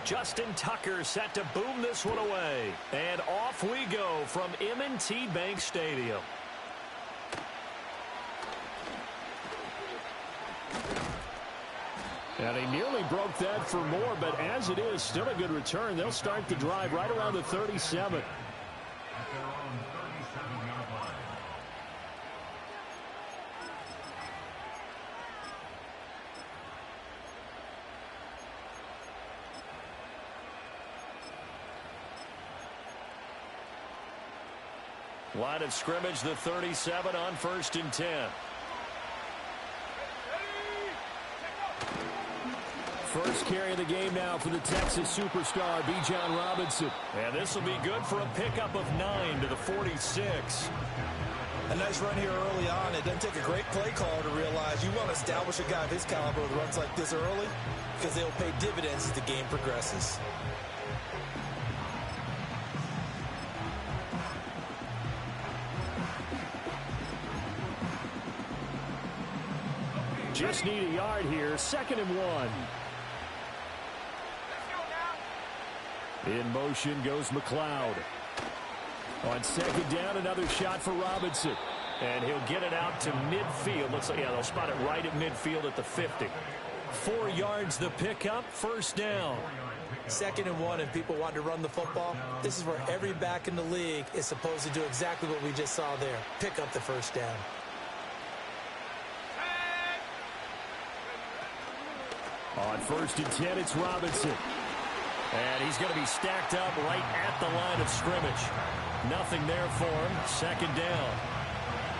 Justin Tucker set to boom this one away. And off we go from M&T Bank Stadium. And he nearly broke that for more, but as it is, still a good return. They'll start the drive right around the 37. Line of scrimmage, the 37 on 1st and 10. First carry of the game now for the Texas superstar, Bijan Robinson. And this will be good for a pickup of 9 to the 46. A nice run here early on. It doesn't take a great play caller to realize you want to establish a guy of his caliber with runs like this early because they'll pay dividends as the game progresses. Just need a yard here. 2nd and 1. In motion goes McLeod. On 2nd down, another shot for Robinson. And he'll get it out to midfield. Looks like, yeah, they'll spot it right at midfield at the 50. 4 yards the pickup, 1st down. 2nd and 1, and people want to run the football. This is where every back in the league is supposed to do exactly what we just saw there. Pick up the 1st down. On 1st and 10, it's Robinson. And he's going to be stacked up right at the line of scrimmage. Nothing there for him. 2nd down.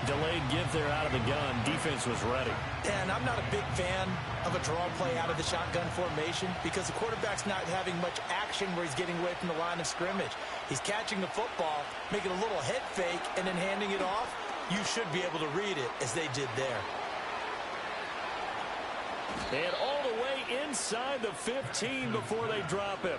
Delayed give there out of the gun. Defense was ready. And I'm not a big fan of a draw play out of the shotgun formation because the quarterback's not having much action where he's getting away from the line of scrimmage. He's catching the football, making a little head fake, and then handing it off. You should be able to read it as they did there. And all the way inside the 15 before they drop him.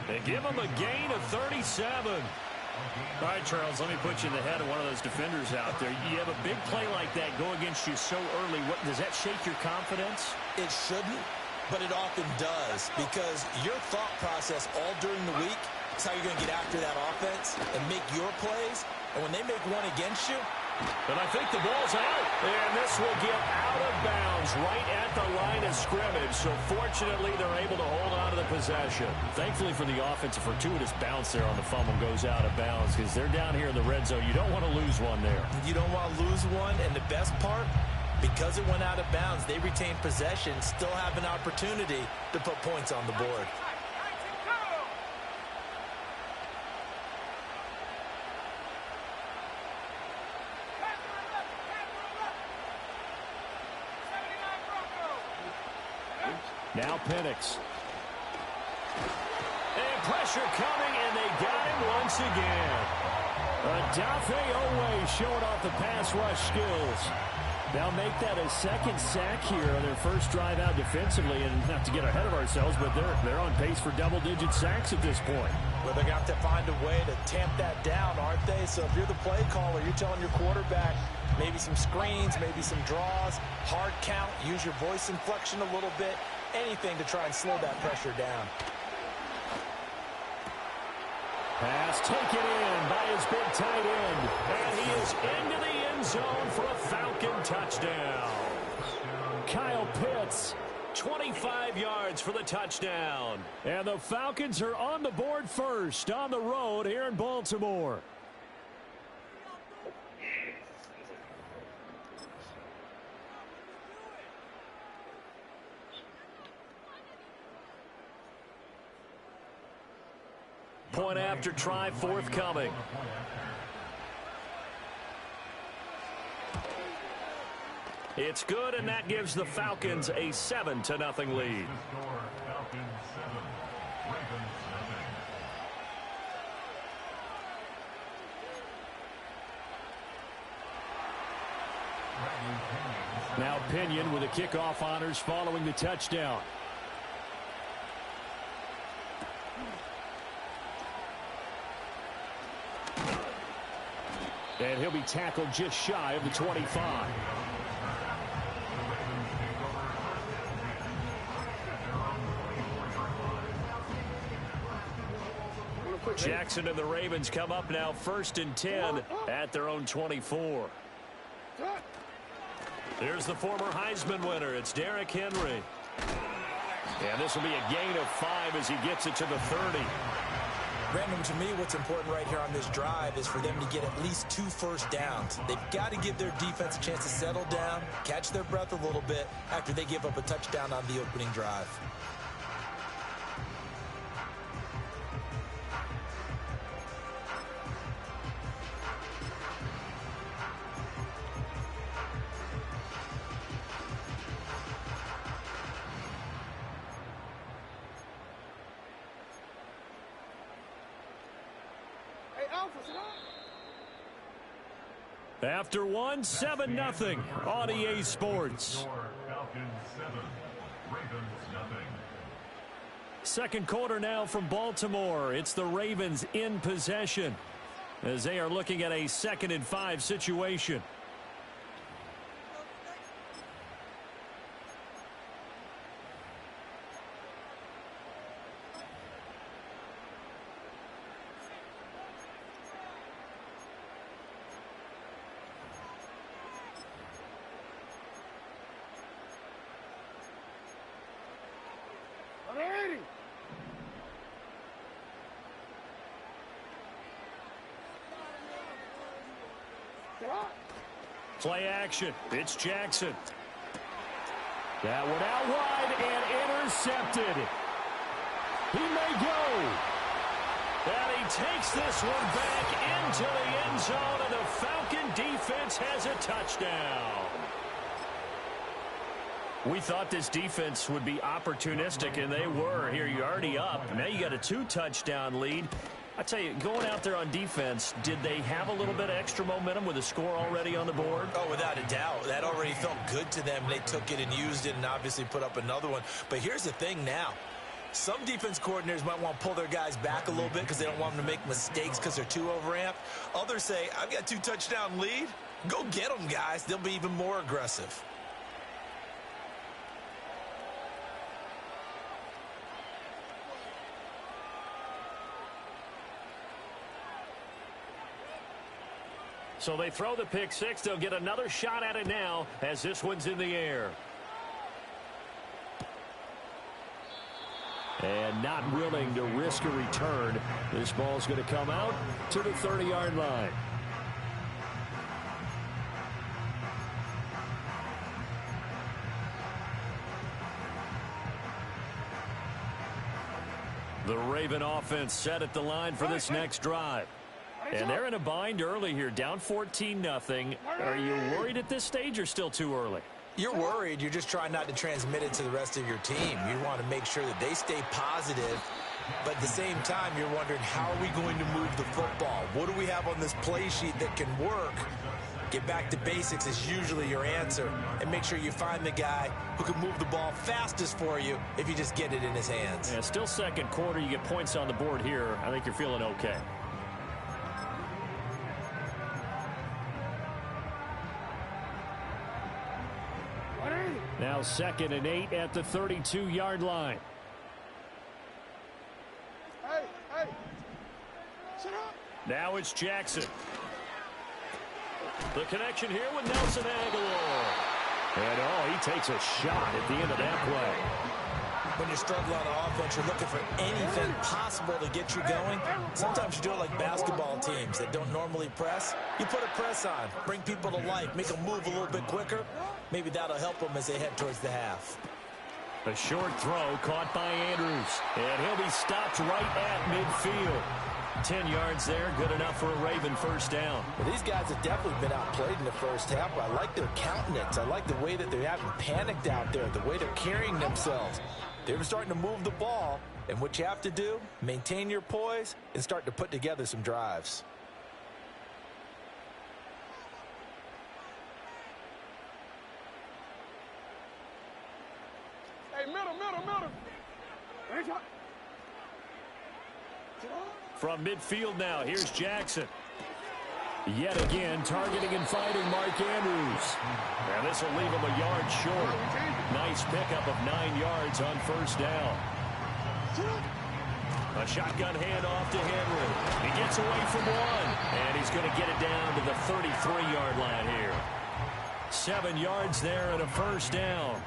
They give him a gain of 37. All right, Charles, let me put you in the head of one of those defenders out there. You have a big play like that go against you so early. What, does that shake your confidence? It shouldn't, but it often does because your thought process all during the week is how you're going to get after that offense and make your plays. And when they make one against you, but I think the ball's out. And this will get out of bounds right at the line of scrimmage. So fortunately, they're able to hold on to the possession. Thankfully for the offense, a fortuitous bounce there on the fumble goes out of bounds because they're down here in the red zone. You don't want to lose one there. You don't want to lose one. And the best part, because it went out of bounds, they retained possession, still have an opportunity to put points on the board. Now Penix. And pressure coming, and they got him once again. Adafe Owe showing off the pass rush skills. They'll make that a 2nd sack here on their first drive out defensively, and not to get ahead of ourselves, but they're on pace for double-digit sacks at this point. Well, they're going to have to find a way to tamp that down, aren't they? So if you're the play caller, you're telling your quarterback maybe some screens, maybe some draws, hard count, use your voice inflection a little bit, anything to try and slow that pressure down. Pass taken in by his big tight end. And he is into the end zone for a Falcon touchdown. Kyle Pitts, 25 yards for the touchdown. And the Falcons are on the board first on the road here in Baltimore. Point after try forthcoming. It's good, and that gives the Falcons a 7-0 lead. Now Pinion with the kickoff honors following the touchdown. And he'll be tackled just shy of the 25. Jackson and the Ravens come up now 1st and 10 at their own 24. Here's the former Heisman winner. It's Derrick Henry. And this will be a gain of 5 as he gets it to the 30. Brandon, to me, what's important right here on this drive is for them to get at least 2 first downs. They've got to give their defense a chance to settle down, catch their breath a little bit after they give up a touchdown on the opening drive. After 1, 7-0 on EA Sports. Second quarter now from Baltimore. It's the Ravens in possession as they are looking at a 2nd and 5 situation. Play action. It's Jackson. That one out wide and intercepted. He may go. And he takes this one back into the end zone, and the Falcon defense has a touchdown. We thought this defense would be opportunistic, and they were. Here, you're already up. Now you got a 2-touchdown lead. I tell you, going out there on defense, did they have a little bit of extra momentum with a score already on the board? Oh, without a doubt. That already felt good to them. They took it and used it and obviously put up another one. But here's the thing now. Some defense coordinators might want to pull their guys back a little bit because they don't want them to make mistakes because they're too overamped. Others say, I've got 2-touchdown lead. Go get them, guys. They'll be even more aggressive. So they throw the pick six. They'll get another shot at it now as this one's in the air. And not willing to risk a return. This ball's going to come out to the 30-yard line. The Raven offense set at the line for this next drive. And they're in a bind early here, down 14-0. Are you worried at this stage or still too early? You're worried. You're just trying not to transmit it to the rest of your team. You want to make sure that they stay positive. But at the same time, you're wondering, how are we going to move the football? What do we have on this play sheet that can work? Get back to basics is usually your answer. And make sure you find the guy who can move the ball fastest for you if you just get it in his hands. Yeah, still second quarter. You get points on the board here. I think you're feeling okay. Now 2nd and 8 at the 32-yard line. Hey. Sit up. Now it's Jackson. The connection here with Nelson Aguilar. And he takes a shot at the end of that play. When you're struggling on offense, you're looking for anything possible to get you going. Sometimes you do it like basketball teams that don't normally press. You put a press on, bring people to life, make them move a little bit quicker. Maybe that'll help them as they head towards the half. A short throw caught by Andrews. And he'll be stopped right at midfield. 10 yards there, good enough for a Raven first down. Well, these guys have definitely been outplayed in the first half. I like their countenance. I like the way that they haven't panicked out there, the way they're carrying themselves. They're starting to move the ball, and what you have to do, maintain your poise and start to put together some drives. Hey, middle. From midfield now, here's Jackson. Yet again, targeting and fighting Mark Andrews. And this will leave him a yard short. Nice pickup of 9 yards on first down. A shotgun handoff to Henry. He gets away from one, and he's going to get it down to the 33-yard line here. 7 yards there and a first down.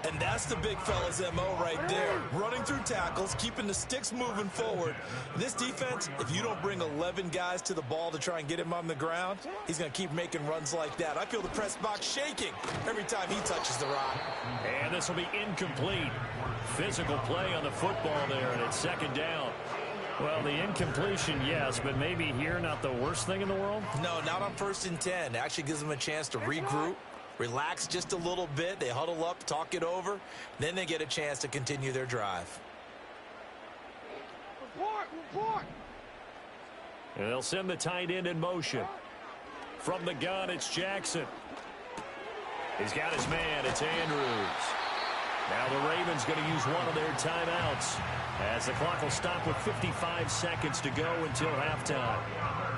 And that's the big fella's MO right there. Running through tackles, keeping the sticks moving forward. This defense, if you don't bring 11 guys to the ball to try and get him on the ground, he's going to keep making runs like that. I feel the press box shaking every time he touches the rock. And this will be incomplete. Physical play on the football there, and it's second down. Well, the incompletion, yes, but maybe here not the worst thing in the world? No, not on 1st and 10. It actually gives them a chance to regroup, relax just a little bit. They huddle up, talk it over. Then they get a chance to continue their drive. Report. And they'll send the tight end in motion. From the gun, it's Jackson. He's got his man. It's Andrews. Now the Ravens going to use one of their timeouts as the clock will stop with 55 seconds to go until halftime.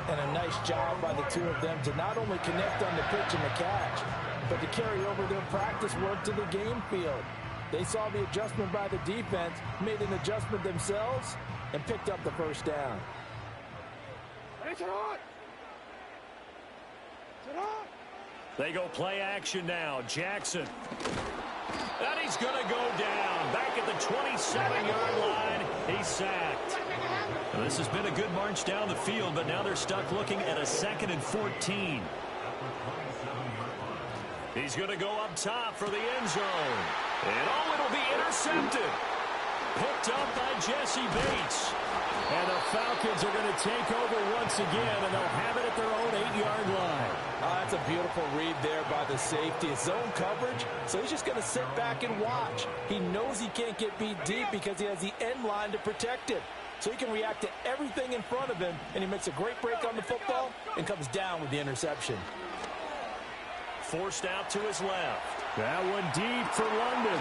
And a nice job by the two of them to not only connect on the pitch and the catch, but to carry over their practice work to the game field. They saw the adjustment by the defense, made an adjustment themselves, and picked up the first down. They go play action now. Jackson. And he's going to go down. Back at the 27-yard line. He's sacked. Well, this has been a good march down the field, but now they're stuck looking at a 2nd and 14. He's going to go up top for the end zone. And it'll be intercepted. Picked up by Jesse Bates. And the Falcons are going to take over once again, and they'll have it at their own 8-yard line. Oh, that's a beautiful read there by the safety. It's zone coverage, so he's just going to sit back and watch. He knows he can't get beat deep because he has the end line to protect it. So he can react to everything in front of him, and he makes a great break on the football and comes down with the interception. Forced out to his left. That one deep for London.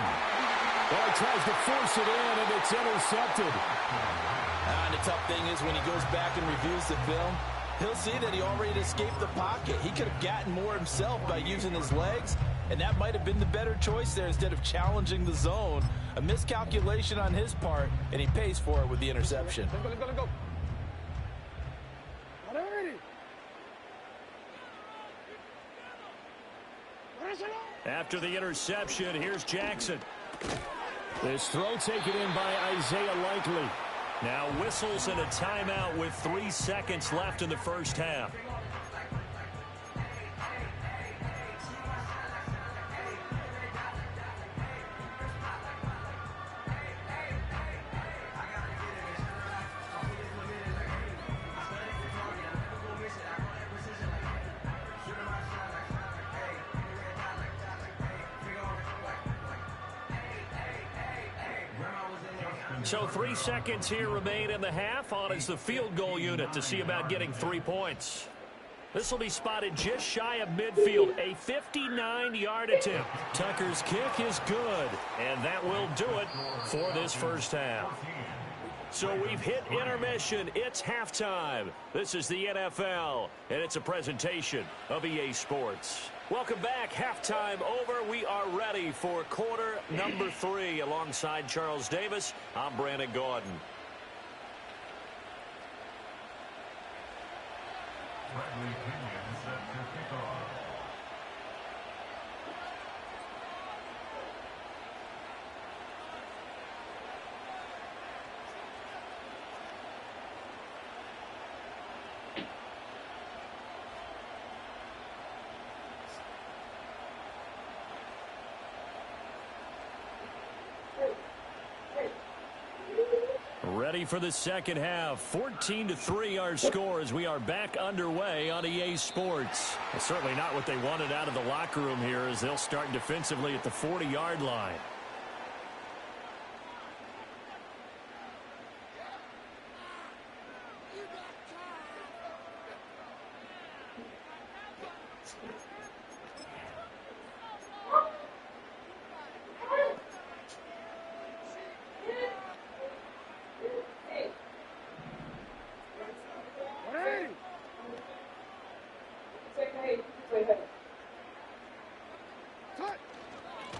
Well, he tries to force it in, and it's intercepted. And the tough thing is when he goes back and reviews the film, he'll see that he already escaped the pocket. He could have gotten more himself by using his legs, and that might have been the better choice there instead of challenging the zone. A miscalculation on his part, and he pays for it with the interception. Let's go. After the interception, here's Jackson. This throw taken in by Isaiah Likely. Now whistles and a timeout with 3 seconds left in the first half. So 3 seconds here remain in the half. On is the field goal unit to see about getting 3 points. This will be spotted just shy of midfield. A 59-yard attempt. Tucker's kick is good. And that will do it for this first half. So we've hit intermission. It's halftime. This is the NFL, and it's a presentation of EA Sports. Welcome back. Halftime over. We are ready for quarter number 3. Alongside Charles Davis, I'm Brandon Gaudin. Ready for the second half. 14-3 our score as we are back underway on EA Sports. Well, certainly not what they wanted out of the locker room here as they'll start defensively at the 40-yard line.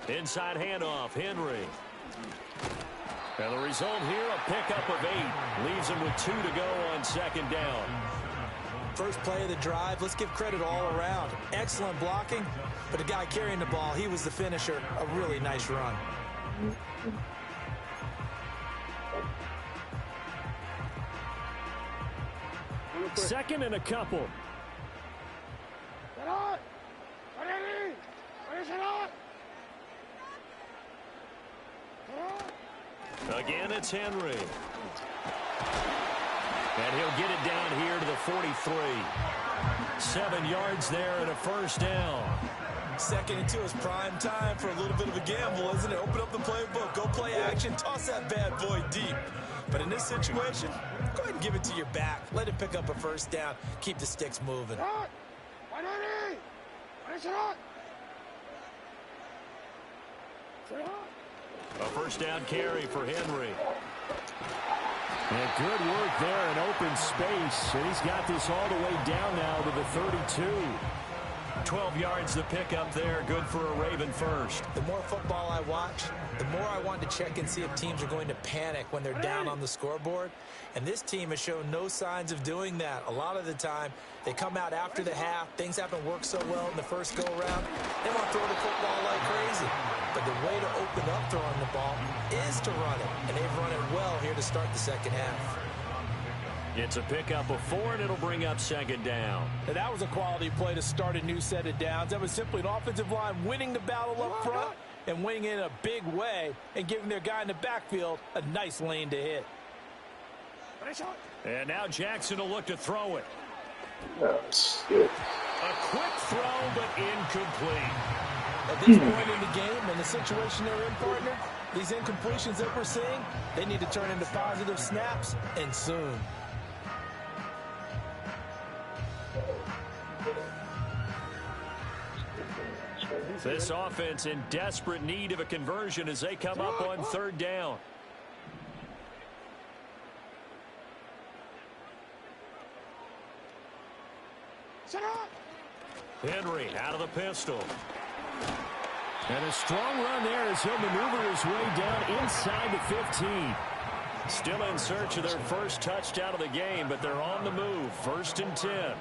Inside handoff, Henry. And the result here, a pickup of 8. Leaves him with 2 to go on second down. First play of the drive, let's give credit all around. Excellent blocking, but the guy carrying the ball, he was the finisher. A really nice run. Second and a couple. Again, it's Henry. And he'll get it down here to the 43. 7 yards there and a first down. Second and 2 is prime time for a little bit of a gamble, isn't it? Open up the playbook, go play action, toss that bad boy deep. But in this situation, go ahead and give it to your back. Let him pick up a first down. Keep the sticks moving. A first down carry for Henry. And good work there in open space. And he's got this all the way down now to the 32. 12 yards to pick up there. Good for a Raven first. The more football I watch, the more I want to check and see if teams are going to panic when they're down on the scoreboard. And this team has shown no signs of doing that. A lot of the time, they come out after the half. Things haven't worked so well in the first go-around. They want to throw the football like crazy. But the way to open up throwing the ball is to run it. And they've run it well here to start the second half. It's a pickup of 4, and it'll bring up second down. And that was a quality play to start a new set of downs. That was simply an offensive line winning the battle up front and winning in a big way and giving their guy in the backfield a nice lane to hit. And now Jackson will look to throw it. Oh, shit. A quick throw, but incomplete. At this point in the game and the situation they're in, partner, these incompletions that we're seeing, they need to turn into positive snaps, and soon. This offense in desperate need of a conversion as they come up on third down. Henry out of the pistol. And a strong run there as he'll maneuver his way down inside the 15. Still in search of their first touchdown of the game, but they're on the move. 1st and 10.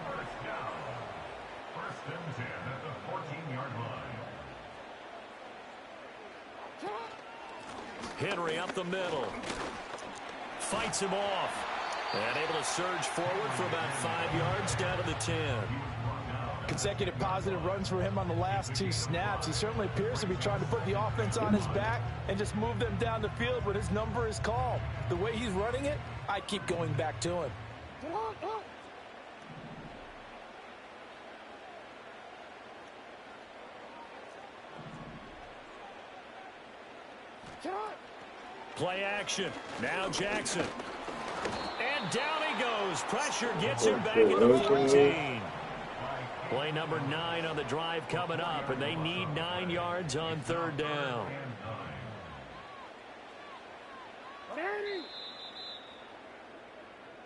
Henry up the middle. Fights him off. And able to surge forward for about 5 yards down to the 10. Consecutive positive runs for him on the last 2 snaps. He certainly appears to be trying to put the offense on his back and just move them down the field when his number is called. The way he's running it, I keep going back to him. Play action. Now Jackson. And down he goes. Pressure gets him back at the 14. Play number 9 on the drive coming up, and they need 9 yards on third down.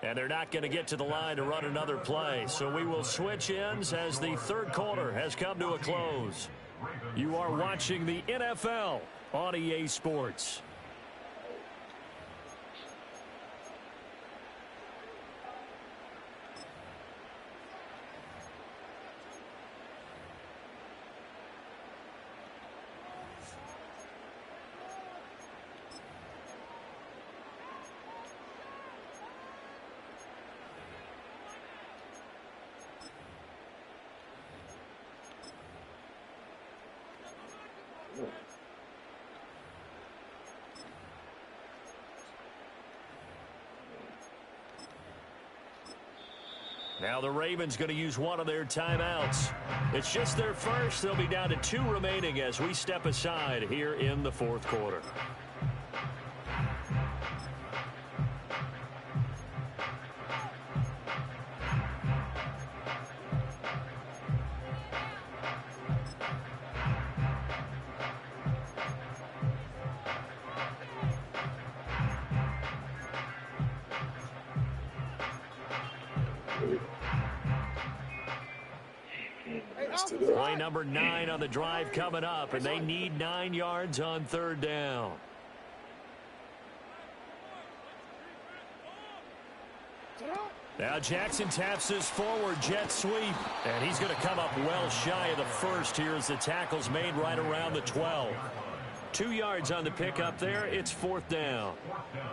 And they're not going to get to the line to run another play, so we will switch ends as the third quarter has come to a close. You are watching the NFL on EA Sports. Now the Ravens going to use one of their timeouts. It's just their first. They'll be down to 2 remaining as we step aside here in the fourth quarter. Play number 9 on the drive coming up, and they need 9 yards on third down. Now Jackson taps his forward jet sweep, and he's going to come up well shy of the first here as the tackle's made right around the 12. 2 yards on the pickup there. It's 4th down.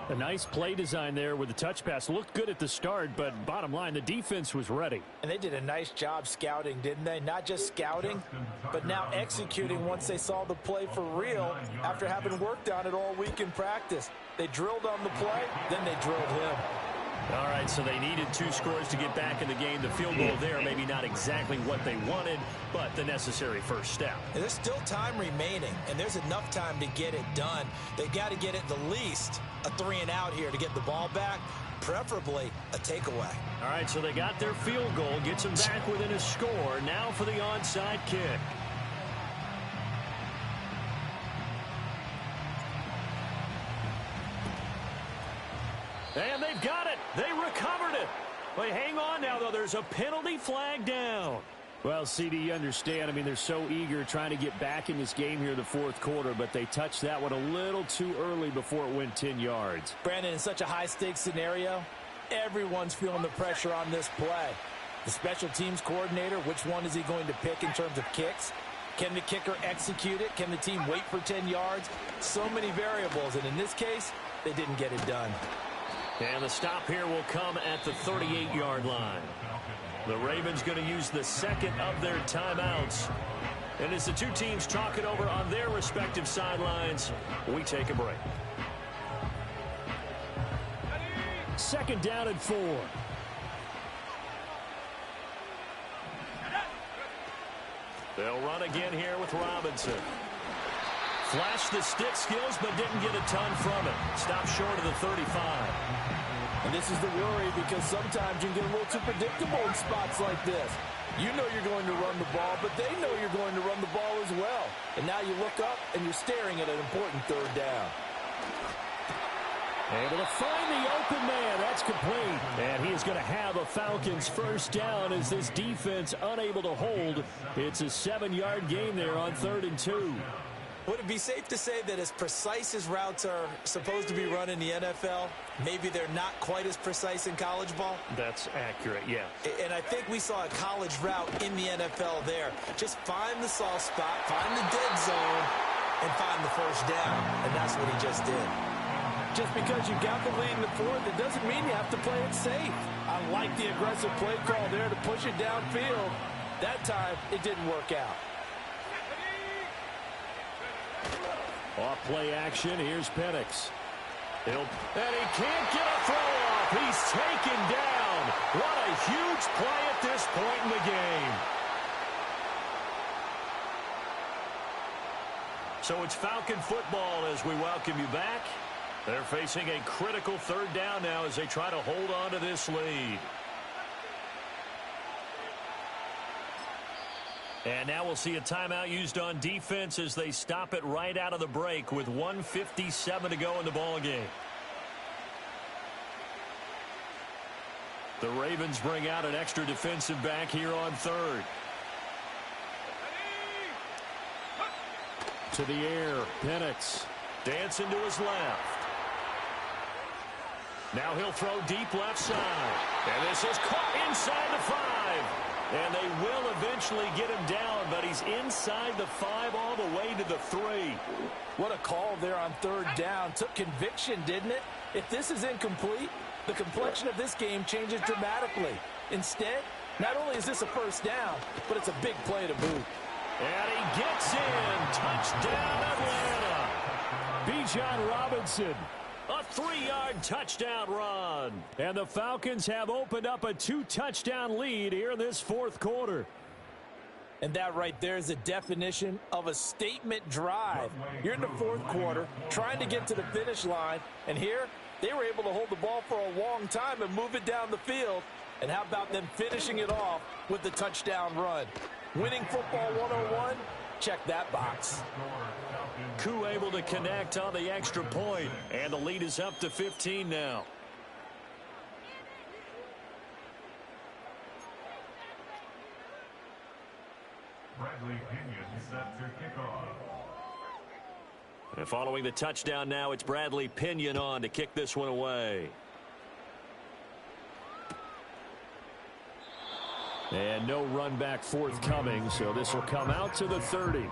A nice play design there with the touch pass. Looked good at the start, but bottom line, the defense was ready. And they did a nice job scouting, didn't they? Not just scouting, but now executing once they saw the play for real after having worked on it all week in practice. They drilled on the play, then they drilled him. All right, so they needed 2 scores to get back in the game. The field goal there, maybe not exactly what they wanted, but the necessary first step. And there's still time remaining, and there's enough time to get it done. They've got to get at the least a 3-and-out here to get the ball back, preferably a takeaway. All right, so they got their field goal, gets them back within a score. Now for the onside kick. And they've got it. They recovered it. But hang on now, though. There's a penalty flag down. Well, CD, you understand. I mean, they're so eager trying to get back in this game here in the 4th quarter, but they touched that one a little too early before it went 10 yards. Brandon, in such a high-stakes scenario, everyone's feeling the pressure on this play. The special teams coordinator, which one is he going to pick in terms of kicks? Can the kicker execute it? Can the team wait for 10 yards? So many variables, and in this case, they didn't get it done. And the stop here will come at the 38-yard line. The Ravens going to use the second of their timeouts. And as the two teams talk it over on their respective sidelines, we take a break. 2nd down and 4. They'll run again here with Robinson. Flashed the stick skills, but didn't get a ton from it. Stopped short of the 35. And this is the worry, because sometimes you can get a little too predictable in spots like this. You know you're going to run the ball, but they know you're going to run the ball as well. And now you look up, and you're staring at an important 3rd down. Able to find the open man. That's complete. And he is going to have a Falcons first down as this defense unable to hold. It's a 7-yard gain there on 3rd and 2. Would it be safe to say that as precise as routes are supposed to be run in the NFL, maybe they're not quite as precise in college ball? That's accurate, yeah. And I think we saw a college route in the NFL there. Just find the soft spot, find the dead zone, and find the first down. And that's what he just did. Just because you got the lead in the 4th, it doesn't mean you have to play it safe. I like the aggressive play call there to push it downfield. That time, it didn't work out. Off play action. Here's Penix. And he can't get a throw off. He's taken down. What a huge play at this point in the game. So it's Falcon football as we welcome you back. They're facing a critical 3rd down now as they try to hold on to this lead. And now we'll see a timeout used on defense as they stop it right out of the break with 1:57 to go in the ballgame. The Ravens bring out an extra defensive back here on 3rd. To the air, Penix. Dancing to his left. Now he'll throw deep left side. And this is caught inside the 5. And they will eventually get him down, but he's inside the 5 all the way to the 3. What a call there on 3rd down. Took conviction, didn't it? If this is incomplete, the complexion of this game changes dramatically. Instead, not only is this a first down, but it's a big play to boot. And he gets in. Touchdown, Atlanta. Bijan Robinson. A 3-yard touchdown run. And the Falcons have opened up a 2-touchdown lead here in this 4th quarter. And that right there is a definition of a statement drive. You're in the 4th quarter, trying to get to the finish line, and here they were able to hold the ball for a long time and move it down the field. And how about them finishing it off with the touchdown run? Winning football 101? Check that box. Koo able to connect on the extra point, and the lead is up to 15 now. Bradley Pinion set to kick off. And following the touchdown now, it's Bradley Pinion on to kick this one away. And no run back forthcoming, so this will come out to the 30.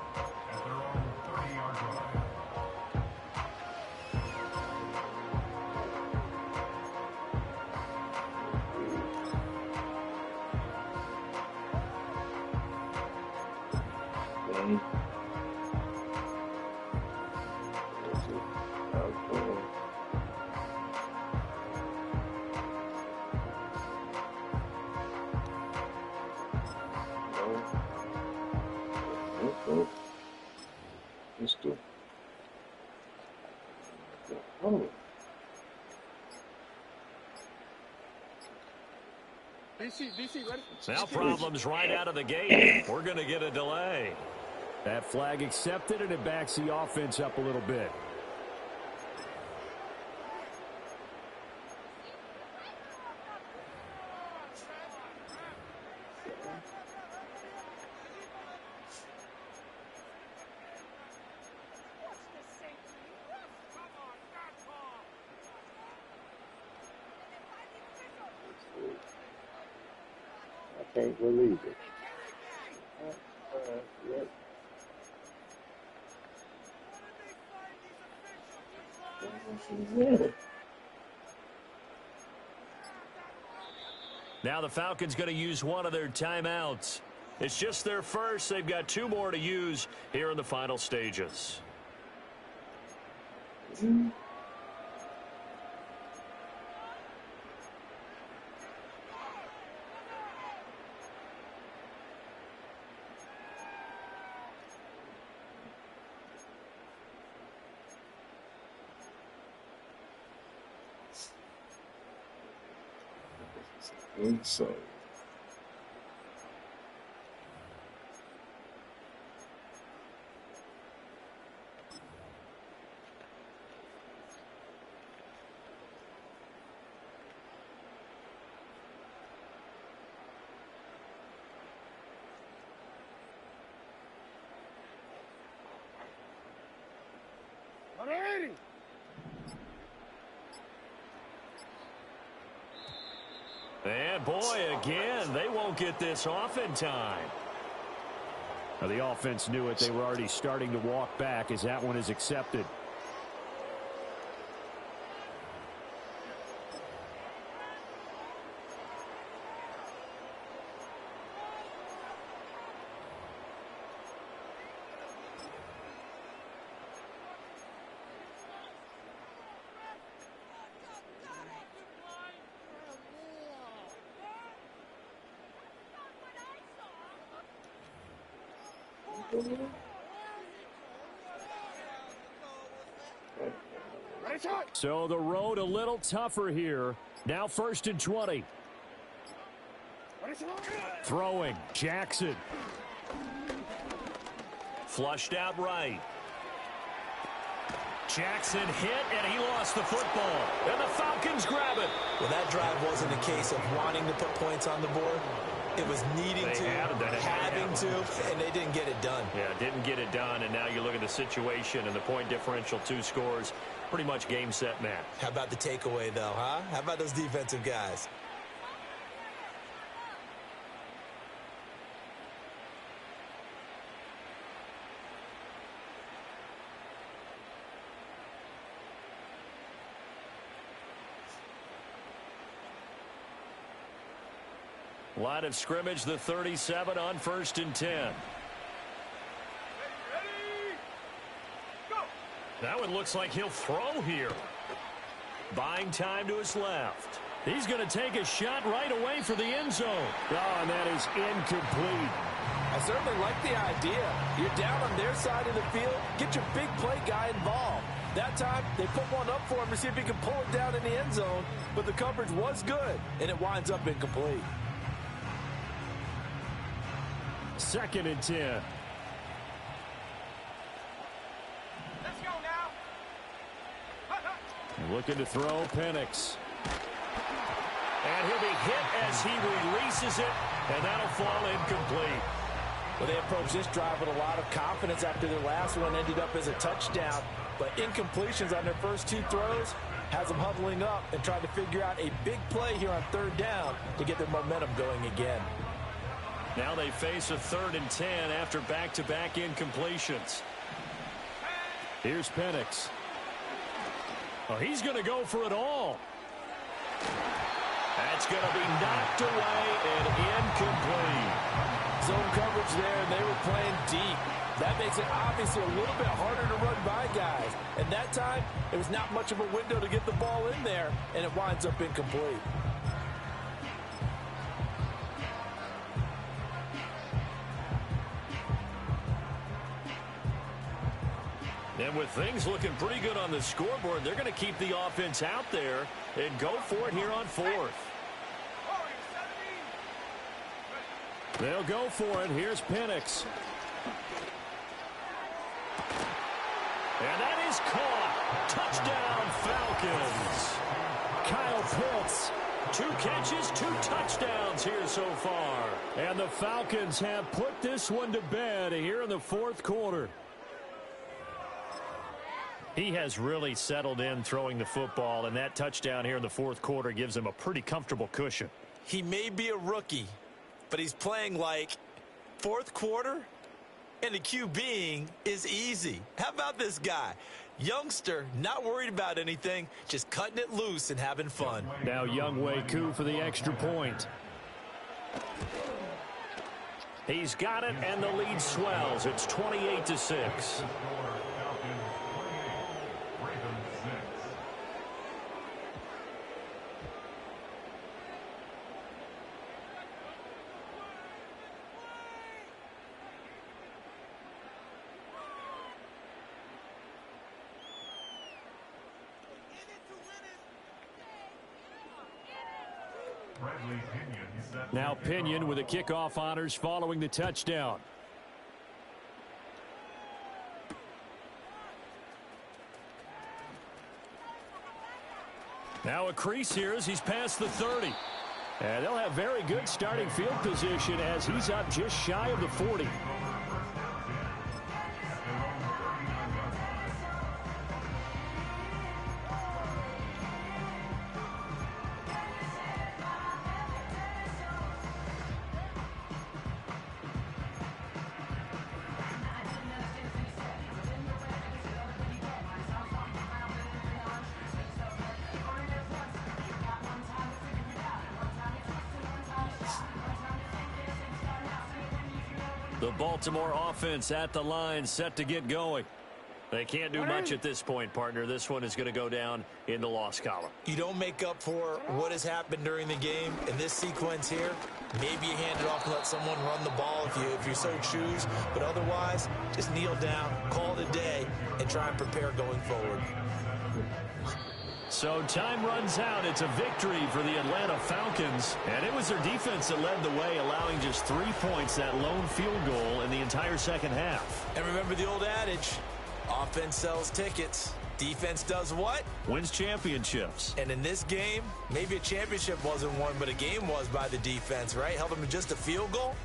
Now problems right out of the gate. We're going to get a delay. That flag accepted, and it backs the offense up a little bit. Can't believe it. Now the Falcons going to use one of their timeouts. It's just their first. They've got 2 more to use here in the final stages. Insane. And boy, again, they won't get this off in time. Now, the offense knew it. They were already starting to walk back as that one is accepted. So the road a little tougher here. Now 1st and 20. Throwing. Jackson. Flushed out right. Jackson hit, and he lost the football. And the Falcons grab it. Well, that drive wasn't a case of wanting to put points on the board. It was needing to, having to, and they didn't get it done. Yeah, didn't get it done, and now you look at the situation and the point differential, 2 scores, pretty much game, set, match. How about the takeaway, though, huh? How about those defensive guys? Line of scrimmage, the 37 on 1st and 10. That one looks like he'll throw here. Buying time to his left. He's going to take a shot right away for the end zone. Oh, and that is incomplete. I certainly like the idea. You're down on their side of the field. Get your big play guy involved. That time, they put one up for him to see if he can pull it down in the end zone. But the coverage was good, and it winds up incomplete. 2nd and 10. Let's go now. Looking to throw, Penix. And he'll be hit as he releases it, and that'll fall incomplete. Well, they approached this drive with a lot of confidence after their last one ended up as a touchdown. But incompletions on their first 2 throws has them huddling up and trying to figure out a big play here on 3rd down to get their momentum going again. Now they face a 3rd and 10 after back-to-back incompletions. Here's Penix. Oh, he's going to go for it all. That's going to be knocked away and incomplete. Zone coverage there, and they were playing deep. That makes it obviously a little bit harder to run by guys. And that time, it was not much of a window to get the ball in there, and it winds up incomplete. And with things looking pretty good on the scoreboard, they're going to keep the offense out there and go for it here on 4th. They'll go for it. Here's Penix. And that is caught. Touchdown, Falcons. Kyle Pitts. 2 catches, 2 touchdowns here so far. And the Falcons have put this one to bed here in the 4th quarter. He has really settled in throwing the football, and that touchdown here in the 4th quarter gives him a pretty comfortable cushion. He may be a rookie, but he's playing like 4th quarter, and the QBing is easy. How about this guy? Youngster, not worried about anything, just cutting it loose and having fun. Now Younghoe Koo for the extra point. He's got it, and the lead swells. It's 28-6. Now Pinion with the kickoff honors following the touchdown. Now a crease here as he's past the 30. And they'll have very good starting field position as he's up just shy of the 40. The Baltimore offense at the line, set to get going. They can't do much at this point, partner. This one is going to go down in the loss column. You don't make up for what has happened during the game in this sequence here. Maybe you hand it off and let someone run the ball if you so choose. But otherwise, just kneel down, call it a day, and try and prepare going forward. So time runs out. It's a victory for the Atlanta Falcons. And it was their defense that led the way, allowing just 3 points, that lone field goal in the entire second half. And remember the old adage, offense sells tickets. Defense does what? Wins championships. And in this game, maybe a championship wasn't won, but a game was by the defense, right? Held them to just a field goal.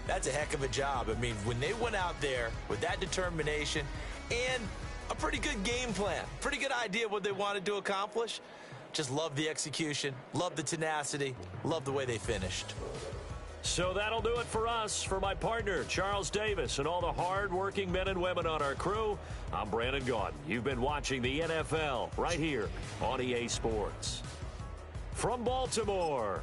That's a heck of a job. I mean, when they went out there with that determination and a pretty good game plan, pretty good idea what they wanted to accomplish, just love the execution, love the tenacity, love the way they finished. So that'll do it for us. For my partner, Charles Davis, and all the hard-working men and women on our crew, I'm Brandon Gaudin. You've been watching the NFL right here on EA Sports. From Baltimore.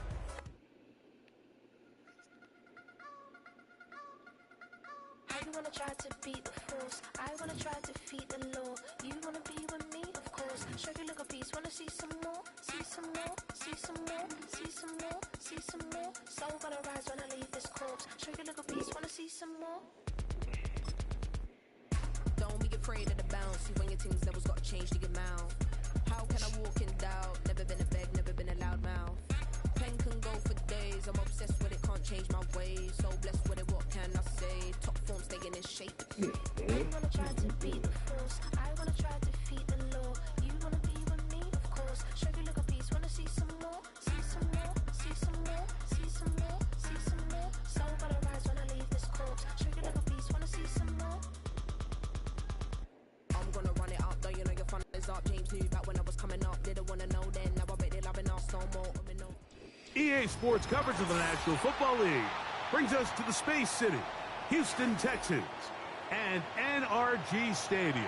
I wanna try to beat the force. I wanna try to defeat the law. You wanna be with me, of course. Show you look a piece. Wanna see some more? See some more? See some more? See some more? See some more? Soul gonna rise when I leave this corpse. Show you look a piece. Wanna see some more? Don't be afraid of the bounce. See when your things levels gotta change to your mouth. How can I walk in doubt? Never been a beg, never been a loud mouth. Pen can go for days. I'm obsessed with it, can't change my ways. So blessed with it, what can I say? Top form staying in shape. I wanna try to beat the force. I wanna try to defeat the law. You wanna be with me, of course. Show you look a piece. Wanna see some more? See some more? See some more? See some more? See some more? Soul gonna rise when I leave this corpse. Show you look a piece. Wanna see some more? I'm gonna run it up, though you know your fun is up. James knew back when I was coming up. Didn't wanna know then. Now I bet they're loving us no more. EA Sports coverage of the National Football League brings us to the Space City, Houston, Texas, and NRG Stadium.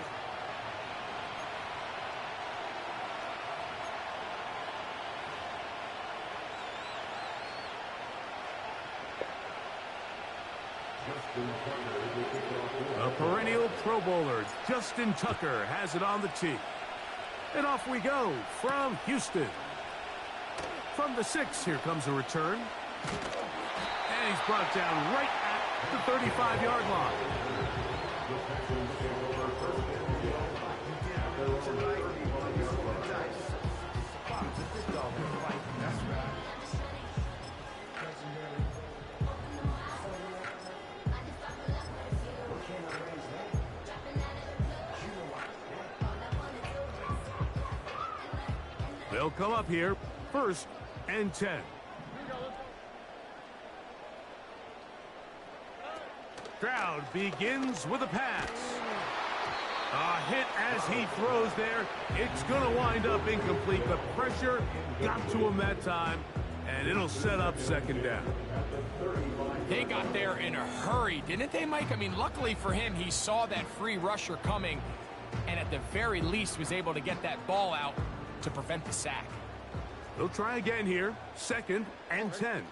A perennial Pro Bowler, Justin Tucker, has it on the tee. And off we go from Houston. From the 6, here comes a return. And he's brought down right at the 35-yard line. They'll come up here, 1st and 10. Stroud begins with a pass. A hit as he throws there. It's going to wind up incomplete. The pressure got to him that time, and it'll set up 2nd down. They got there in a hurry, didn't they, Mike? I mean, luckily for him, he saw that free rusher coming, and at the very least was able to get that ball out to prevent the sack. They'll try again here, 2nd and 10.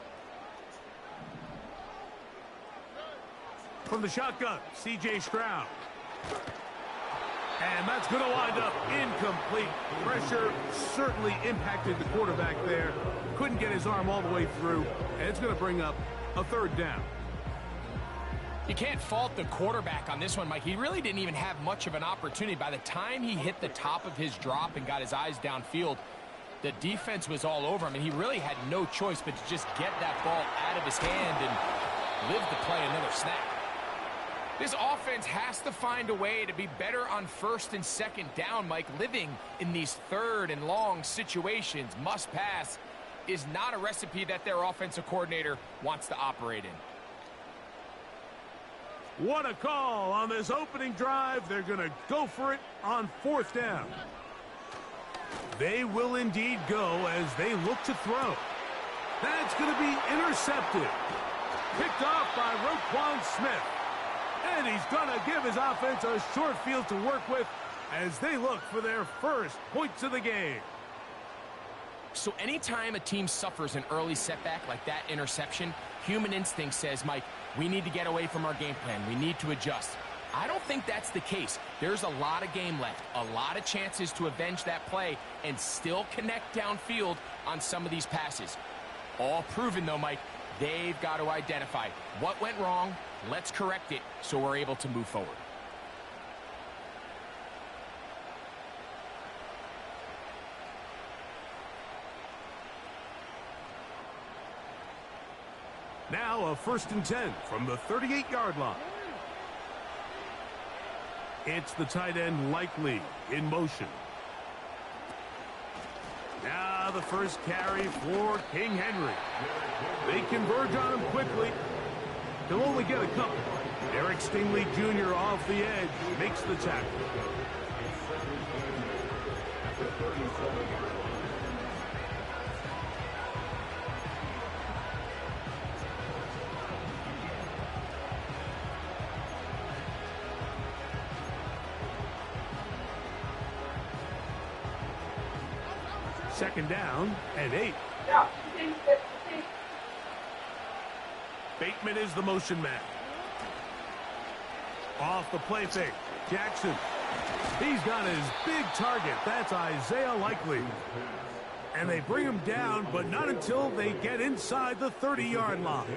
From the shotgun, C.J. Stroud. And that's going to wind up incomplete. Pressure certainly impacted the quarterback there. Couldn't get his arm all the way through, and it's going to bring up a 3rd down. You can't fault the quarterback on this one, Mike. He really didn't even have much of an opportunity. By the time he hit the top of his drop and got his eyes downfield, the defense was all over him, and he really had no choice but to just get that ball out of his hand and live to play another snap. This offense has to find a way to be better on 1st and 2nd down, Mike. Living in these 3rd and long situations, must pass, is not a recipe that their offensive coordinator wants to operate in. What a call on this opening drive. They're going to go for it on 4th down. They will indeed go as they look to throw. That's going to be intercepted. Picked off by Roquan Smith. And he's going to give his offense a short field to work with as they look for their 1st points of the game. So anytime a team suffers an early setback like that interception, human instinct says, Mike, we need to get away from our game plan. We need to adjust. I don't think that's the case. There's a lot of game left, a lot of chances to avenge that play and still connect downfield on some of these passes. All proven, though, Mike, they've got to identify what went wrong. Let's correct it so we're able to move forward. Now a 1st and 10 from the 38-yard line. It's the tight end Likely in motion. Now the first carry for King Henry. They converge on him quickly. He'll only get a couple. Eric Stingley Jr. off the edge makes the tackle. Second down and 8. Bateman is the motion man. Off the play fake. Jackson. He's got his big target. That's Isaiah Likely. And they bring him down, but not until they get inside the 30-yard line.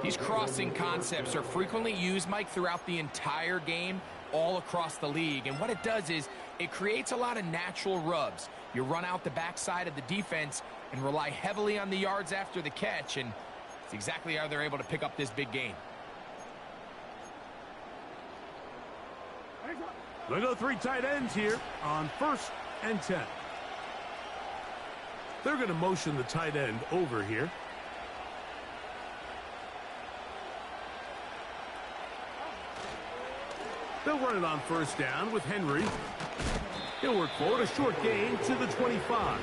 These crossing concepts are frequently used, Mike, throughout the entire game, all across the league. And what it does is it creates a lot of natural rubs. You run out the backside of the defense and rely heavily on the yards after the catch, and it's exactly how they're able to pick up this big gain. They go 3 tight ends here on 1st and 10. They're going to motion the tight end over here. They'll run it on 1st down with Henry. He'll work forward, a short gain to the 25.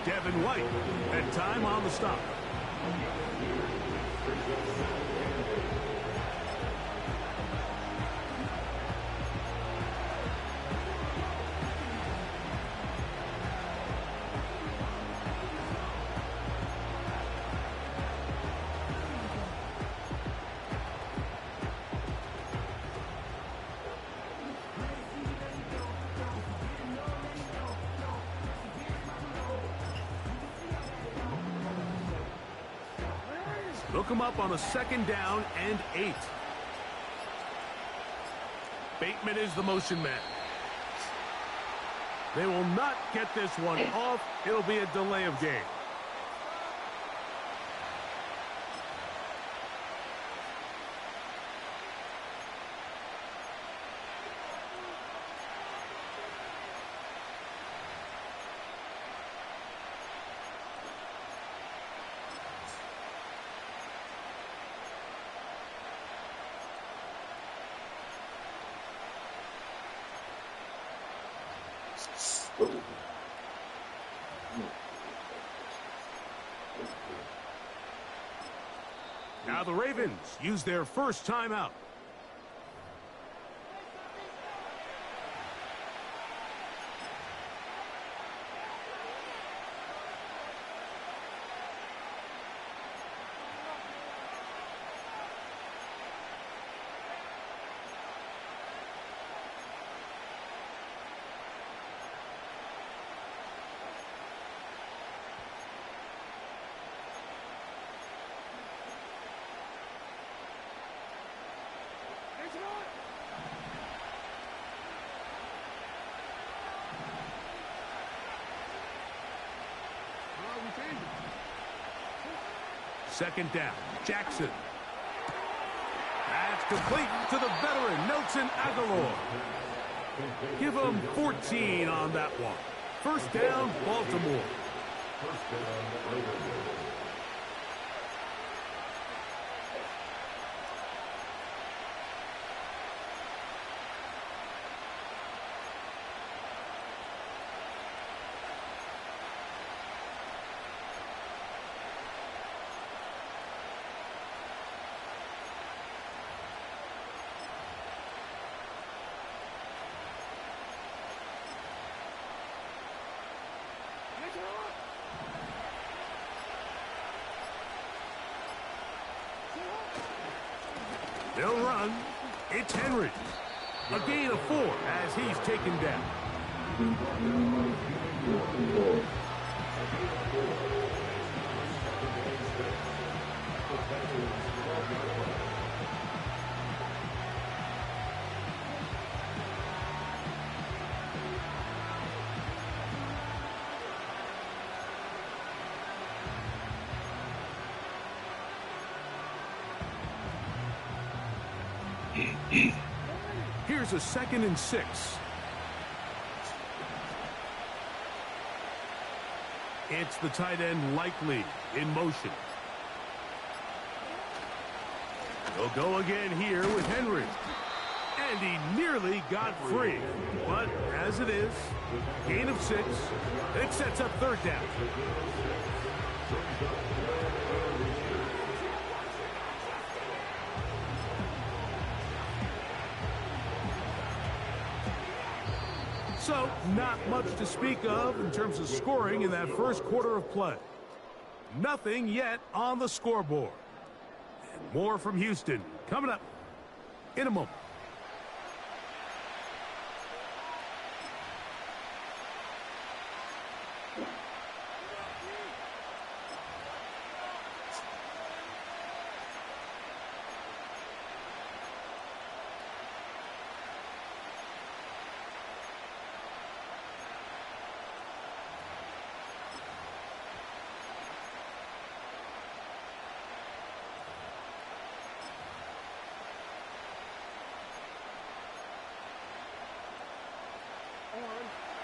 Devin White had time on the stop. Look him up on a 2nd down and 8. Bateman is the motion man. They will not get this one off. It'll be a delay of game. Now the Ravens use their first timeout. Second down, Jackson. That's complete to the veteran, Nelson Aguilar. Give him 14 on that one. First down, Baltimore. They'll run. It's Henry. A gain of 4 as he's taken down. Here's a 2nd and 6. It's the tight end Likely in motion. He'll go again here with Henry. And he nearly got free. But as it is, gain of 6. It sets up 3rd down. So, not much to speak of in terms of scoring in that first quarter of play. Nothing yet on the scoreboard. And more from Houston coming up in a moment.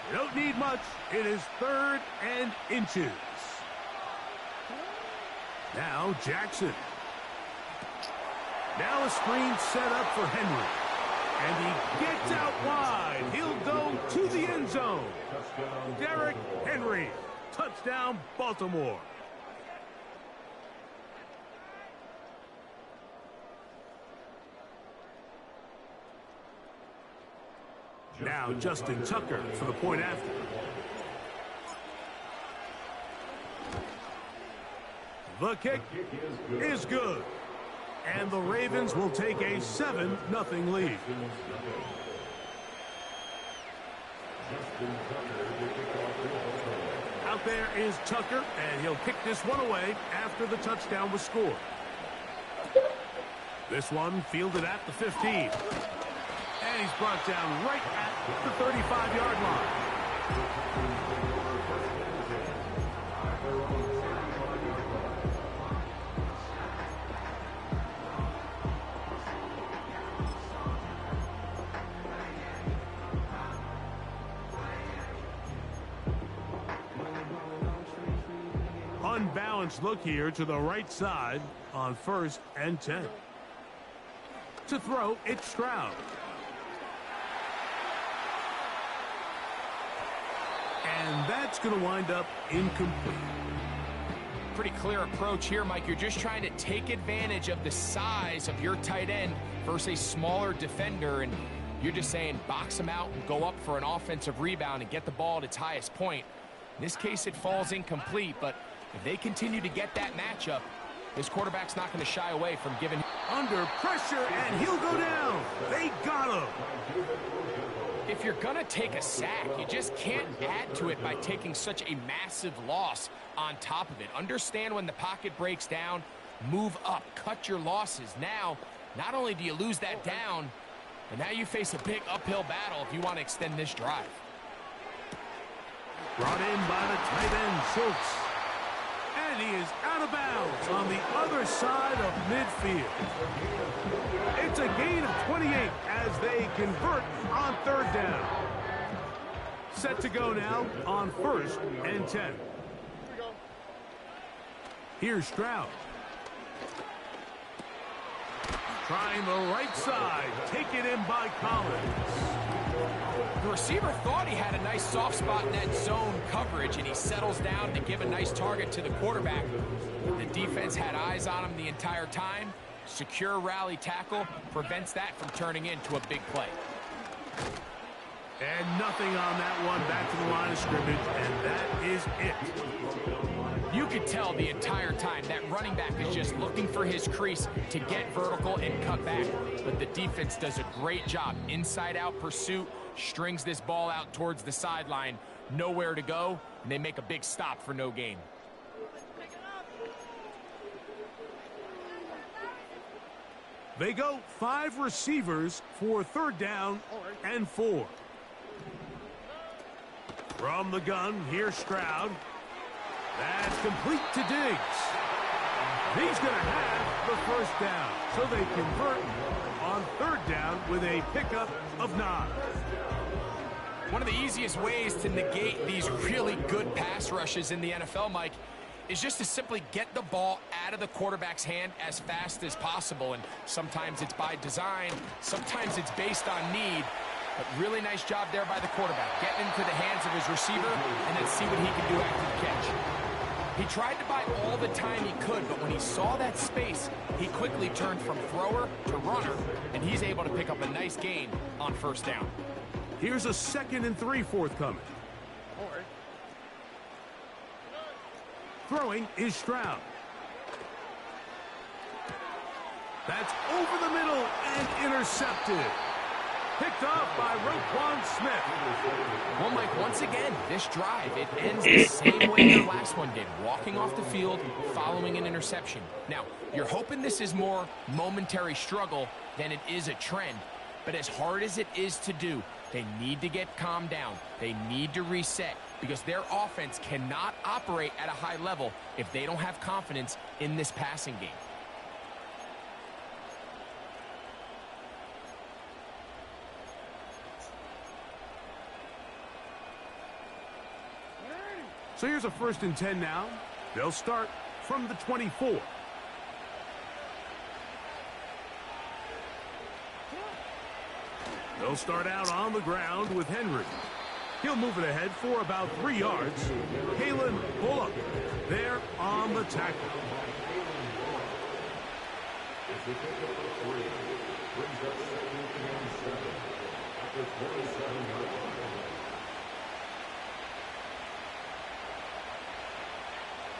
You don't need much. It is 3rd and inches. Now Jackson. Now a screen set up for Henry. And he gets out wide. He'll go to the end zone. Derrick Henry. Touchdown, Baltimore. Now Justin Tucker for the point after. The kick is good. And the Ravens will take a 7-0 lead. Out there is Tucker, and he'll kick this one away after the touchdown was scored. This one fielded at the 15. And he's brought down right at the 35-yard line. Unbalanced look here to the right side on 1st and 10. To throw, it's Stroud. And that's going to wind up incomplete. Pretty clear approach here, Mike. You're just trying to take advantage of the size of your tight end versus a smaller defender, and you're just saying box him out and go up for an offensive rebound and get the ball at its highest point. In this case, it falls incomplete, but if they continue to get that matchup, this quarterback's not going to shy away from giving. Under pressure, and he'll go down. They got him. If you're going to take a sack, you just can't add to it by taking such a massive loss on top of it. Understand when the pocket breaks down, move up, cut your losses. Now, not only do you lose that down, but now you face a big uphill battle if you want to extend this drive. Brought in by the tight end, Schultz. And he is out of bounds on the other side of midfield. It's a gain of 28 as they convert on 3rd down. Set to go now on 1st and 10. Here's Stroud. Trying the right side. Taken in by Collins. The receiver thought he had a nice soft spot in that zone coverage, and he settles down to give a nice target to the quarterback. The defense had eyes on him the entire time. Secure rally tackle prevents that from turning into a big play. And nothing on that one, back to the line of scrimmage, and that is it. You could tell the entire time that running back is just looking for his crease to get vertical and cut back. But the defense does a great job. Inside-out pursuit, strings this ball out towards the sideline, nowhere to go, and they make a big stop for no gain. They go 5 receivers for 3rd down and 4. From the gun, here's Stroud. That's complete to Diggs. He's going to have the 1st down. So they convert on 3rd down with a pickup of 9. One of the easiest ways to negate these really good pass rushes in the NFL, Mike, is just to simply get the ball out of the quarterback's hand as fast as possible. And sometimes it's by design, sometimes it's based on need. But really nice job there by the quarterback, getting into the hands of his receiver and then see what he can do after the catch. He tried to buy all the time he could, but when he saw that space, he quickly turned from thrower to runner, and he's able to pick up a nice gain on 1st down. Here's a 2nd and 3 forthcoming. Throwing is Stroud. That's over the middle and intercepted. Picked off by Roquan Smith. Well, Mike, once again, this drive, it ends the same way the last one did. Walking off the field, following an interception. Now, you're hoping this is more momentary struggle than it is a trend. But as hard as it is to do, they need to get calmed down. They need to reset because their offense cannot operate at a high level if they don't have confidence in this passing game. So here's a 1st and 10 now. They'll start from the 24. They'll start out on the ground with Henry. He'll move it ahead for about 3 yards. Kalen Bullock there on the tackle.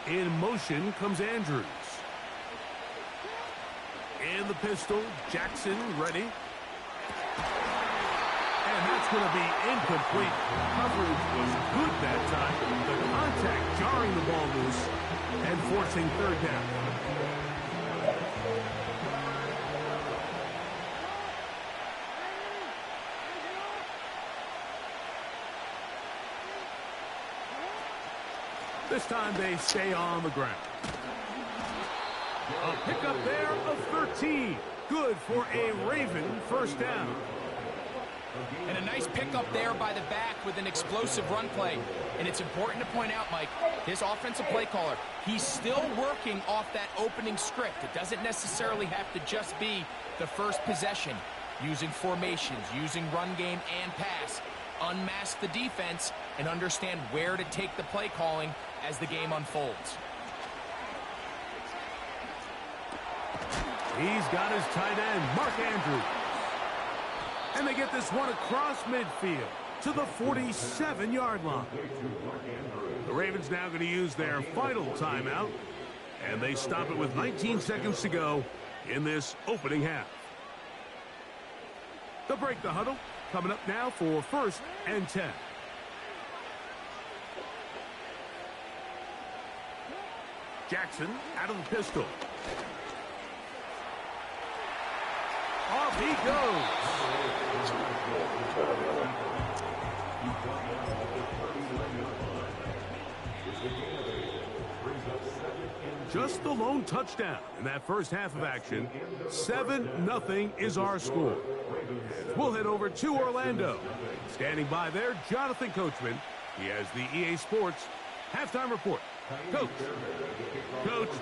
In motion comes Andrews. In the pistol, Jackson ready. And that's going to be incomplete. Coverage was good that time. The contact jarring the ball loose and forcing third down. This time they stay on the ground. A pickup there of 13. Good for a Raven first down. And a nice pickup there by the back with an explosive run play. And it's important to point out, Mike, this offensive play caller, he's still working off that opening script. It doesn't necessarily have to just be the first possession. Using formations, using run game and pass. Unmask the defense and understand where to take the play calling as the game unfolds. He's got his tight end, Mark Andrews. And they get this one across midfield to the 47-yard line. The Ravens now going to use their final timeout, and they stop it with 19 seconds to go in this opening half. They'll break the huddle. Coming up now for 1st and 10. Jackson out of the pistol. Off he goes. Just the lone touchdown in that first half of action. 7-0 is our score. We'll head over to Orlando. Standing by there, Jonathan Coachman. He has the EA Sports halftime report. Coach,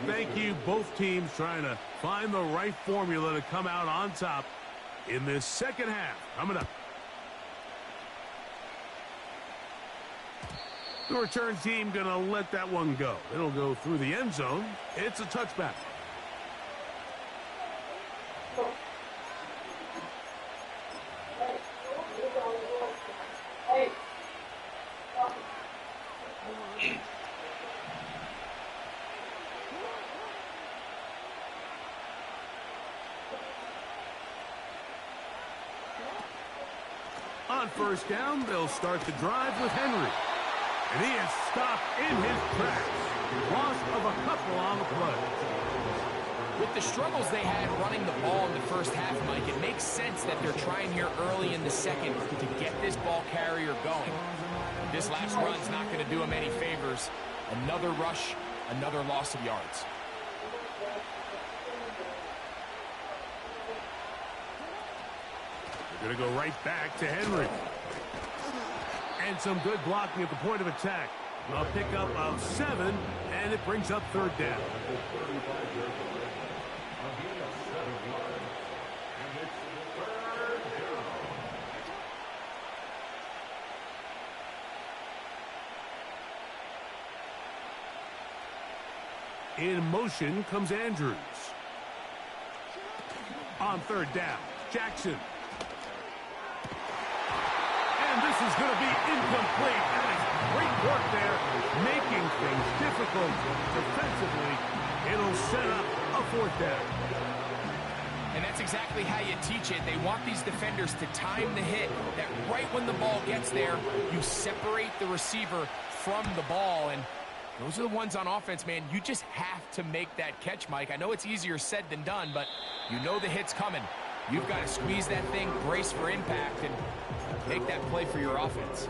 thank you. Both teams trying to find the right formula to come out on top in this second half. Coming up. The return team going to let that one go. It'll go through the end zone. It's a touchback. On first down, they'll start the drive with Henry. And he is stopped in his tracks. Loss of a couple on the play. With the struggles they had running the ball in the first half, Mike, it makes sense that they're trying here early in the second to get this ball carrier going. This last run's not going to do him any favors. Another rush, another loss of yards. They're going to go right back to Henry. And some good blocking at the point of attack. A pickup of 7, and it brings up third down. In motion comes Andrews. On third down, Jackson. And this is going to be incomplete. That is great work there, making things difficult defensively. It'll set up a fourth down. And that's exactly how you teach it. They want these defenders to time the hit, that right when the ball gets there, you separate the receiver from the ball. And those are the ones on offense, man. You just have to make that catch, Mike. I know it's easier said than done, but you know the hit's coming. You've got to squeeze that thing, brace for impact, and make that play for your offense.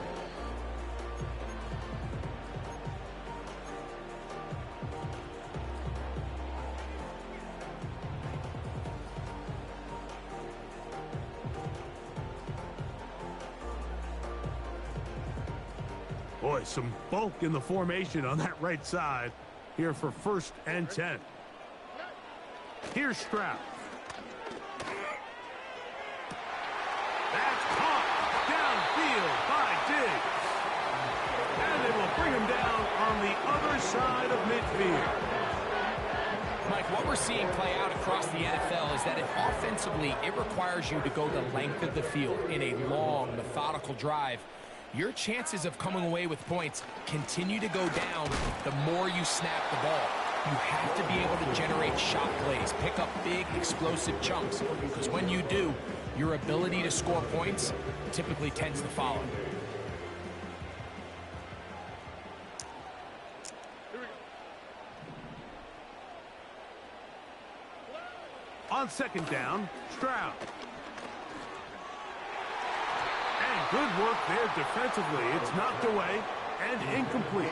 Boy, some bulk in the formation on that right side here for 1st and 10. Here's Stroud. That's caught downfield by Diggs. And it will bring him down on the other side of midfield. Mike, what we're seeing play out across the NFL is that offensively, it requires you to go the length of the field in a long, methodical drive. Your chances of coming away with points continue to go down the more you snap the ball. You have to be able to generate shot plays, pick up big, explosive chunks, because when you do, your ability to score points typically tends to follow. On second down, Stroud. And good work there defensively. It's knocked away and incomplete.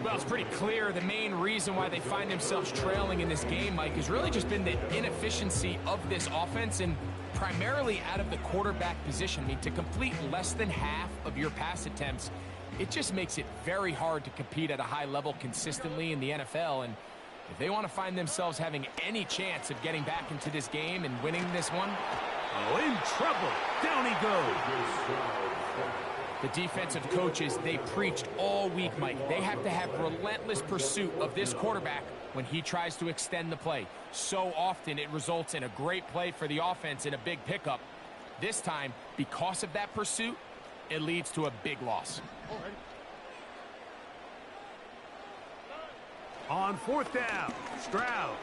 Well, it's pretty clear the main reason why they find themselves trailing in this game, Mike, has really just been the inefficiency of this offense and primarily out of the quarterback position. I mean, to complete less than half of your pass attempts, it just makes it very hard to compete at a high level consistently in the NFL. And if they want to find themselves having any chance of getting back into this game and winning this one, oh, in trouble. Down he goes. the defensive coaches, they preached all week, Mike. They have to have relentless pursuit of this quarterback when he tries to extend the play. So often it results in a great play for the offense and a big pickup. This time, because of that pursuit, it leads to a big loss. On fourth down, Stroud.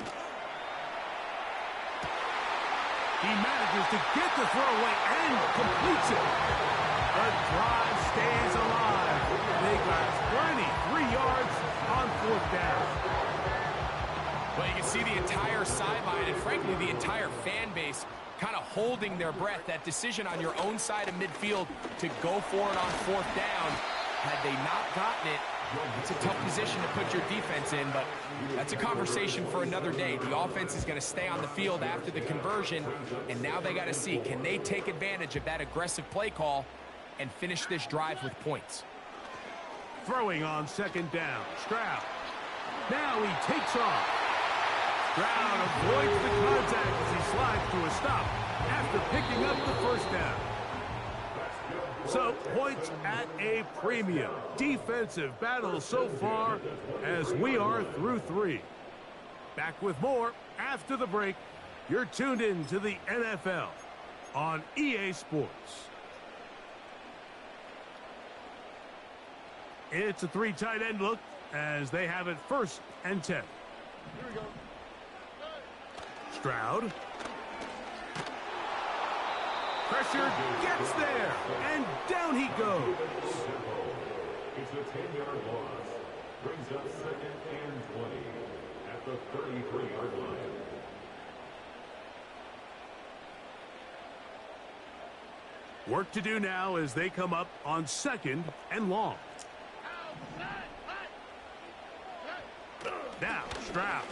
He manages to get the throw away and completes it. The drive stays alive. They got 3 yards on fourth down. Well, you can see the entire sideline and, frankly, the entire fan base kind of holding their breath. That decision on your own side of midfield to go for it on fourth down, had they not gotten it, it's a tough position to put your defense in, but that's a conversation for another day. The offense is going to stay on the field after the conversion, and now they got to see, can they take advantage of that aggressive play call and finish this drive with points? Throwing on second down, Stroud. Now he takes off. Stroud avoids the contact as he slides to a stop after picking up the first down. So, points at a premium. Defensive battle so far as we are through 3. Back with more after the break. You're tuned in to the NFL on EA Sports. It's a 3 tight end look as they have it 1st and 10. Here we go. Stroud. Pressure gets there, and down he goes. It's a 10-yard loss. Brings up 2nd and 20 at the 33-yard line. Work to do now as they come up on 2nd and long. Now, Stroud.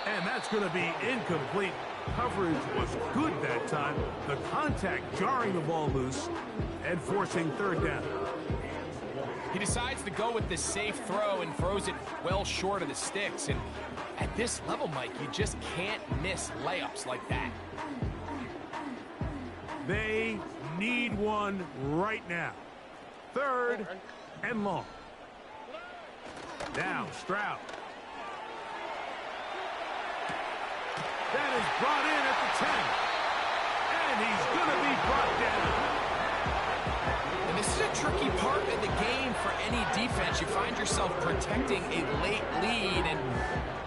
And that's going to be incomplete. Coverage was good that time. The contact jarring the ball loose and forcing 3rd down. He decides to go with the safe throw and throws it well short of the sticks. And at this level, Mike, you just can't miss layups like that. They need one right now. 3rd and long. Now, Stroud. That is brought in at the 10. And he's going to be brought down. And this is a tricky part of the game for any defense. You find yourself protecting a late lead. And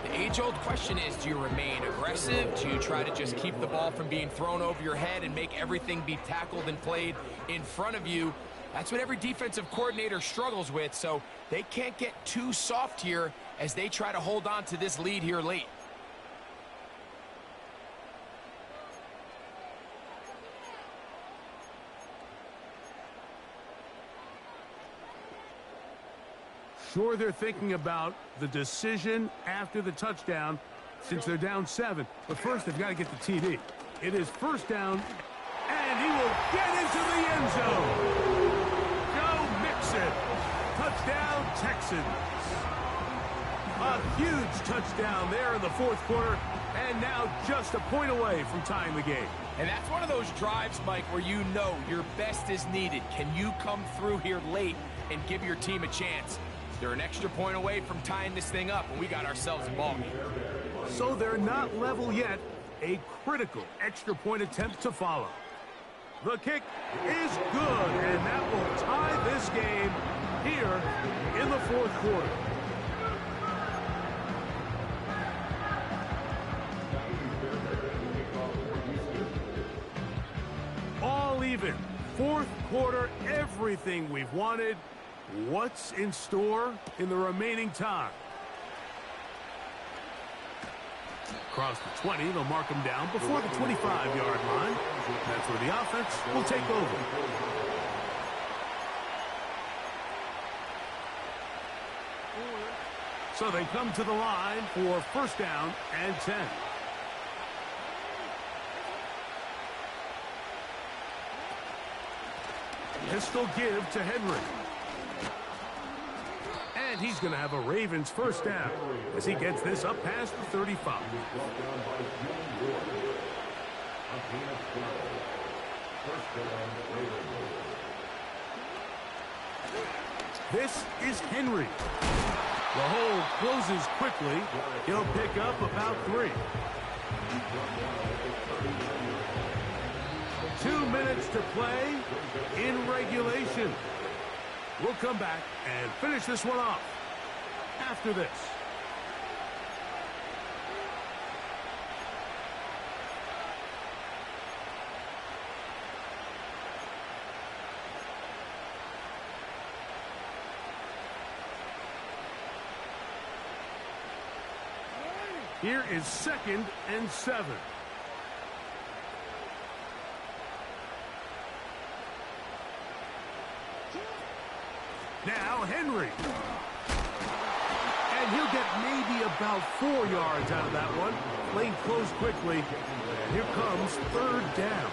the age-old question is, do you remain aggressive? Do you try to just keep the ball from being thrown over your head and make everything be tackled and played in front of you? That's what every defensive coordinator struggles with. So they can't get too soft here as they try to hold on to this lead here late. Sure, they're thinking about the decision after the touchdown since they're down 7. But first, they've got to get the TD. It is 1st down, and he will get into the end zone. Joe Mixon. Touchdown, Texans. A huge touchdown there in the 4th quarter, and now just a point away from tying the game. And that's one of those drives, Mike, where you know your best is needed. Can you come through here late and give your team a chance? They're an extra point away from tying this thing up, and we got ourselves a ball game. So they're not level yet. A critical extra point attempt to follow. The kick is good, and that will tie this game here in the fourth quarter. All even. Fourth quarter, everything we've wanted. What's in store in the remaining time? Across the 20, they'll mark him down before the 25-yard line. That's where the offense will take over. So they come to the line for first down and 10. Pistol give to Henry. And he's going to have a Ravens first down as he gets this up past the 35. This is Henry. The hole closes quickly. He'll pick up about 3. 2 minutes to play in regulation. We'll come back and finish this one off after this. Here is 2nd and 7. Now Henry. And he'll get maybe about 4 yards out of that one. Lane closed quickly. And here comes 3rd down.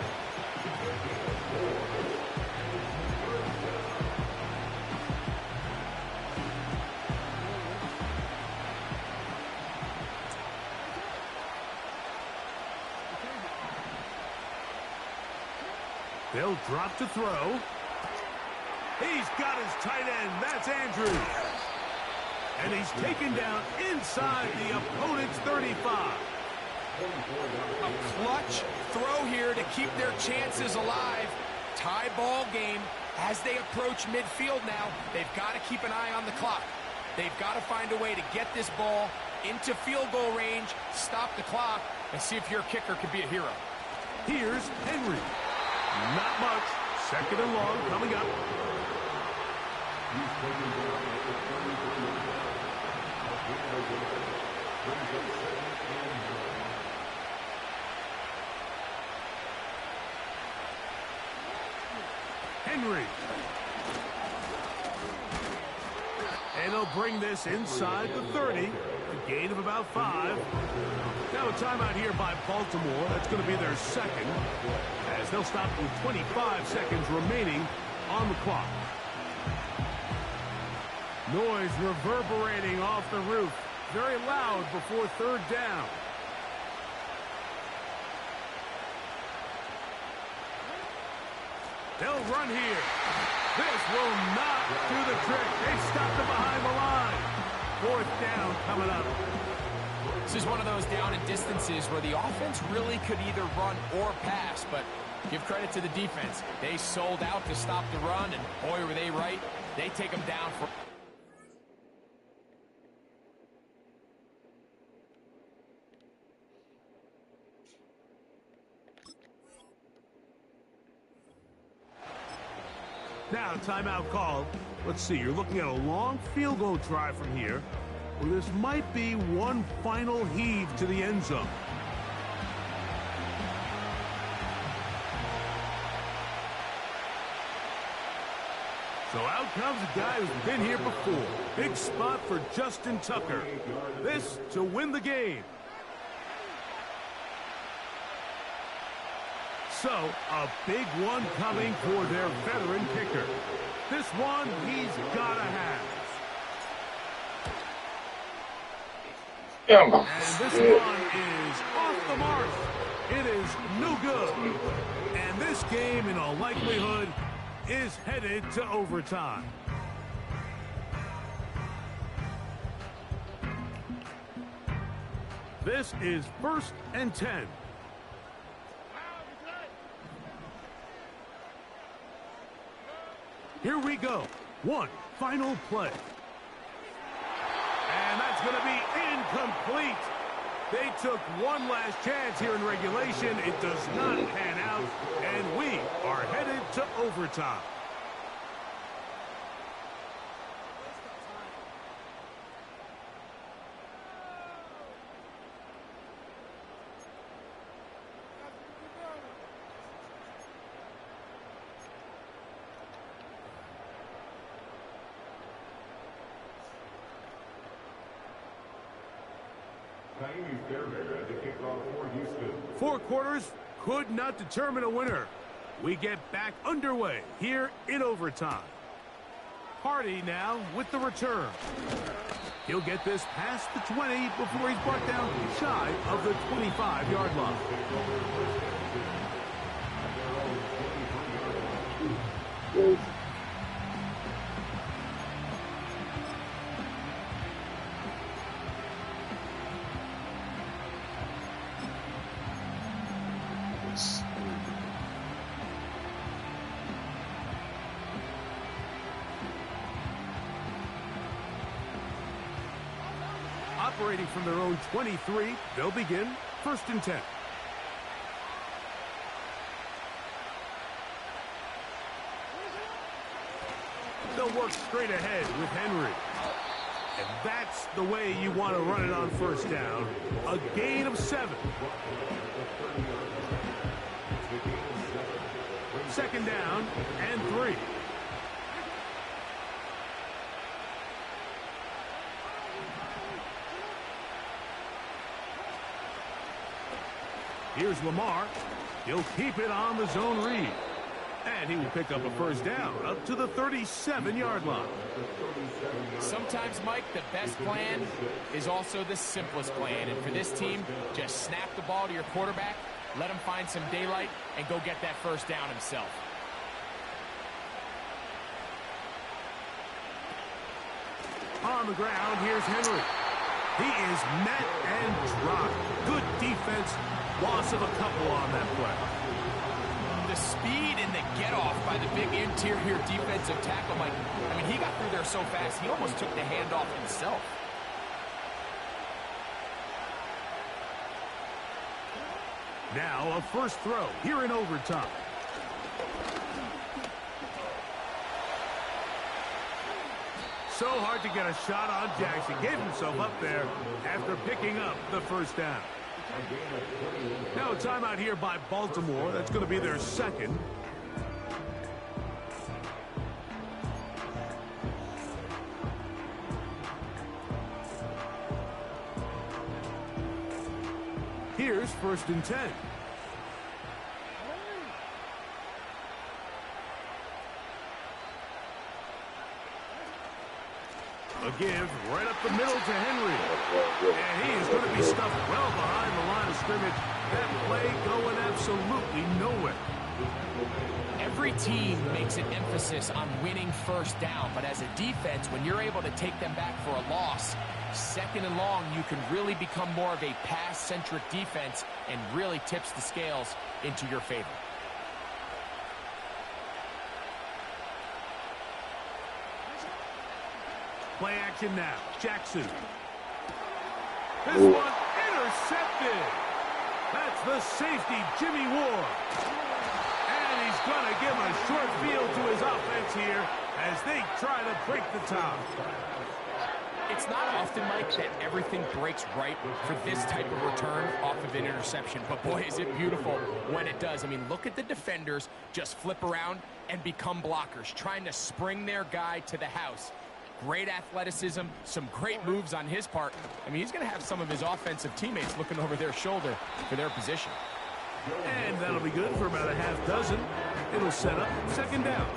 They'll drop to throw. He's got his tight end. That's Andrews. And he's taken down inside the opponent's 35. A clutch throw here to keep their chances alive. Tie ball game as they approach midfield now. They've got to keep an eye on the clock. They've got to find a way to get this ball into field goal range, stop the clock, and see if your kicker can be a hero. Here's Henry. Not much. 2nd and long coming up. Henry. And they'll bring this inside the 30. A gain of about 5. Now a timeout here by Baltimore. That's going to be their 2nd, as they'll stop with 25 seconds remaining on the clock. Noise reverberating off the roof. Very loud before 3rd down. They'll run here. This will not do the trick. They stopped it behind the line. 4th down coming up. This is one of those down and distances where the offense really could either run or pass, but give credit to the defense. They sold out to stop the run, and boy, were they right. They take them down for... Now, timeout called. Let's see, you're looking at a long field goal try from here. Well, this might be one final heave to the end zone. So out comes a guy who's been here before. Big spot for Justin Tucker. This to win the game. So, a big one coming for their veteran kicker. This one he's got to have. And this one is off the mark. It is no good. And this game, in all likelihood, is headed to overtime. This is 1st and 10. Here we go. One final play. And that's going to be incomplete. They took one last chance here in regulation. It does not pan out, and we are headed to overtime. Four quarters could not determine a winner. We get back underway here in overtime. Hardy now with the return. He'll get this past the 20 before he's brought down shy of the 25-yard line. Operating from their own 23, they'll begin 1st and 10. They'll work straight ahead with Henry. And that's the way you want to run it on 1st down. A gain of 7. 2nd down and 3. Here's Lamar. He'll keep it on the zone read. And he will pick up a 1st down up to the 37-yard line. Sometimes, Mike, the best plan is also the simplest plan. And for this team, just snap the ball to your quarterback, let him find some daylight, and go get that 1st down himself. On the ground, here's Henry. He is met and dropped. Good defense. Loss of a couple on that play. The speed and the get-off by the big interior defensive tackle, Mike. I mean, he got through there so fast, he almost took the handoff himself. Now a 1st throw here in overtime. So hard to get a shot on Jackson. Gave himself up there after picking up the 1st down. Now a timeout here by Baltimore. That's going to be their 2nd. Here's 1st and 10. A give right up the middle to Henry. And he is going to be stuffed well behind the line of scrimmage. That play going absolutely nowhere. Every team makes an emphasis on winning 1st down, but as a defense, when you're able to take them back for a loss, 2nd and long, you can really become more of a pass-centric defense and really tips the scales into your favor. Play action now. Jackson. This one intercepted. That's the safety, Jimmy Ward. And he's going to give a short field to his offense here as they try to break the top. It's not often, Mike, that everything breaks right for this type of return off of an interception. But, boy, is it beautiful when it does. I mean, look at the defenders just flip around and become blockers, trying to spring their guy to the house. Great athleticism, some great moves on his part. I mean, he's going to have some of his offensive teammates looking over their shoulder for their position. And that'll be good for about a half dozen. It'll set up 2nd down.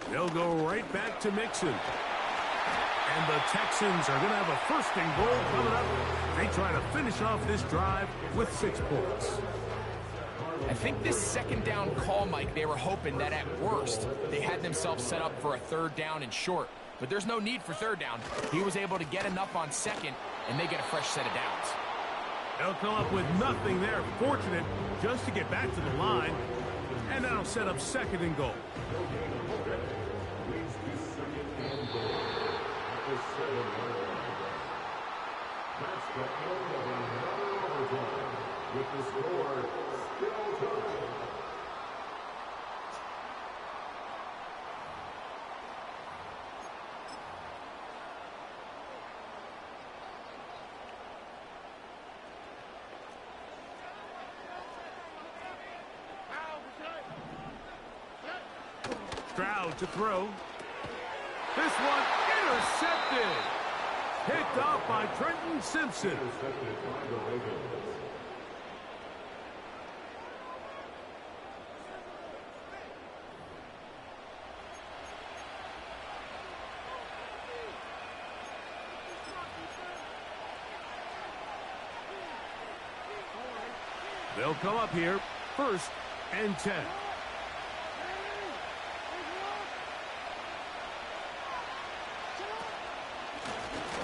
They'll go right back to Mixon. And the Texans are going to have a first and goal coming up. They try to finish off this drive with 6 points. I think this second down call, Mike, they were hoping that at worst they had themselves set up for a 3rd down and short. But there's no need for 3rd down. He was able to get enough on 2nd, and they get a fresh set of downs. They'll come up with nothing there. Fortunate just to get back to the line. And that'll set up 2nd and goal. That's the end of another overtime with the score still tied. Stroud to throw. This one intercepted. Picked off by Trenton Simpson. Intercepted by the Ravens. They'll come up here, 1st and 10.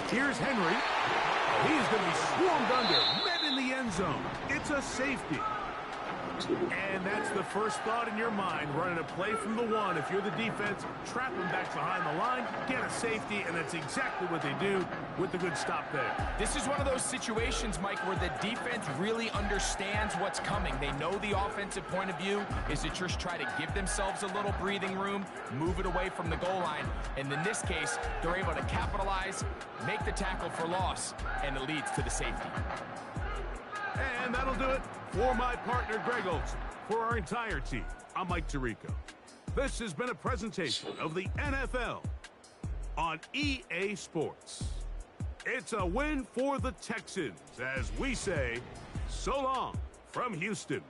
Here's Henry. He's going to be swarmed under, met in the end zone. It's a safety. And that's the first thought in your mind, running a play from the 1. If you're the defense, trap them back behind the line, get a safety, and that's exactly what they do with the good stop there. This is one of those situations, Mike, where the defense really understands what's coming. They know the offensive point of view is to just try to give themselves a little breathing room, move it away from the goal line, and in this case, they're able to capitalize, make the tackle for loss, and it leads to the safety. And that'll do it for my partner, Greg Olson. For our entire team, I'm Mike Tirico. This has been a presentation of the NFL on EA Sports. It's a win for the Texans, as we say, so long from Houston.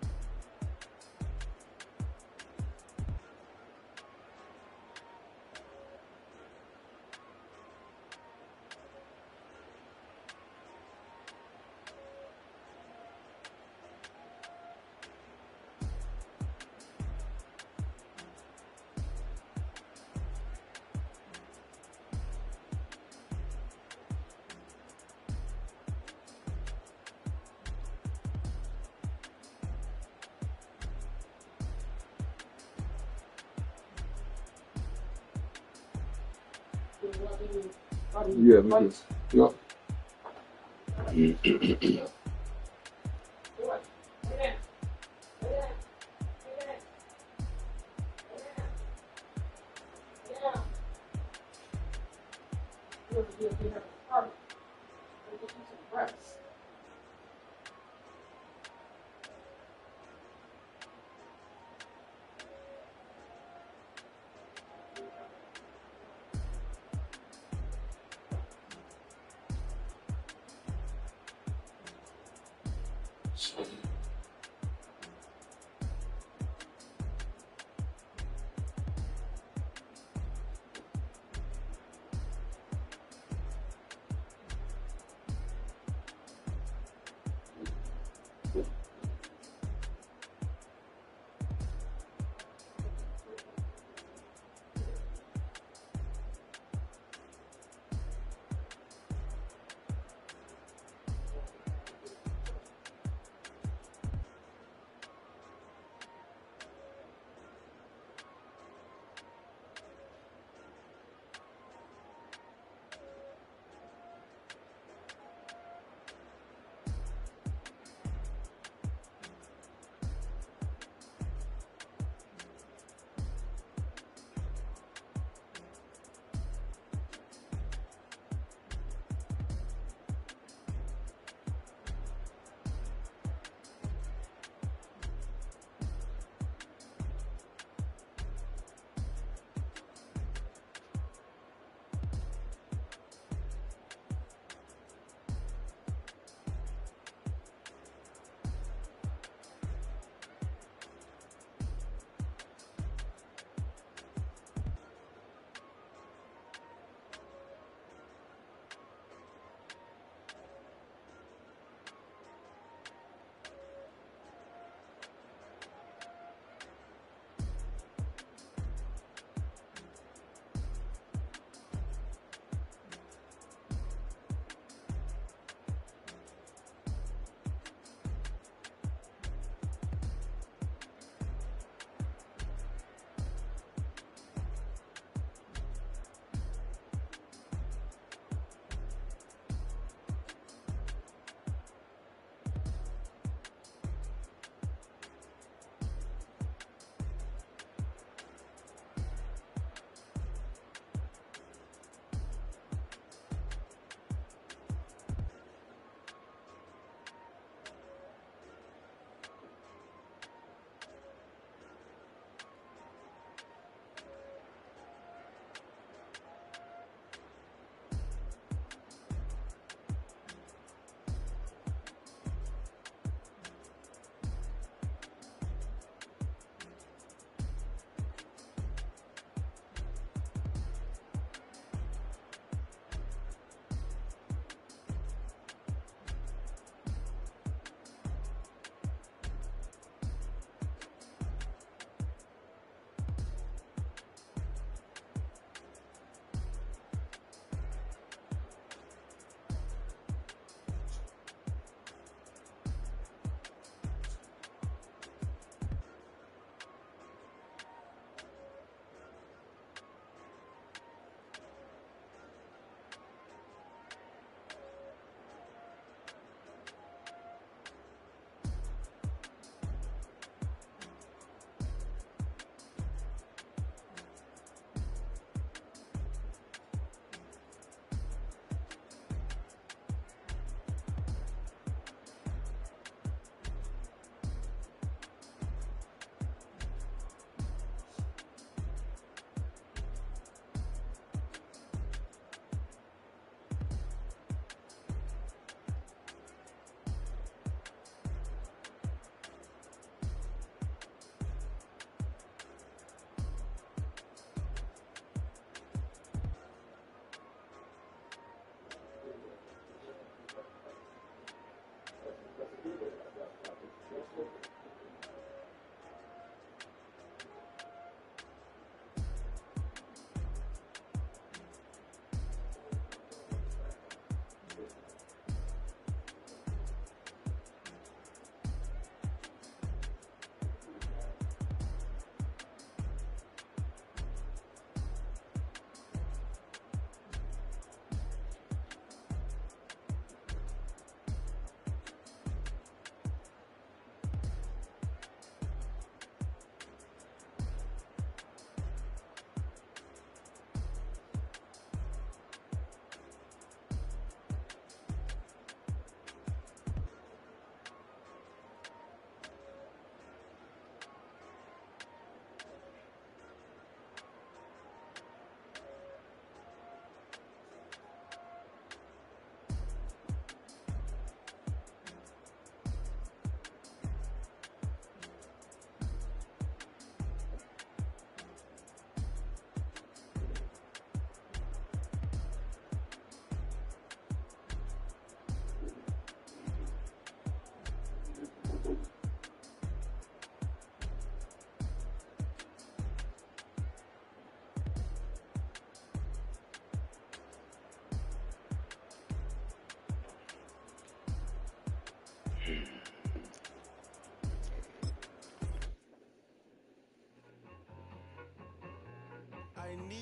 Yeah, because, no.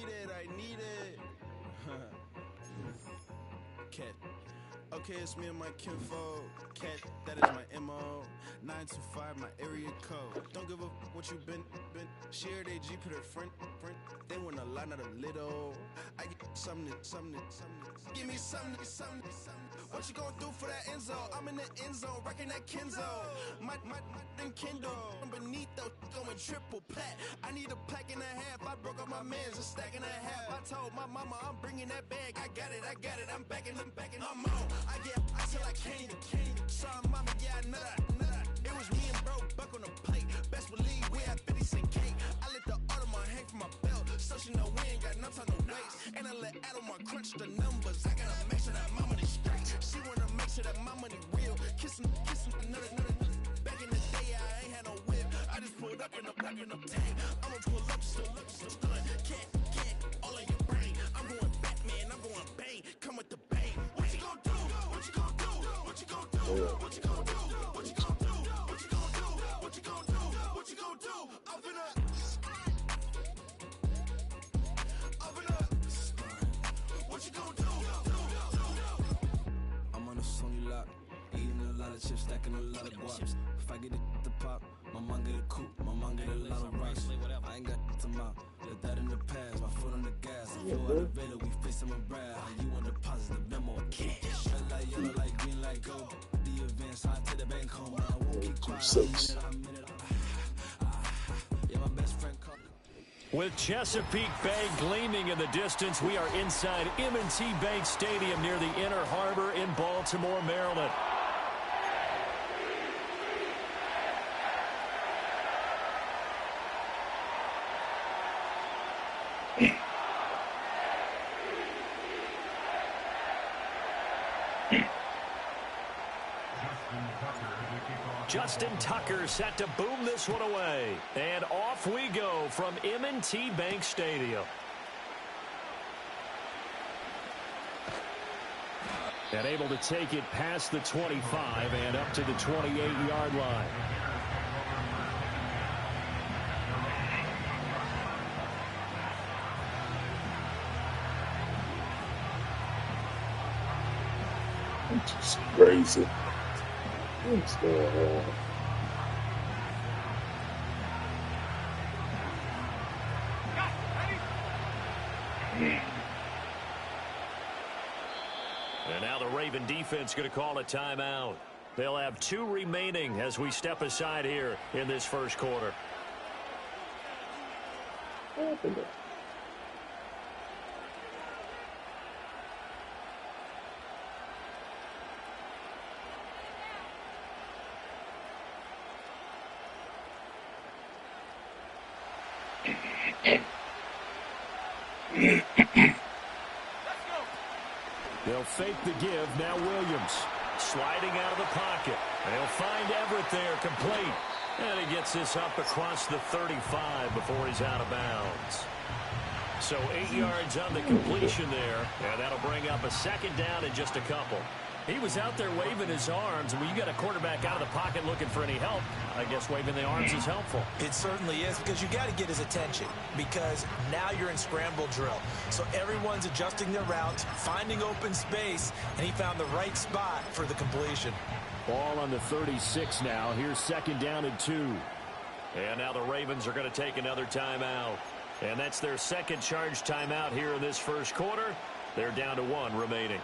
need it. Cat. Okay, it's me and my kinfolk. Cat, that is my MO. 925, my area code. Don't give a what you been. Shared AG, put her front. They want a lot, not a little. I get something. Give me something. What you gonna do for that Enzo? I'm in the end zone, rocking that Kenzo. My Kindle. I'm beneath though, going triple plat. I need a pack and a half. I broke up my mans, a stack and a half. I told my mama I'm bringing that bag. I got it. I'm backing. I'm on. I till I can't. Sorry, mama, yeah, I know that. It was me and bro, buck on the plate. Best believe we had 50 cent cake. I let the Audemars hang from my belt, so she know we ain't got no time to waste. And I let Audemars crunch the numbers. I gotta make sure that my money straight. She wanna make sure that my money real. Kissing another. Back in the day, I ain't had no whip. I just pulled up in the tank. I'ma pull up, stun. Can't, all in your brain. I'm going Batman, I'm going bang. Come with the bang. What you gonna do? What you gonna do? What you gonna do? What you gonna do? What you gonna do? What you gonna do? What you gonna do? What you gonna do? Open up. What you gonna do? I'm on a Sony lot, eating a lot of chips, stacking a lot of guap. If I get it to pop, my mom get a coupe, my mom get a lot of rice. I ain't got to mouth, let that in the past, my foot on the gas. I flew out of Vader, we face some Brad. How you want to deposit the memo of cash? Red light, yellow light, green light, go. The event, so I take the bank home. I won't keep quiet, I'm minute. Yeah, my best friend called. With Chesapeake Bay gleaming in the distance, we are inside M&T Bank Stadium near the Inner Harbor in Baltimore, Maryland. Justin Tucker set to boom this one away. And off we go from M&T Bank Stadium. And able to take it past the 25 and up to the 28-yard line. It's crazy. What's going on? And now the Raven defense going to call a timeout. They'll have 2 remaining as we step aside here in this first quarter. They'll fake the give. Now Williams sliding out of the pocket. They'll find Everett there, complete. And he gets this up across the 35 before he's out of bounds. So 8 yards on the completion there. And that'll bring up a second down in just a couple. He was out there waving his arms. When you got a quarterback out of the pocket looking for any help, I guess waving the arms is helpful. It certainly is, because you got to get his attention, because now you're in scramble drill. So everyone's adjusting their routes, finding open space, and he found the right spot for the completion. Ball on the 36 now. Here's second down and 2. And now the Ravens are going to take another timeout. And that's their second charge timeout here in this first quarter. They're down to 1 remaining.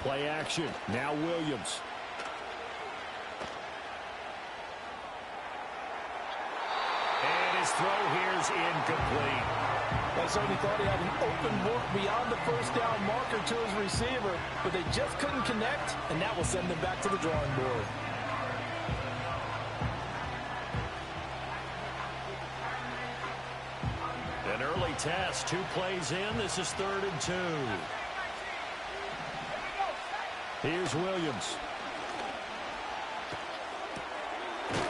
Play action. Now Williams. And his throw here's incomplete. They certainly thought he had an open look beyond the first down marker to his receiver, but they just couldn't connect, and that will send them back to the drawing board. An early test. 2 plays in. This is 3rd and 2. Here's Williams.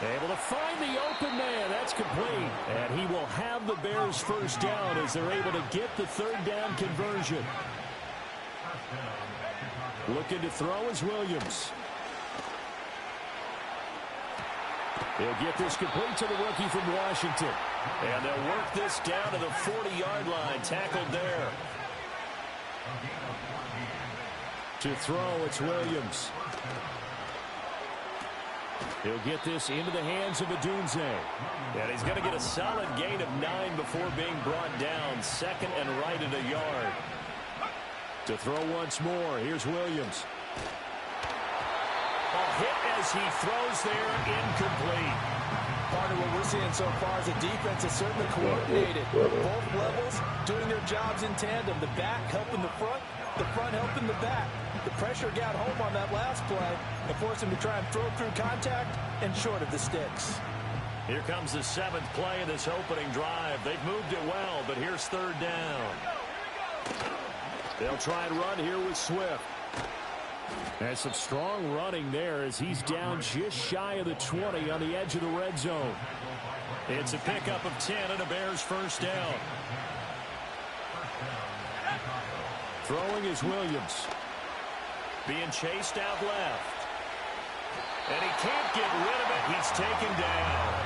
Able to find the open man. That's complete. And he will have the Bears first down as they're able to get the third down conversion. Looking to throw is Williams. He'll get this complete to the rookie from Washington. And they'll work this down to the 40-yard line. Tackled there. To throw, it's Williams. He'll get this into the hands of Adunze. And he's going to get a solid gain of 9 before being brought down. Second and right at a yard. To throw once more, here's Williams. A hit as he throws there, incomplete. Part of what we're seeing so far is the defense is certainly coordinated. Both levels doing their jobs in tandem. The back helping the front helping the back. The pressure got home on that last play and forced him to try and throw through contact and short of the sticks. Here comes the 7th play of this opening drive. They've moved it well, but here's third down. They'll try and run here with Swift. And some strong running there as he's down just shy of the 20 on the edge of the red zone. It's a pickup of 10 and a Bears first down. Throwing is Williams. Being chased out left. And he can't get rid of it. He's taken down.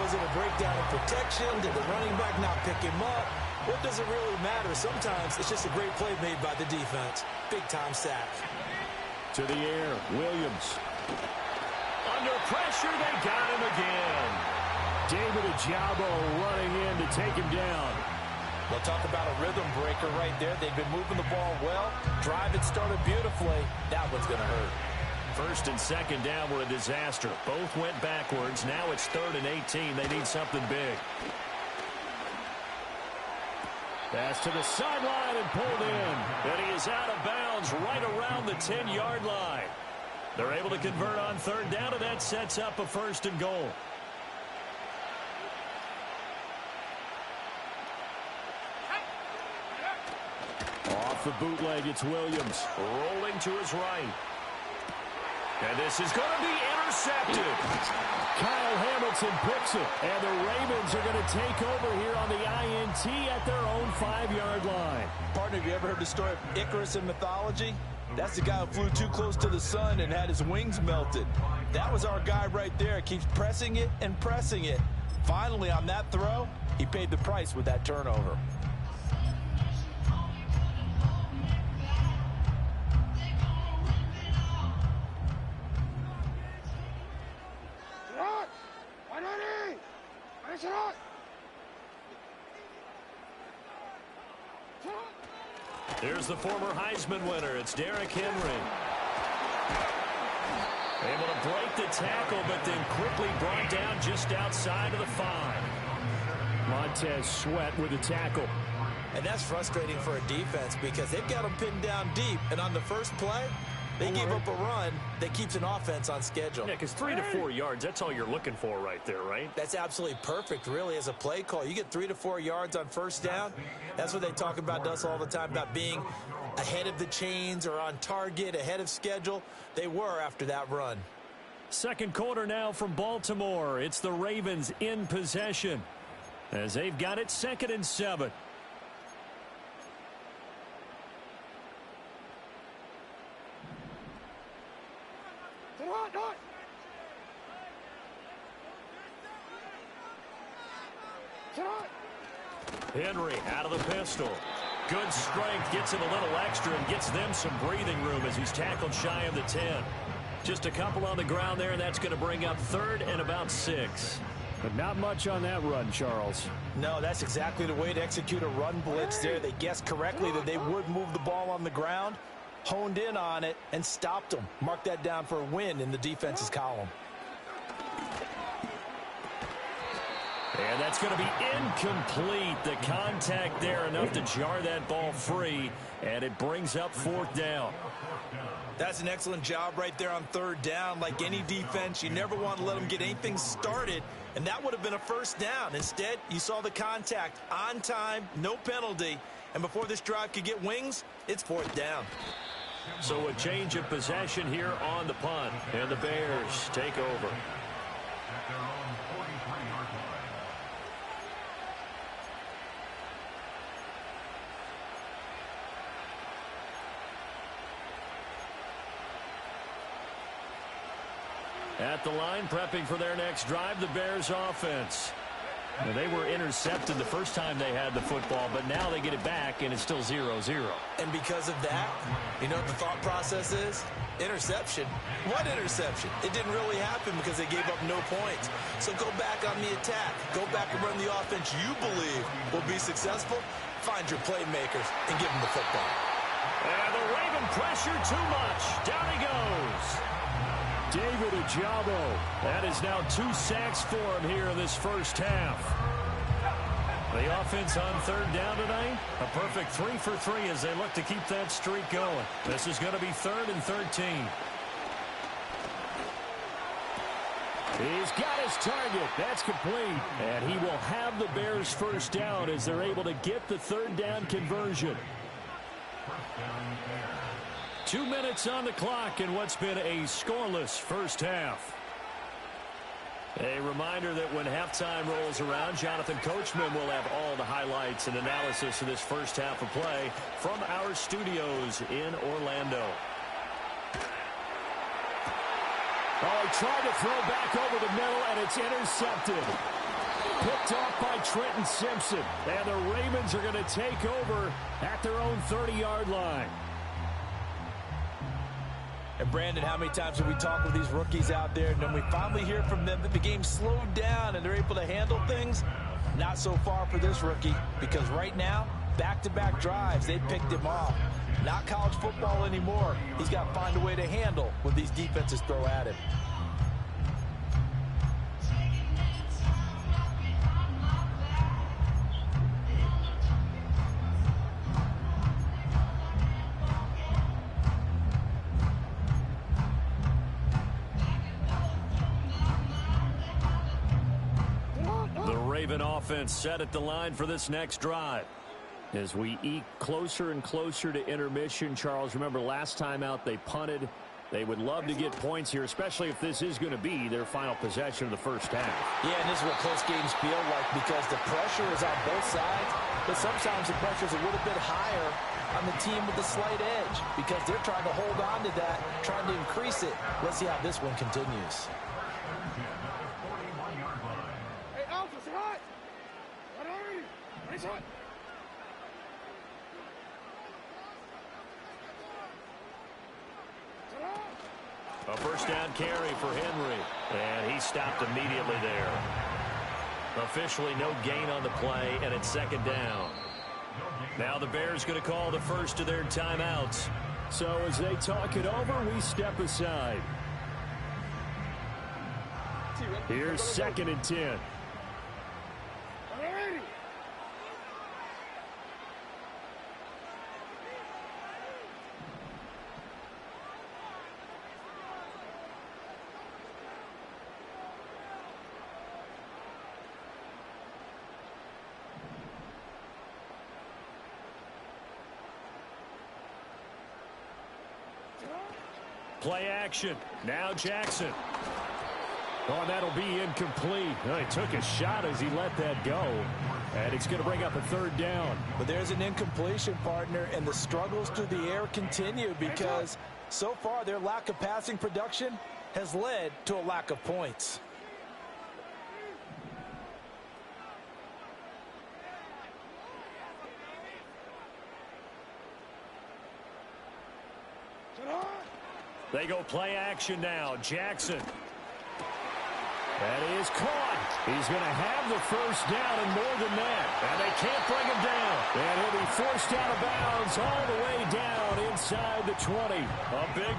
Was it a breakdown in protection? Did the running back not pick him up? What does it really matter? Sometimes it's just a great play made by the defense. Big-time sack. To the air, Williams. Under pressure, they got him again. David Ojabo running in to take him down. We'll talk about a rhythm breaker right there. They've been moving the ball well. Drive it started beautifully. That one's going to hurt. First and second down were a disaster. Both went backwards. Now it's 3rd and 18. They need something big. Pass to the sideline and pulled in. And he is out of bounds right around the 10-yard line. They're able to convert on third down, and that sets up a 1st and goal. Off the bootleg, it's Williams. Rolling to his right. And this is going to be intercepted. Kyle Hamilton picks it. And the Ravens are going to take over here on the INT at their own 5-yard line. Partner, have you ever heard the story of Icarus in mythology? That's the guy who flew too close to the sun and had his wings melted. That was our guy right there. Keeps pressing it and pressing it. Finally, on that throw, he paid the price with that turnover. There's the former Heisman winner. It's Derrick Henry. Able to break the tackle, but then quickly brought down just outside of the 5. Montez Sweat with the tackle. And that's frustrating for a defense because they've got them pinned down deep. And on the first play, they gave up a run that keeps an offense on schedule. Yeah, because 3 to 4 yards, that's all you're looking for right there, right? That's absolutely perfect, really, as a play call. You get 3 to 4 yards on first down. That's what they talk about us all the time, about being ahead of the chains or on target, ahead of schedule. They were after that run. Second quarter now from Baltimore. It's the Ravens in possession as they've got it 2nd and 7. Henry out of the pistol. Good strength, gets him a little extra and gets them some breathing room as he's tackled shy of the 10. Just a couple on the ground there, and that's going to bring up 3rd and about 6. But not much on that run, Charles. No, that's exactly the way to execute a run blitz there. They guessed correctly that they would move the ball on the ground, honed in on it, and stopped them. Mark that down for a win in the defense's column. And that's going to be incomplete. The contact there enough to jar that ball free, and it brings up 4th down. That's an excellent job right there on 3rd down. Like any defense, you never want to let them get anything started, and that would have been a 1st down. Instead, you saw the contact on time, no penalty, and before this drive could get wings, it's 4th down. So a change of possession here on the punt, and the Bears take over. At the line, prepping for their next drive, the Bears offense. Well, they were intercepted the first time they had the football, but now they get it back, and it's still 0-0. And because of that, you know what the thought process is? Interception. What interception? It didn't really happen because they gave up no points. So go back on the attack. Go back and run the offense you believe will be successful. Find your playmakers and give them the football. And the Raven pressure too much. Down he goes. David Ojabo. That is now 2 sacks for him here in this first half. The offense on third down tonight, a perfect 3 for 3 as they look to keep that streak going. This is going to be 3rd and 13. He's got his target. That's complete. And he will have the Bears first down as they're able to get the third down conversion. 2 minutes on the clock in what's been a scoreless first half. A reminder that when halftime rolls around, Jonathan Coachman will have all the highlights and analysis of this first half of play from our studios in Orlando. Oh, he tried to throw back over the middle, and it's intercepted. Picked off by Trenton Simpson. And the Ravens are going to take over at their own 30-yard line. And Brandon, how many times have we talked with these rookies out there, and then we finally hear from them that the game slowed down and they're able to handle things? Not so far for this rookie, because right now, back-to-back drives, they picked him off. Not college football anymore. He's got to find a way to handle what these defenses throw at him. Offense set at the line for this next drive. As we eke closer and closer to intermission, Charles, remember last time out they punted. They would love to get points here, especially if this is going to be their final possession of the first half. Yeah, and this is what close games feel like because the pressure is on both sides, but sometimes the pressure is a little bit higher on the team with the slight edge because they're trying to hold on to that, trying to increase it. Let's see how this one continues. A first down carry for Henry, and he stopped immediately there. Officially no gain on the play, and it's second down. Now the Bears going to call the first of their timeouts. So as they talk it over, we step aside. Here's 2nd and 10. Play action. Now Jackson. Oh, that'll be incomplete. Oh, he took a shot as he let that go. And it's going to bring up a third down. But there's an incompletion, partner, and the struggles through the air continue because so far their lack of passing production has led to a lack of points. They go play action now. Jackson. That is caught. He's going to have the first down and more than that. And they can't bring him down. And he'll be forced out of bounds all the way down inside the 20. A big...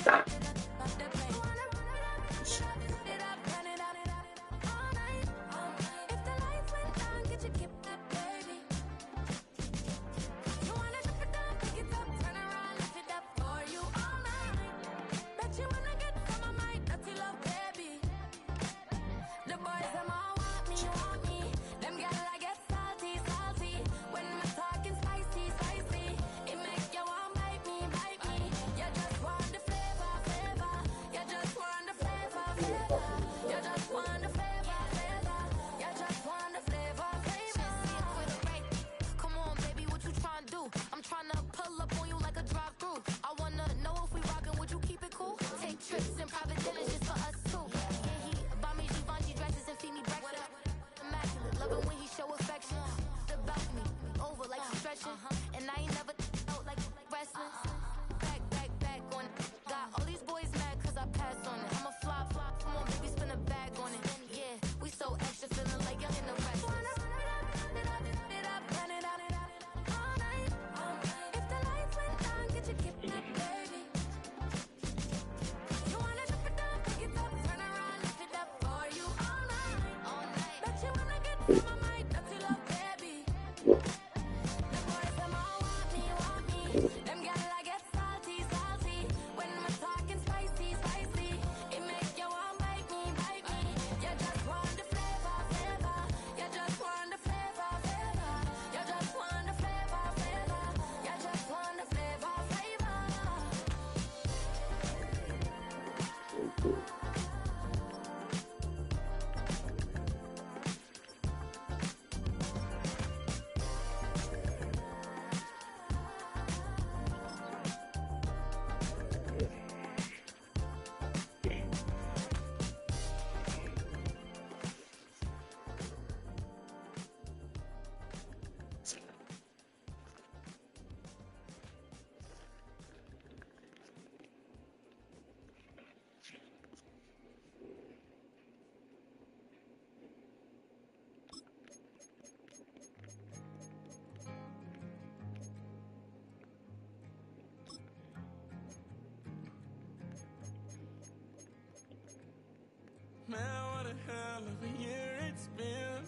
Stop. And I ain't never felt like restless. Back on it. Got all these boys mad cause I passed on it. I'm a flop. Come on, baby, spin a bag on it. Yeah, we so extra, feeling like young and the restless. If the lights went down, get your kip up, baby. You wanna drop it down, pick it up, turn around, lift it up for you all night. Bet you wanna get to my mind, that's your love, baby. The boys, them all want me. Them gal, I get salty. When I'm talking spicy. It make you want bite me. You just want the flavor. You just want the flavor. You just want the flavor. You just want the flavor. Man, what a hell of a year it's been.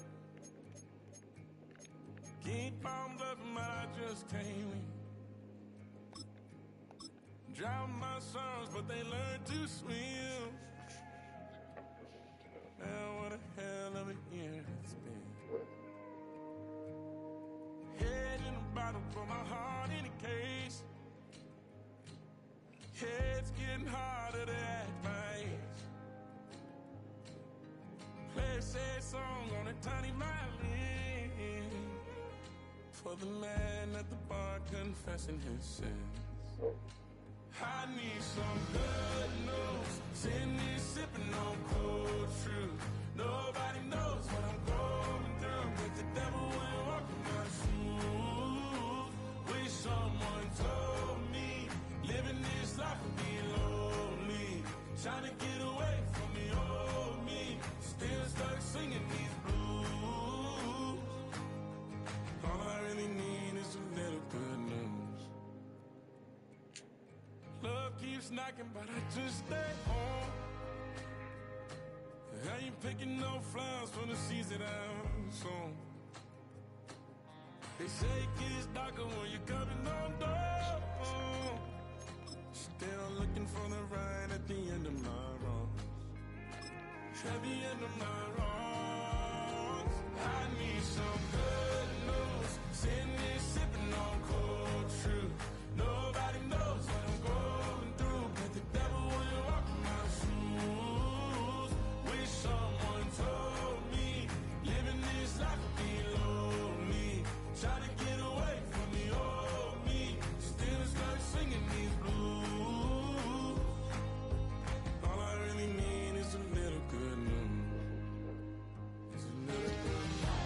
Keep on bluffing, but I just can't win. Drown my sons, but they learn to swim. Man, what a hell of a year it's been. Head in a bottle, for my heart in a case. It's getting harder to act my age. Play a sad song on a tiny violin for the man at the bar confessing his sins. I need some good news. Sitting here sipping on cold truth. Nobody knows what I'm going through, but the devil will walk in my shoes. Wish someone told me living this life would be lonely. Trying to get away from the old me. Still stuck singing these blues. All I really need is a little good news. Love keeps knocking, but I just stay home. I ain't picking no flowers for the seeds that I've sown. They say it gets darker when you're coming on door. Still looking for the right at the end of my wrongs. At the end of my wrongs, I need some good news. Sitting here sipping on cold truth. Nobody knows what I'm going through, but the devil will walk in my shoes. Wish someone told me living this life would be lonely. Trying to get away from the old me. Still stuck singing these blues. All I really need is a little good news. It's a little good news.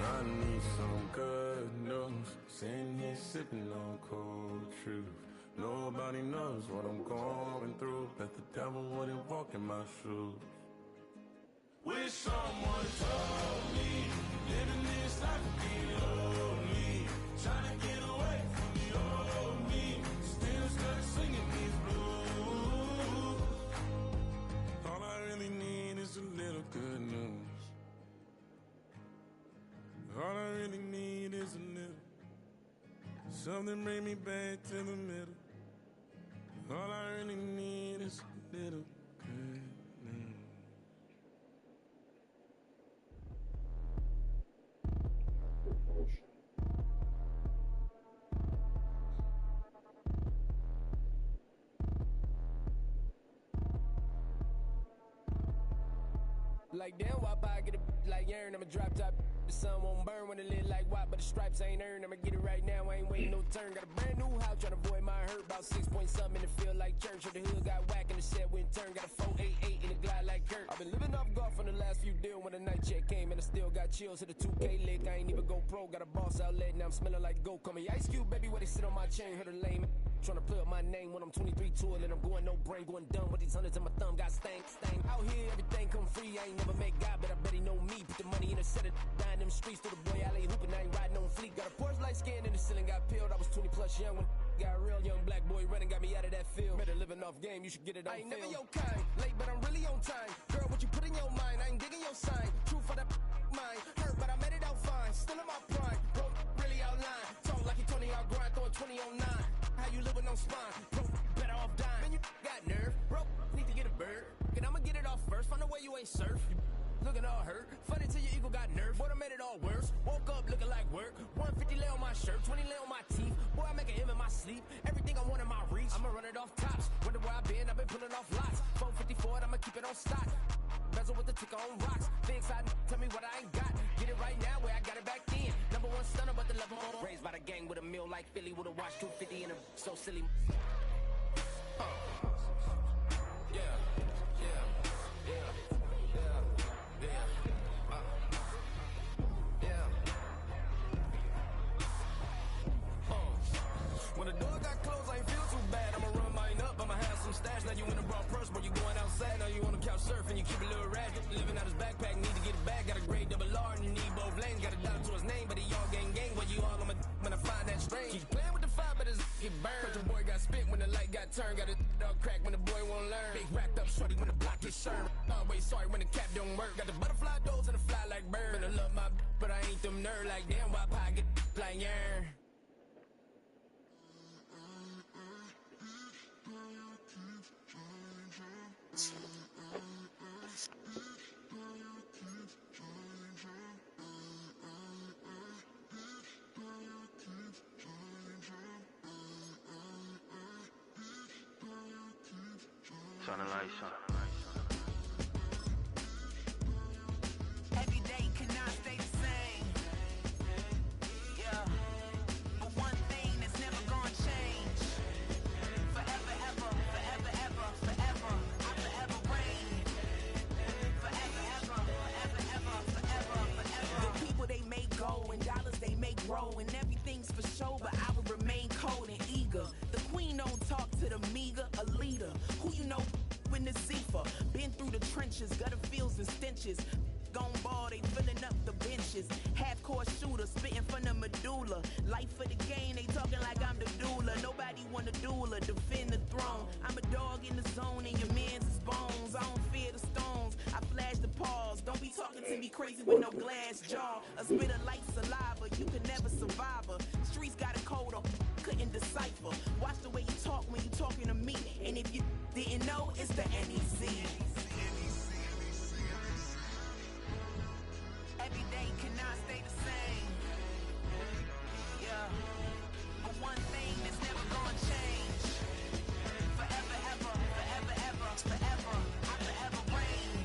I need some good news. Sitting here sipping on cold truth. Nobody knows what I'm going through, but the devil wouldn't walk in my shoes. Wish someone told me living this life would be lonely. Trying to get away from the old me. Still stuck singing these Something bring me back to the middle. All I really need is a little good. Like damn, why I get a like urn? I'ma drop top. The sun won't burn when it lit like white, but the stripes ain't earned. I'ma get it right now, I ain't waiting no turn. Got a brand new house, tryna avoid my hurt. About 6 point something in the field like church. The hood got whack and the set went turn. Got a 488 in the glide like Kurt. I've been living off golf on the last few deals. When the night check came and I still got chills to the 2K lick. I ain't even go pro, got a boss outlet, now I'm smelling like goat. Call me Ice Cube, baby, where they sit on my chain. Heard a lame tryna play up my name when I'm 23 tool and I'm going no brain, going dumb with these hundreds in my thumb. Got stank. Out here, everything come free. I ain't never met God, but I bet he know me. Put the money in a set of dying them streets to the boy alley hooping. I ain't riding on fleek. Got a Porsche light scan in the ceiling, got peeled. I was 20 plus young when got a real young black boy running, got me out of that field. Better living off game, you should get it on film. I ain't never your kind, late but I'm really on time. Girl, what you put in your mind, I ain't digging your sign. True for that mine, hurt but I made it out fine. Still in my prime, bro, really outline. Talk like you Tony out grind, throwing 20 on 9. How you living on spine, bro, better off dying. Man, you got nerve, bro, need to get a bird. And I'ma get it off first, find a way you ain't surf. Looking all hurt, funny till your ego got nerve. Boy, I made it all worse, woke up looking like work. 150 lay on my shirt, 20 lay on my teeth. Boy, I make an M in my sleep, everything I want in my reach. I'ma run it off tops, wonder where I been pulling off lots. 454, I'ma keep it on stock. Bezel with the ticker on rocks. Things I tell me what I ain't got. Get it right now where I got it back then. Number one stunner, but the level more. Raised by the gang with a meal like Philly with a watch 250 and a so silly. When the door got closed, I ain't feel too bad. I'ma run mine up, I'ma have some stash. Now you in a broad purse, but you going outside. Now you on the couch surfing, you keep a little ratchet. Living out his backpack, need to get it back. Got a grade double R and you need both lanes. Got a dollar to his name, but he all gang. But you all on my when I find that strange. Keep playing with the fire, but his get burned. But your boy got spit when the light got turned. Got a dog crack when the boy won't learn. Big racked up shorty when the block gets shurned. Always sorry when the cap don't work. Got the butterfly doors and the fly like bird. And I love my but I ain't them nerd like damn. Why pie get like yarn? Turn the lights on. Every day cannot stay the same. Yeah. But one thing that's never gonna change. Forever, ever, forever, ever, forever. I forever reign. Forever, ever, forever, ever, forever, forever. The people they make go and dollars they make grow and everything's for show, but I will remain cold and eager. The queen don't talk to the meager, a leader. Who you know in the Zephyr? Been through the trenches, gutter fields and stenches. Gone ball, they filling up the benches. Half-court shooter, spitting from the medulla. Life for the game, they talking like I'm the doula. Nobody want to doula, defend the throne. I'm a dog in the zone and your man's is bones. I don't fear the stones, I flash the paws. Don't be talking to me crazy with no glass jaw. A spit of light saliva, you can never survive her. Streets got a code up, couldn't decipher. Watch the way you talk when you talking to me. And if you didn't know, it's the NEC. Every day cannot stay the same. Yeah. But one thing that's never gonna change. Forever, ever, forever, ever, forever. I forever reign.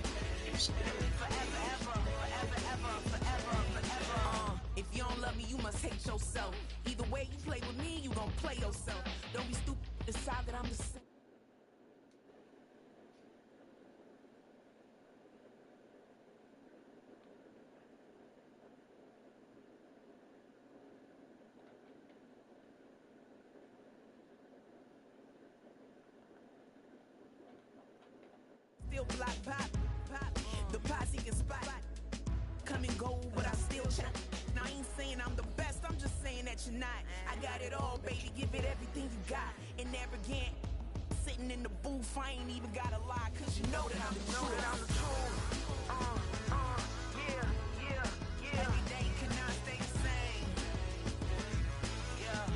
Forever, ever, forever, ever, forever, forever. If you don't love me, you must hate yourself. Either way you play with me, you gon' play yourself. Don't be stupid, decide that I'm the same. Still block pop, the posse can spot. Come and go, but I still check. Now I ain't saying I'm the best, I'm just saying that you're not. I got it all, baby, give it everything you got. And arrogant, sitting in the booth, I ain't even gotta lie, cause you know that I'm the truth. Yeah. Every day cannot stay the same. Yeah.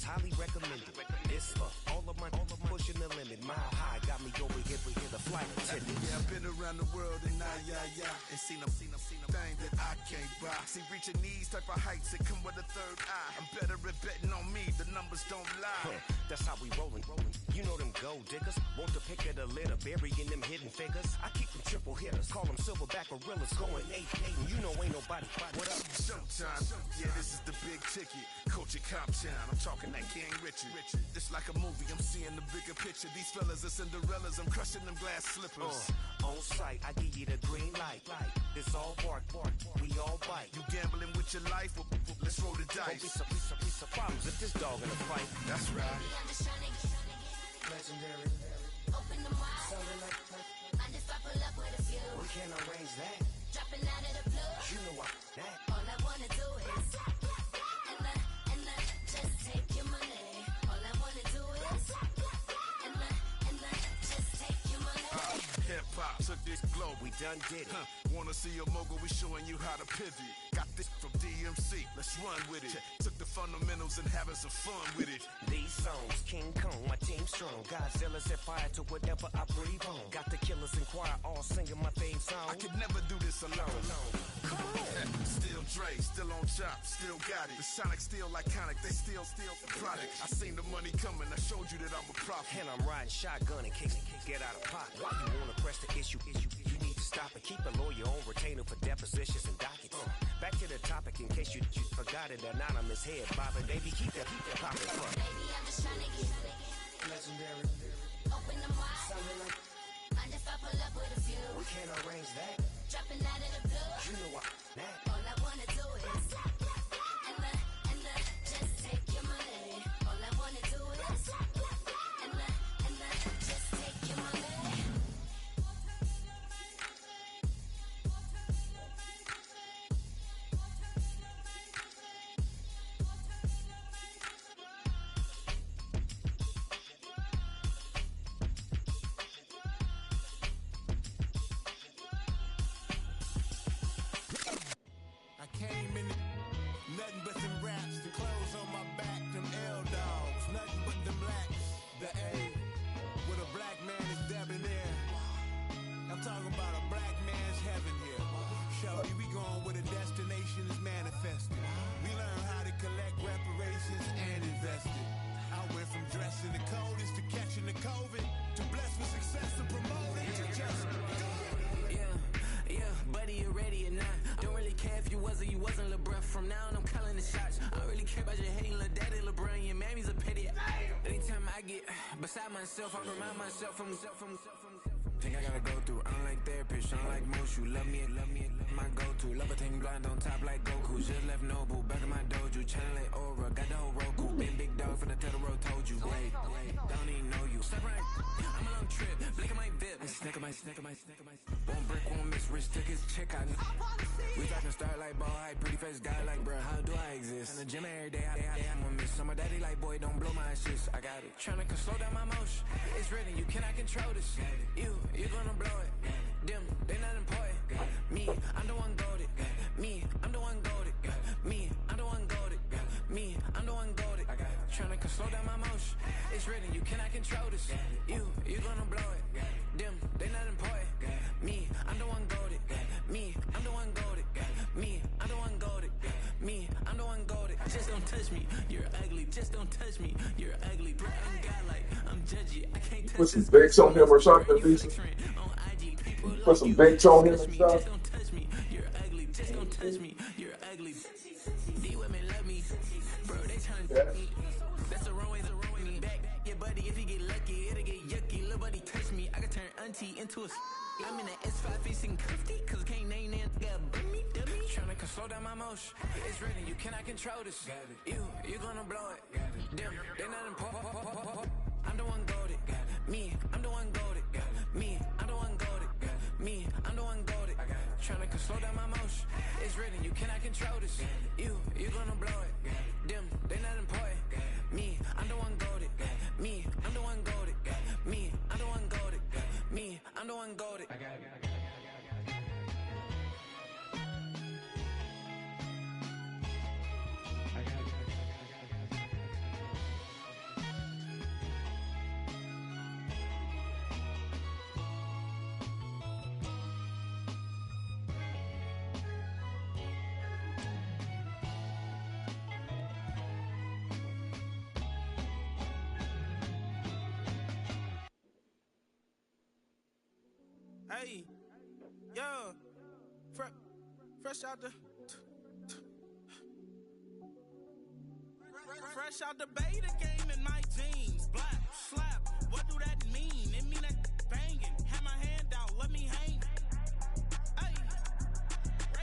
highly recommended. It's all of my pushing the limit. Mile high got me over here for the flight attendant. Yeah, I've been around the world and and seen them thing that I can't buy. See, reaching these type of heights, it come with a third eye. I'm better at betting on me, the numbers don't lie. That's how we rollin'. You know them gold diggers, want to pick at the litter, burying them hidden figures. I keep them triple hitters, call them silverback gorillas, going 8-8, and you know ain't nobody. What up? Showtime, yeah, this is the big ticket. Coach at Comptown, I'm talking that King Richard. It's like a movie, I'm seeing the bigger picture. These fellas are Cinderellas, I'm crushing them glass slippers. On sight, I give you the green light. It's all bark, we all bite. You gambling with your life? Well, let's roll the dice. Don't be some problems if this dog in a fight. That's right. Legendary. Open them wide. Sounding like I just pull up with a few. we can't arrange that. Dropping out of the blue. You know I that. All I wanna do is and just take your money. All I wanna do is and just take your money. Hip hop took this globe. We done did it. Wanna see a mogul? We showing you how to pivot. Got this from DMC. Let's run with it. Took the fundamentals and having some fun with it. These songs, King Kong, my team strong. Godzilla set fire to whatever I breathe on. Got the killers in choir all singing my theme song. I could never do this alone. Still Dre, still on top, still got it. The Sonic still iconic, they still the product. I seen the money coming, I showed you that I'm a prophet. And I'm riding shotgun in case get out of pocket. Why you wanna press the issue? You need to stop and keep a lawyer on retainer for depositions and dockets. Back to the topic in case you forgot it. Anonymous head bobbing, baby, keep that popping front. Baby, I'm just trying to get Legendary. open them wide. Sounding like Mind if I pull up with a few? we can't arrange that. Dropping out of the blue. You know I that. All I wanna do is and just take your money. All I wanna do is and just take your money. Came in nothing but them raps, the clothes on my back, them L-dogs, nothing but them blacks. The A, with a black man is debonair. I'm talking about a black man's heaven here. Shorty, we going where the destination is manifested. We learn how to collect reparations and invest it. I went from dressing the coldest to catching the COVID, to blessed with success and promoting to just go. Yeah, buddy, you ready or not? Don't really care if you was or you wasn't LeBron. From now on, I'm calling the shots. I don't really care about your hating little daddy LeBron. Your mammy's a pity. Anytime I get beside myself, I remind myself from Think I gotta go through. I don't like therapists, I don't like most. You love me, my go-to. Love a thing blind on top like Goku. Just left Noble, back in my dojo. Channel like Aura, got the whole Roku. Been big dog from the Tether Road, told you. Wait, don't even know you. Step right, I'm a long trip. Blink of my VIP. Snicker my. One brick, one miss. Rich took his chick, I know. We talking starlight, ball high, pretty face guy like, bruh, how do I exist? In the gym every day, I'm a miss. I'm a daddy like, boy, don't blow my shit. I got it. Tryna slow down my motion. It's written, you cannot control this. You're gonna blow it. Them, they not important. Me, I'm the one goated. Me, I'm the one goated. Me, I'm the one goated. Me, I'm the one goated. Tryna slow down my motion. It's written, you cannot control this. You're gonna blow it. Them, they not important. Me, I'm the one goated. Me, I'm the one goated. Me, I'm the one goated. Me, I'm the one goated. Just don't touch me. You're ugly. Just don't touch me. You're ugly. Bro, I'm godlike. I'm judgy. I can't touch Put some bakes on him or something, Lisa. Put some bakes on him and stuff. Just don't touch me. You're ugly. Just don't touch me. You're ugly. These women love me. Bro, they trying to touch me. That's the wrong way me back. Yeah, buddy, if you get lucky, it'll get yucky. Little buddy touch me. I can turn auntie into a I'm in the S5 facing cuffy, cause can't name that got me. Tryna slow down my motion. It's written, you cannot control this. You're gonna blow it. Them, they not important. I'm the one goated. Me, I'm the one goated. Me, I'm the one goated. Me, I'm the one goated. Tryna slow down my motion. It's written, you cannot control this. You're gonna blow it. Them, they not important. Me, I'm the one goated. Me, I'm the one goated. Me, I'm the one goated. Me, I'm the one goated. Hey, yo, fresh out the beta game in my jeans. Black, slap, what do that mean? It mean that banging. Have my hand out, let me hang. Hey,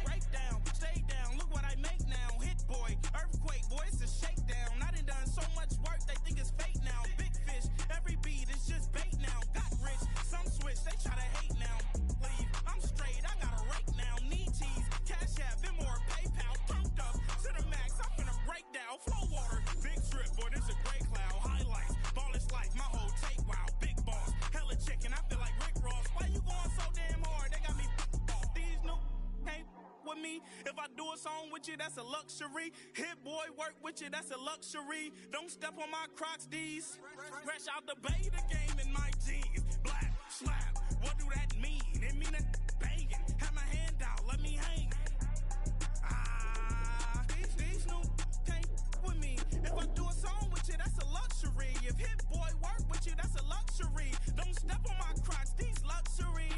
break down, stay down, look what I make now. Hit boy, earthquake, boy, it's a shakedown. I done so much work, they think it's fake now. Big fish, every beat is just bait now. Got rich, some switch, they try to hate now. Leave, I'm straight, I got a rake now. Need cheese, cash app, Venmo or PayPal. Pumped up to the max, I'm finna break down. Flow water, big trip, boy, this a gray cloud. Highlights, ball is life, my whole take, wow. Big boss, hella chicken, I feel like Rick Ross. Why you going so damn hard? They got me off. These new can't with me. If I do a song with you, that's a luxury. Hit boy, work with you, that's a luxury. Don't step on my Crocs, D's. Fresh out the beta game in my jeans. Black, slap, what do that mean? It mean that banging. Have my hand out, let me hang. These new can't with me. If I do a song with you, that's a luxury. If hit boy work with you, that's a luxury. Don't step on my Crocs, these luxury.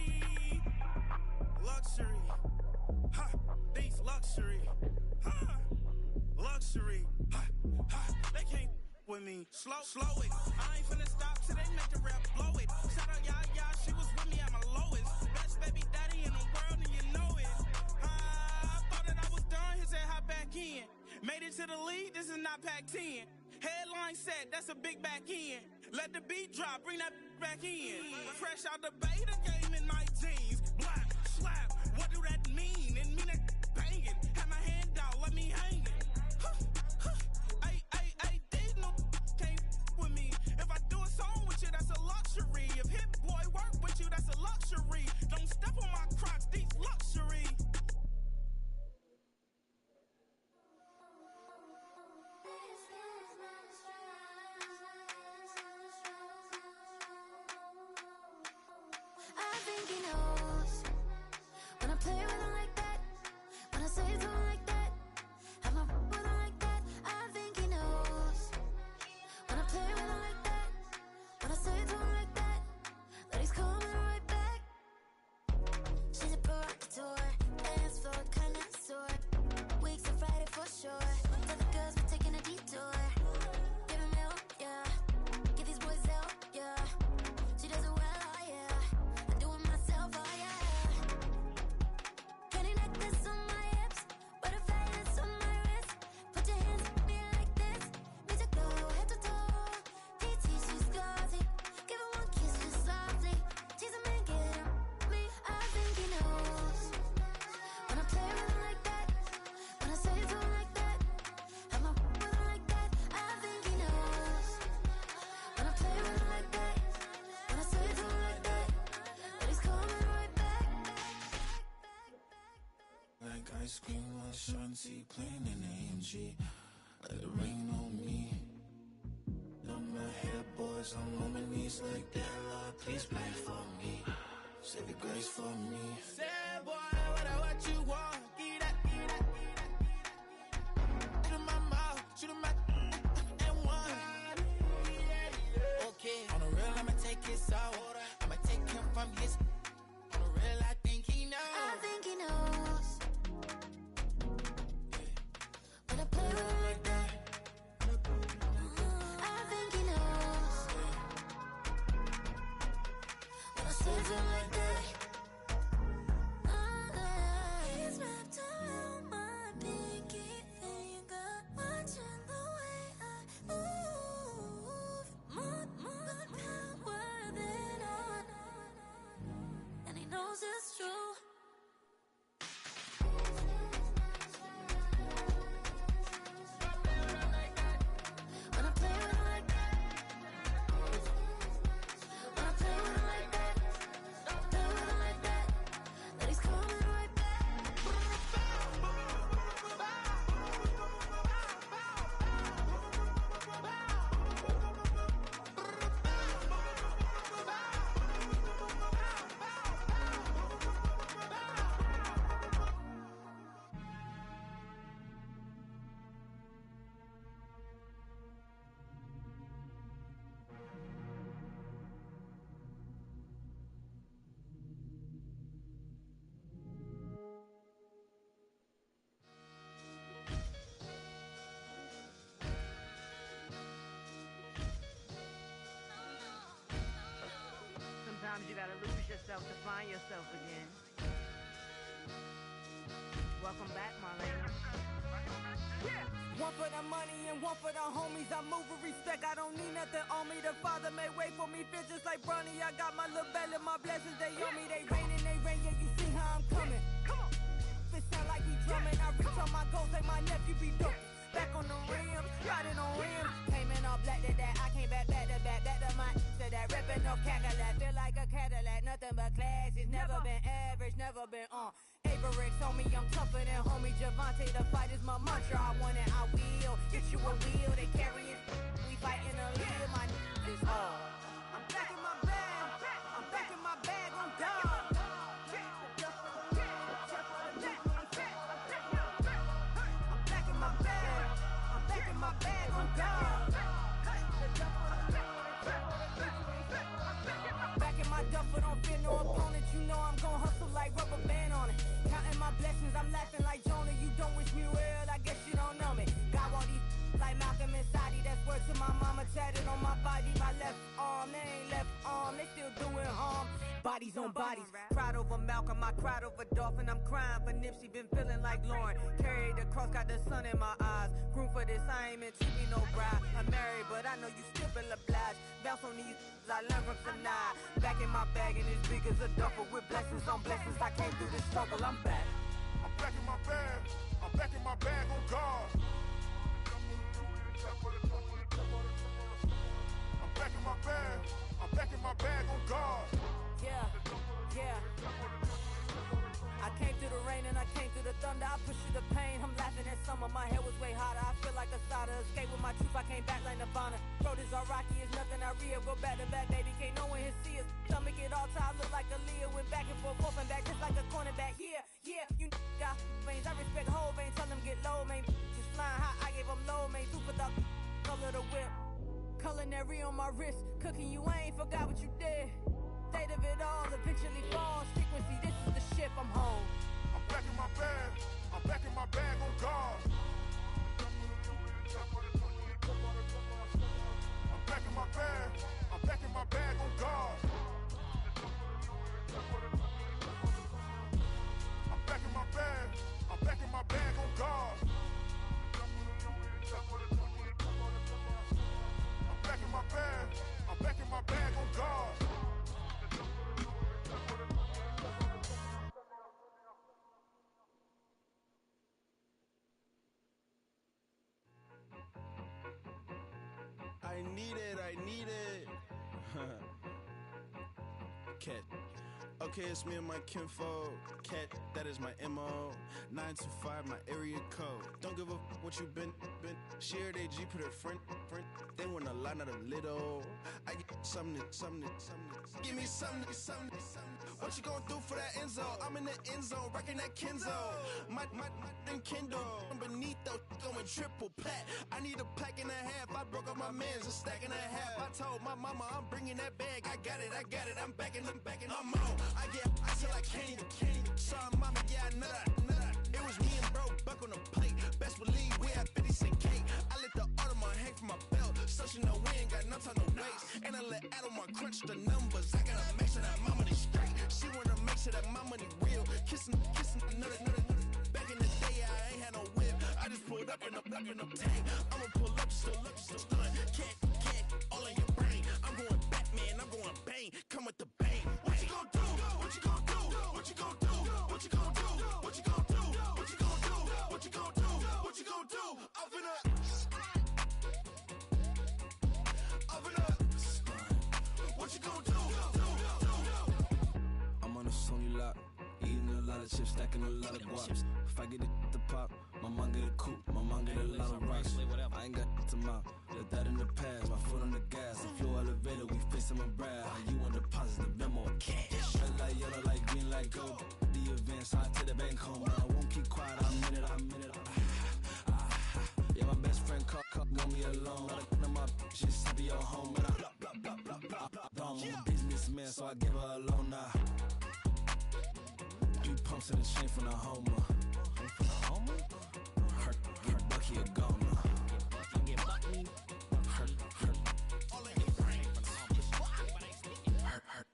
Luxury. Ha, these luxury. Ha, luxury. Ha, ha, they can't with me. Slow it. I ain't finna stop till they make the rap blow it. Shout out, yeah, she was with me at my lowest. Best baby daddy in the world, and you know it. I thought that I was done, he said hop back in. Made it to the league, this is not Pac-10. Headline set, that's a big back end. Let the beat drop, bring that back in. Fresh out the beta game in my jeans. Black, slap, what do that mean? It mean that banging. Have my hand out, let me hang it. Ay, these no can't with me. If I do a song with you, that's a luxury. If hit boy work with you, that's a luxury. Don't step on my Crocs, these luxury. I think he knows when I play with him like that, when I say to him like that, have my with him like that. I think he knows when I play with him like that, when I say to him like that, that he's coming right back. She's a provocateur, dance floor connoisseur, weeks of Friday for sure. Tell the girls we're taking a detour. Give him milk, yeah. Get these boys out, yeah. She does it well, oh yeah. I do it myself, oh yeah. Candy necklace on my hips, butterflies on my wrist. Put your hands on me like this. Need to go head to toe. PT, she's glossy. Give her one kiss just softly. Tease him and get him me. I think he knows when I play with him like that, when I say to him like that, have my with him like that. I think he knows when I play with him like that, when I say to him like that, that he's coming right back. Like ice cream on Shanty, playing in AMG. Let it rain on me. On my head, boys, I'm on my knees like that. Lord, please pray for me. Save your grace for me. Say, boy, what you want? Get that. Shoot in my mouth, shoot in my and one. Okay, on the real, I'ma take his out. I'ma take him from his. On the real, I think he knows. I think he knows when I play with him like that. I think he knows when I say to him like that. He's wrapped around my pinky finger, watching the way I move. More power than on, and he knows it's true. When I play with him like that, when I play with him like that, yourself to find yourself again. Welcome back, Marlena. One for the money and one for the homies. I move with respect, I don't need nothing on me. The Father may wait for me, feel just like Bronny. I got my little belly, my blessings, they on me. They rain, yeah, you see how I'm coming. Come on. It sound like we drumming. I reach on my goals like my nephew be dope. Back on the rim, riding on rims. Came in all black to that, I came back to my to that ripping off Cadillac. Feel like a Cadillac, nothing but class. It's never been average, never been on. Averix on me, I'm tougher than homie Javante. The fight is my mantra, I want it, I will. Get you a wheel, they carry it. We fighting a lead, my is all. I'm back in my bag, I'm back in my bag, I'm done. My bag on God. Back in my duffel, don't fear no opponent. You know I'm gon' hustle like rubber band on it. Counting my blessings, I'm laughing like Jonah. You don't wish me well, I guess you don't know me. Got all these like Malcolm and Sadie. That's word to my mama, tatted on my body. My left arm, they ain't left arm, they still doing harm. Bodies on bodies, cried over Malcolm, I cried over Dolphin. I'm crying for Nipsey, been feeling like Lauren. Carried the cross, got the sun in my eyes. Room for this, I ain't meant to be no bride. I'm married, but I know you still feel obliged. Bounce on these, I learned from tonight. Back in my bag, and as big as a duffel with blessings on blessings. I came through the struggle, I'm back. I'm back in my bag, I'm back in my bag on God. I'm back in my bag, I'm back in my bag on God. Yeah, yeah. I came through the rain and I came through the thunder. I pushed through the pain, I'm laughing at summer. My hair was way hotter, I feel like a starter. Escape with my truth, I came back like Nirvana. Throat is all rocky, it's nothing I real. Go back to back, baby, can't no one here see us. Stomach it all tied, look like a Leah. Went back and forth and back, just like a cornerback. Yeah, yeah, you got veins, I respect whole veins. Tell them get low, man. Just flying high, I gave them low, man. Super the color the whip. Culinary on my wrist, cooking you, I ain't forgot what you did. State of it all, eventually falls. Frequency, this is the ship, I'm home. I'm back in my bag, I'm back in my bag on God. I'm back in my bag, I'm back in my bag on God. I'm back in my bag, I'm back in my bag on God. I'm back in my bag, I'm back in my bag on God. I need it. Cat. Okay, it's me and my kinfolk. Cat, that is my MO. 925, my area code. Don't give a what you been. Shared AG, put her friend. They want a lot, not a little. I get something. Give me something. What you gonna do for that end zone? I'm in the end zone, rocking that Kenzo. My Kindle. Beneath though, going triple plat. I need a pack and a half. I broke up my man's a stack and a half. I told my mama I'm bringing that bag. I got it. I'm backing, I'm on. I get ice like candy. Sorry, mama, yeah, I know that. It was me and bro, buck on the plate. Best believe we had 50 cent cake. I let the Audemars hang from my belt, so she know we ain't got no time to waste. And I let Adelmar crunch the numbers. I gotta make sure that my money straight. She wanna make sure that my money real. Kissing another. Back in the day, I ain't had no whip. I just pulled up in the tank. I'ma pull up just to stun. Can't, all in your brain. I'm going Batman, I'm going bang. Come with the bang. What you gonna do? What you gonna do? What you gonna do? What you gonna do? What you gonna do? What you gonna do? What you gonna do? What you gonna do? I'm finna. What you gonna do? I'm on a Sony lot, eating a lot of chips, stacking a lot of guaps. If I get it the pop, my mom get a coupe, my mom get a lot of rocks. I ain't got to mouth, let that in the past. My foot on the gas, a flow elevator, we facing my brad. How you want deposit the memo or cash? Red light, yellow light, green light, gold. The events, I to the bank home, but I won't keep quiet. I'm in it. Yeah, my best friend caught want me alone. None of my bitches be your home, and I I'm a businessman, so I give her a loan now. 3 pumps in the chain from the Homer. Her Bucky a goner. Her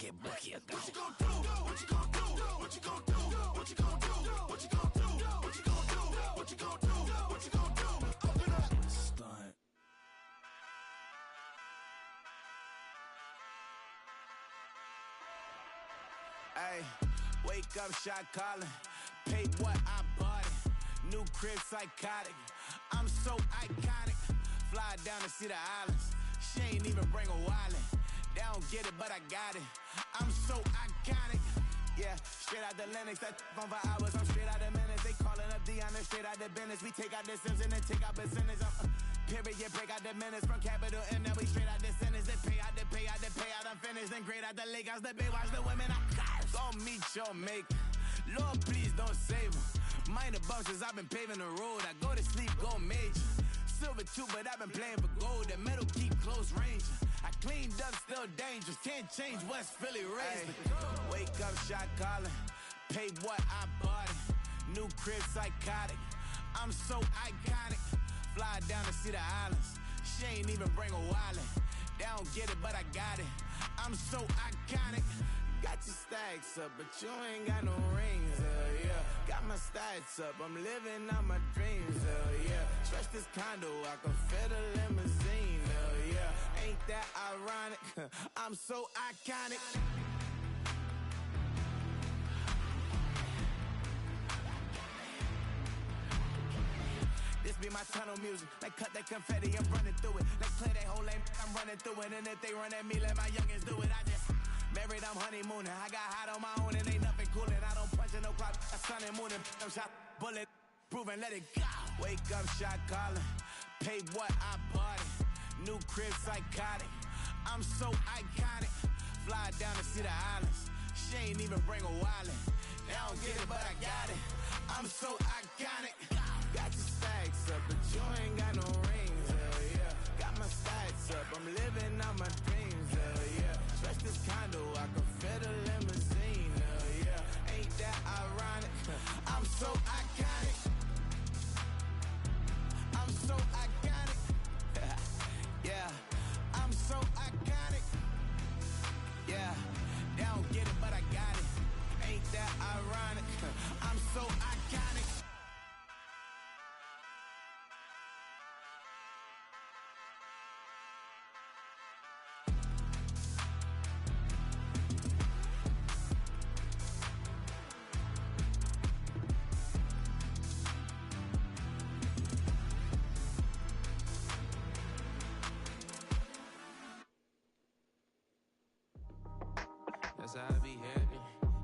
get Bucky a goner. What you gonna do? What you gonna do? What you gonna do? What you gonna do? What you gonna do? What you gonna do? What you gonna do? Open up. Stunt. Hey, wake up, shot calling. Paid what I bought it. New crib, psychotic. I'm so iconic. Fly down to see the islands. She ain't even bring a wallet. They don't get it, but I got it. I'm so iconic. Yeah, straight out the Lennox. That on for hours. I'm straight out the minutes. They calling up Dion. Straight out the business. We take out the Sims and then take out percentage. Period, break out the minutes from capital and then we straight out the sentence. They pay out, they pay out, they pay out. I'm finished. Then grade out the lake house, the bay, watch the women. I curse. Go meet your maker. Lord, please don't save them. Minor bumps as I've been paving the road. I go to sleep, go major. Silver too, but I've been playing for gold. The metal keep close range. I cleaned up, still dangerous. Can't change West Philly raised. Wake up, shot calling. Pay what I bought it. New crib, psychotic. I'm so iconic. Fly down to see the islands. She ain't even bring a wallet. They don't get it, but I got it. I'm so iconic. Got your stacks up, but you ain't got no rings, yeah. Got my stats up, I'm living out my dreams, yeah. Stretch this condo, I can fit a limousine, yeah. Ain't that ironic? I'm so iconic. This be my tunnel music. Like cut that confetti, I'm running through it. Like clear that whole lane, I'm running through it. And if they run at me, let my youngins do it. I just married, I'm honeymooning. I got hot on my own and ain't nothing coolin'. I don't punch in no clock, I sun and moonin'. I'm shot, bullet, proven, let it go. Wake up, shot calling. Pay what I bought it. New crib, psychotic. I'm so iconic. Fly down to see the islands. She ain't even bring a wallet. They don't get it, but I got it. I'm so iconic. Got your stacks up, but you ain't got no rings, yeah. Got my stats up, I'm living out my dreams, yeah. Stretch this condo, I can fit a limousine, yeah. Ain't that ironic? I'm so iconic. I'm so iconic. Yeah, I'm so iconic. Yeah, they don't get it, but I got it. Ain't that ironic? I'm so iconic. That's how I be happy.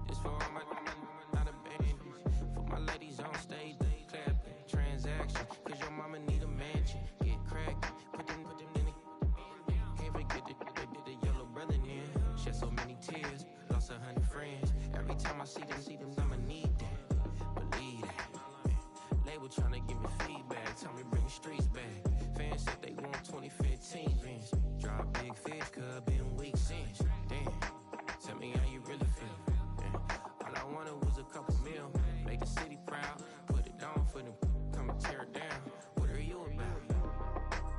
Just for all my not abandoned. For my ladies on stage, they clapping. Transaction, cause your mama need a mansion. Get crackin', put them in the. Can't forget the yellow brother in. Shed so many tears, lost 100 friends. Every time I see them, I'ma need that. Believe that. Label tryna give me feedback, tell me bring the streets back. Fans said they want 2015 Vince. Drop big fish, cuz been weeks since. Damn. Tell me how you really feel. Yeah. All I wanted was a couple mil. Make the city proud. Put it down for them. Come and tear it down. What are you about?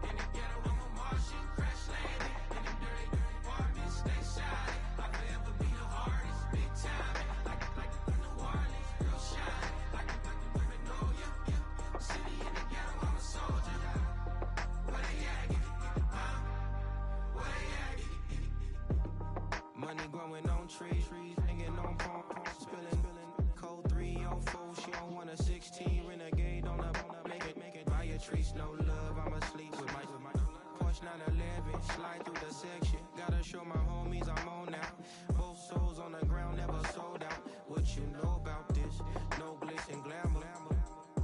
In the ghetto, I'm a Martian. Crash landing. In them dirty apartments. Stay shine. I'll forever be the hardest. Big time. Like New Orleans. Real shine. Like women know you. City in the ghetto, I'm a soldier. Where they at? Huh? Where they at? Money growing on trees, hanging on palms, spilling, code 304, she don't want a 16, renegade on the, make it, buy a trees, no love, I'm asleep with my Porsche 911, slide through the section, gotta show my homies I'm on now, both souls on the ground, never sold out, what you know about this, no glitz and glamour,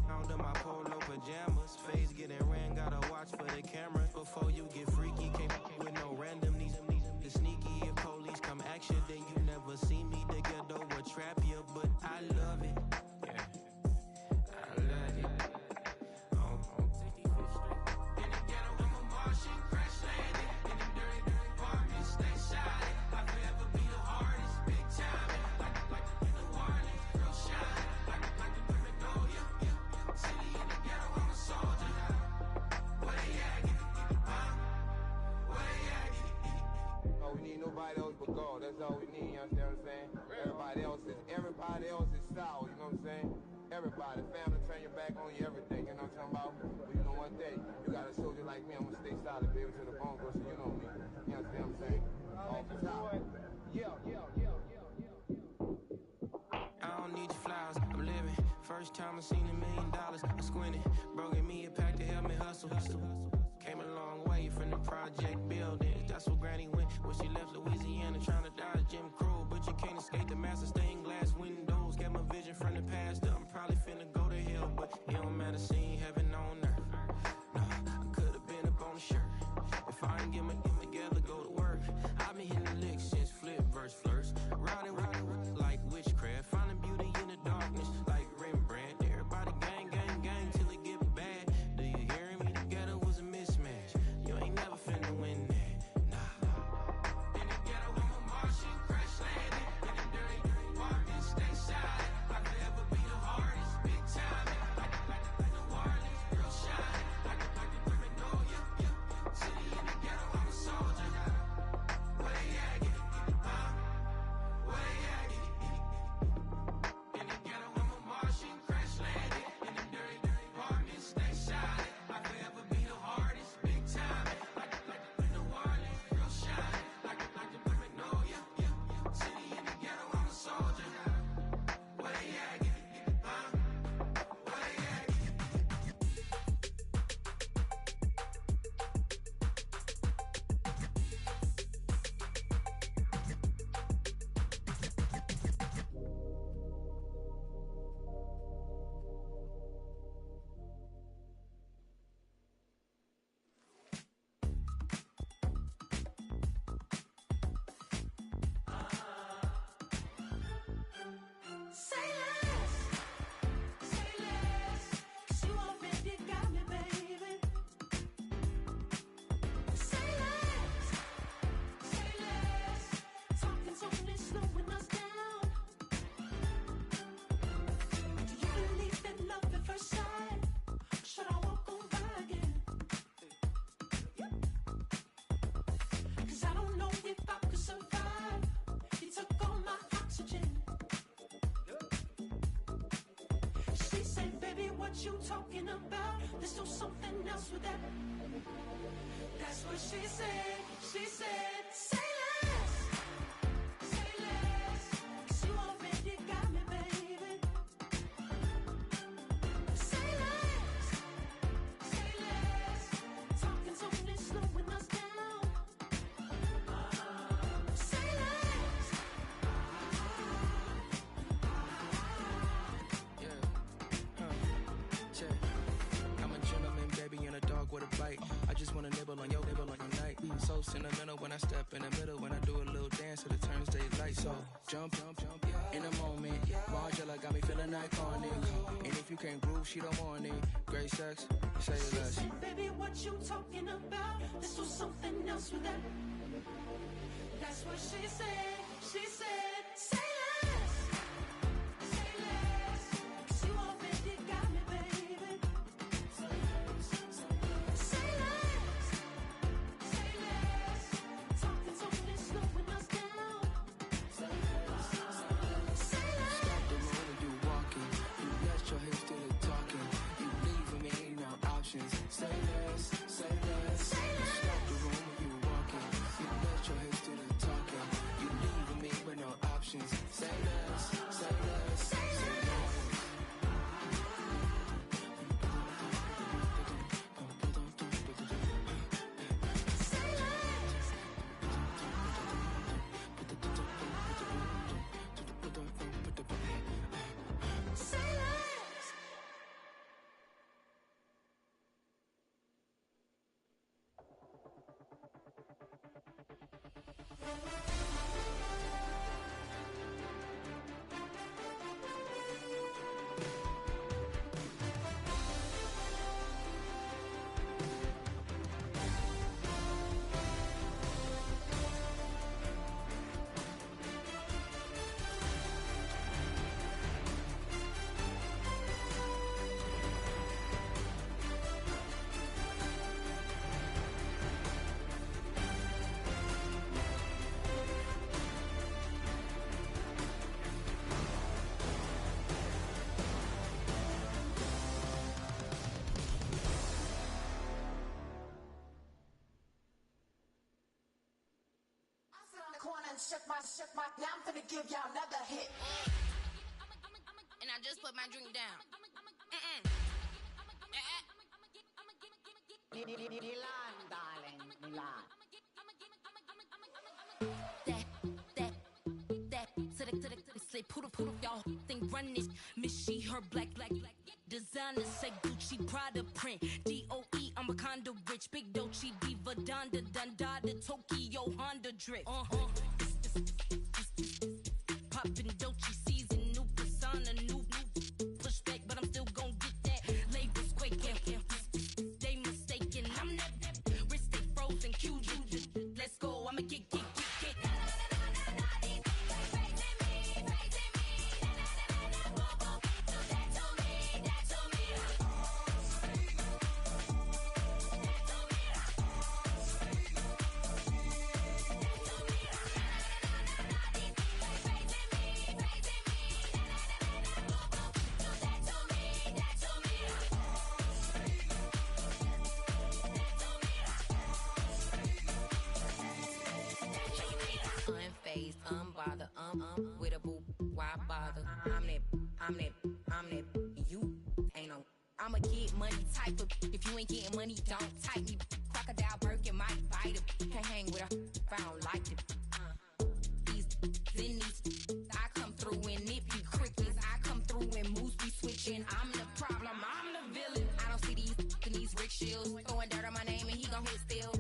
under my polo pajamas, face getting ran, gotta watch for the cameras, before you get freaky, can't with no random, these sneaky, if police come action, then you never see me, the ghetto will trap you, but I love it, yeah, I love it, in the ghetto, I'm a Martian, crash landing, in them dirty apartments, stay shine, I'll forever be the hardest, big time, like New Orleans, real shine, like the women know you, city in the ghetto, I'm a soldier, where they at, huh, where they at? We need nobody else but God. That's all we need, you understand what I'm saying? Everybody everybody else is sour, you know what I'm saying? Everybody, family, turn your back on you, everything, you know what I'm talking about? But you know one thing, you got a soldier like me, I'm gonna stay solid, baby, to the bone, so you know me. You understand what I'm saying? Off the top. I don't need your flowers, I'm living. First time I seen $1 million, I squinted. Bro gave me a pack to help me hustle. Came a long way from the project buildings. That's where Granny went when she left Louisiana, trying to dodge Jim Crow. But you can't escape the master stained glass windows. Got my vision from the past, I'm probably finna go to hell, but it don't matter, seeing heaven on earth. No, I could've been up on the shirt. If I ain't get my together, go to work. I've been hitting the licks since flip verse flirts. Riding like witchcraft, finding beauty in the darkness like Rembrandt. Everybody gang, gang, gang till it get bad. Do you hear me? Together was a mismatch. You ain't never finna win that. Nah. In the ghetto, I'm a Martian, crash landing. In the dirty apartment, stay silent. I could ever be the hardest, big time. Like the wireless, real shine. Like the women know you. City in the ghetto, I'm a soldier. Way at it, way at it. In the ghetto, I'm a Martian, crash landing. In the dirty apartment, stay silent. I could ever be the hardest, big time. Like the wireless, real shine. Like the women know you. City in the ghetto, I'm a soldier. Way at it, way at it. Say less, 'cause you already got me, baby. Say less, talking's only slowing us down. Do you believe in love at first sight? Should I walk on by again? 'Cause I don't know if I could survive. You took all my oxygen. She said, baby, what you talking about? There's still something else with that. That's what she said. She said, say less, 'cause you already got me, baby. Say less, talking's only slowing us down. Say less. I'm a gentleman, baby, and a dog with a bite. I just wanna nibble on your night. So sentimental when I step in the middle. When I do a little dance to the turns they light. So jump, in a moment. Margella got me feeling iconic. And if you can't groove, she don't want it. Great sex, say She less. said, baby, what you talking about? There's still something else with that. That's what she said. She said, say less, 'cause you already got me, baby. Say less, talking's only slowing us down. Say less. Stop the road when you walking. You let your hips do the talking. You leaving me no options. Say less, say less. Stop the road when you walking. You let your hips do the talking. You leaving me with no options. Say less, say less, say less. Say less. now I'm finna give y'all another hit. And I just put my drink down. Milan, darling, Milan. Say poodle, y'all think run this. Miss she, her black, designer say Gucci, Prada print. DOE, I'm a condo rich. Big Dolce, Diva, Donda, Dundada, Tokyo, Honda drip. Poppin' Dolce season, new persona, new pushback, but I'm still gon' get that. Labels quaking, they mistaken. I'm that wrist stay frozen, Q, let's go, I'ma get. Unbothered, with a boo, why bother? I'm that, you ain't no. I'ma get money type of. If you ain't getting money, don't type me. Crocodile Birkin might bite it. Can't hang with her if I don't like it. These I come through and nip you crickets. I come through and moves be switching. I'm the problem, I'm the villain. I don't see these rickshaws throwing dirt on my name and he gon' hit still.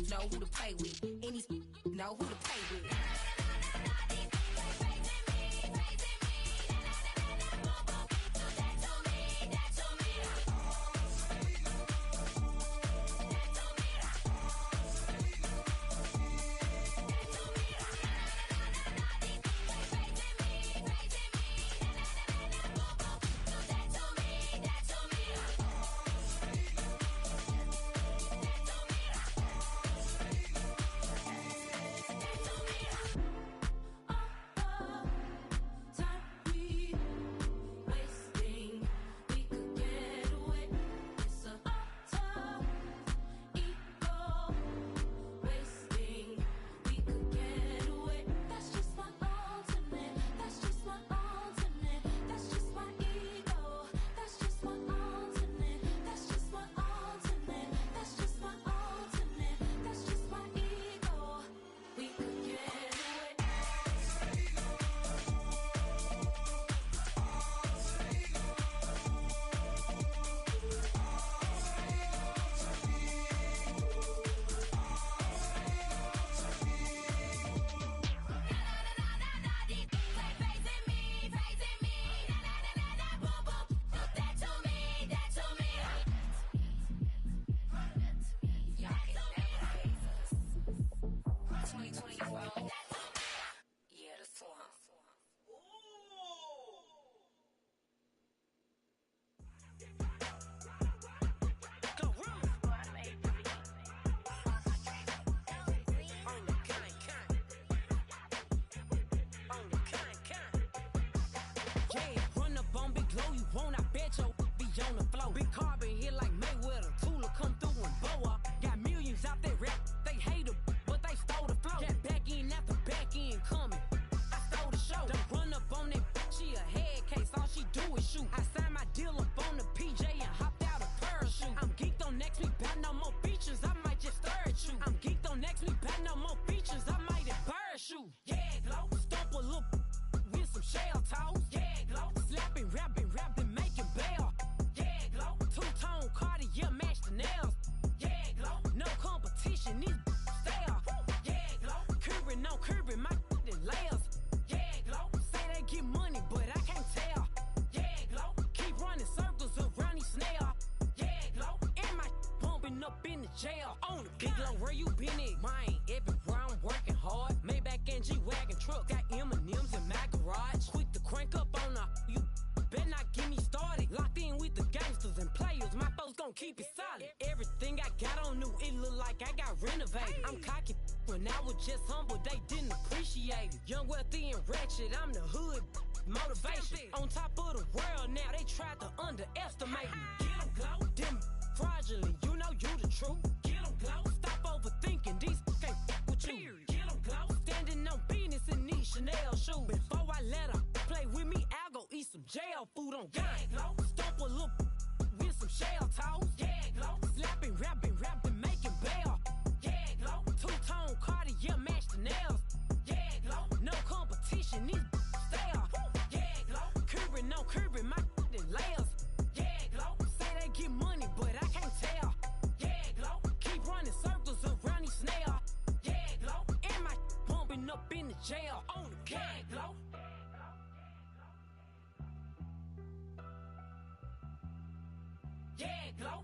Know who to play with, and he's know who to play with. I'm the hood motivation. On top of the world now, they tried to underestimate me. Get 'em, glow. Them fraudulent, you know you the truth. Get 'em, glow. Stop overthinking, these can't with you. Get 'em, glow. Standing on Wild food on gang glow. Stomp a little with some shell toes. Gang glow. Slapping, rapping, making bail. Gang glow. Two-tone Cartier match the nails. Gang glow. No competition, these stale. Gang glow. Curbing my layers. Gang glow. Say they get money, but I can't tell. Gang glow. Keep running circles around these snails. Gang glow. And my bumping up in the jail on the gang glow. Yeah, glow.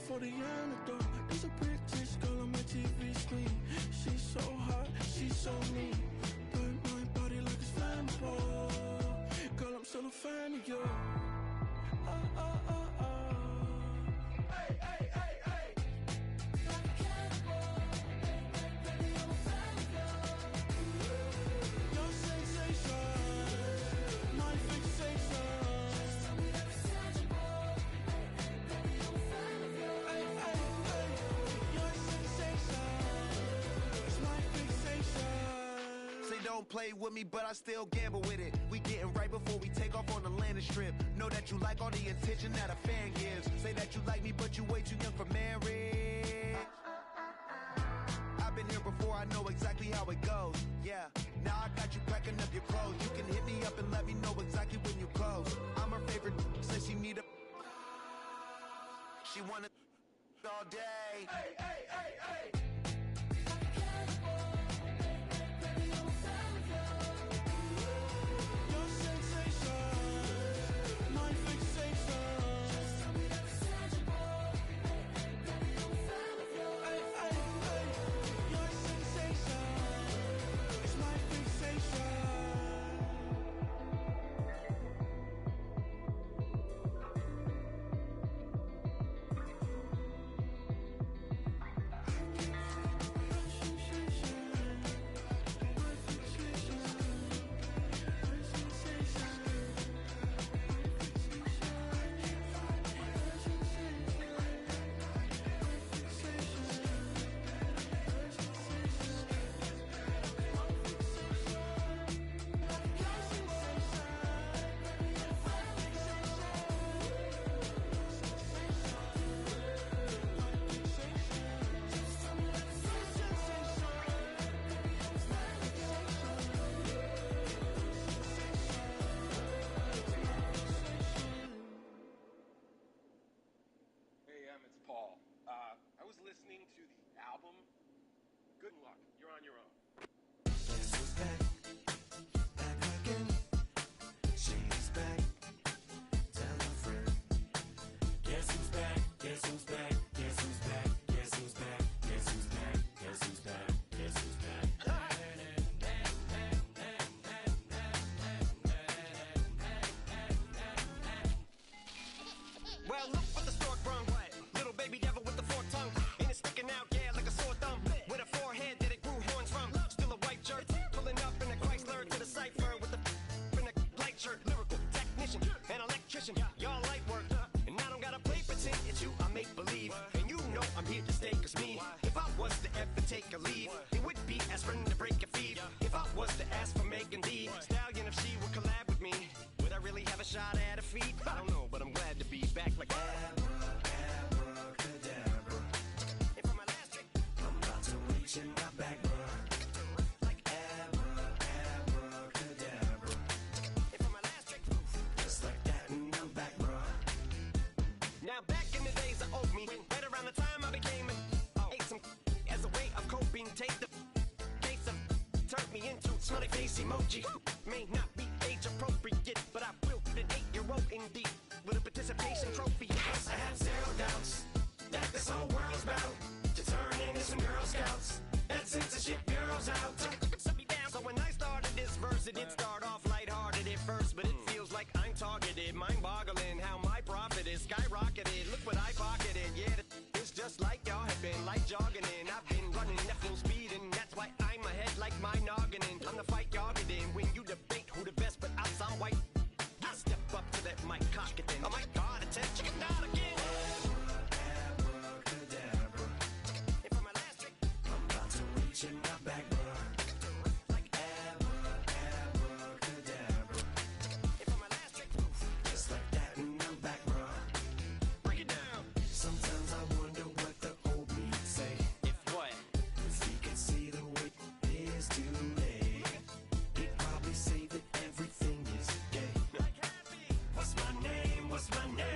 For the antidote, there's a British girl on my TV screen. She's so hot, she's so mean. Burn my body like it's flammable. Girl, I'm still a fan of you. Hey, hey, hey, hey. Your sensation, my fixation. Don't play with me, but I still gamble with it. We getting right before we take off on the landing strip. Know that you like all the attention that a fan gives. Say that you like me, but you way too young for marriage. I've been here before, I know exactly how it goes. Yeah, now I got you packing up your clothes. You can hit me up and let me know exactly when you close. I'm her favorite, says she need a... She wanna all day. Hey, hey, hey, hey. it's Paul. I was listening to the album. Good luck. You're on your own. Guess who's back? Back again. She's back. Tell a friend. Guess who's back? Guess who's back? Guess who's back? Guess who's back? Guess who's back? Guess who's back? Guess who's back? Well, look what the stork brung. Little baby devil with the forked tongue. And it's sticking out, yeah, like a sore thumb. With a forehead that it grew horns from. Still a white jerk. Pulling up in a Chrysler to the cipher with the in a light shirt. Lyrical technician, an electrician. Y'all light work. And I don't gotta play pretend. It's you I make believe. And you know I'm here to stay, cause me. If I was to ever take a leave, it would be aspirin to break a fever. If I was to ask for Megan D Stallion, if she would collab with me, would I really have a shot at a feat? I don't know, but I'm glad to be back like Abracadabra. And for my last trick, I'm about to reach in my back, bruh. like Abracadabra. And for my last trick, Just like that, and I'm back, bruh. now back in the days of old me, right around the time I became ate some as a way of coping. Take the case of turned me into smiley face emoji. May not be age appropriate, but I will an 8-year-old indeed with a participation trophy. Yes, I have zero doubts that this whole world's bound to turn into some Girl Scouts and censorship bureaus out. Set me down. So when I started this verse, it did start off lighthearted at first, but it feels like I'm targeted. Mind-boggling how my profit is skyrocketed. Look what I pocketed. Yeah, it's just like y'all have been like jogging in. I've been running at full speed, and that's why I'm ahead like my noggin. I'm the fight y'all get in when you debate who the best, but I sound white. I step up to that mic, cock it then. Oh my God, attention, chicken out again. Abracadabra. And for my last trick, I'm about to reach in my back, bruh. like Abracadabra. and for my last trick, Just like that, and I'm back, bruh. break it down. Sometimes I wonder what the old me'd say If what? if he could see the way it is today. He'd probably say that everything is gay. What's my name? What's my name?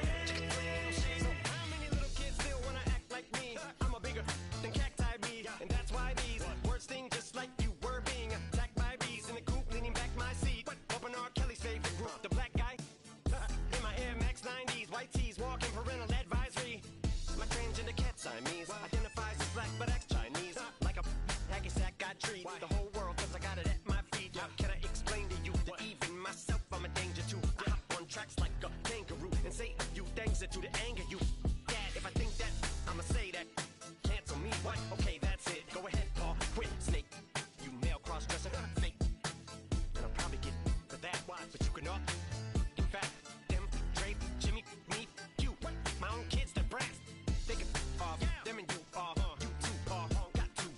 So how many little kids still wanna act like me? I'm a bigger than cacti me, and that's why these words sting just like you were being attacked by bees in the coop, leaning back my seat. Open R. Kelly's favorite group, the black guy. In my Air Max 90s, white tees, walking parental advisory. My transgender cat Siamese identifies as black but acts Chinese. Like a hacky sack, I treat the whole world cause I got it at my feet. Can I explain to you that even myself I'm a danger to? I hop on tracks like a kangaroo and say a few things that do to anger you. Dad, if I think that, I'ma say that. Cancel me, what? Okay, that's it. Go ahead, Paul, quit, snake. You male cross-dresser, fake. And I'll probably get for that, but you can all. In fact, them, Dre, Jimmy, me, you, my own kids, they're brats. They can off, them and you off. You too, Paul, got two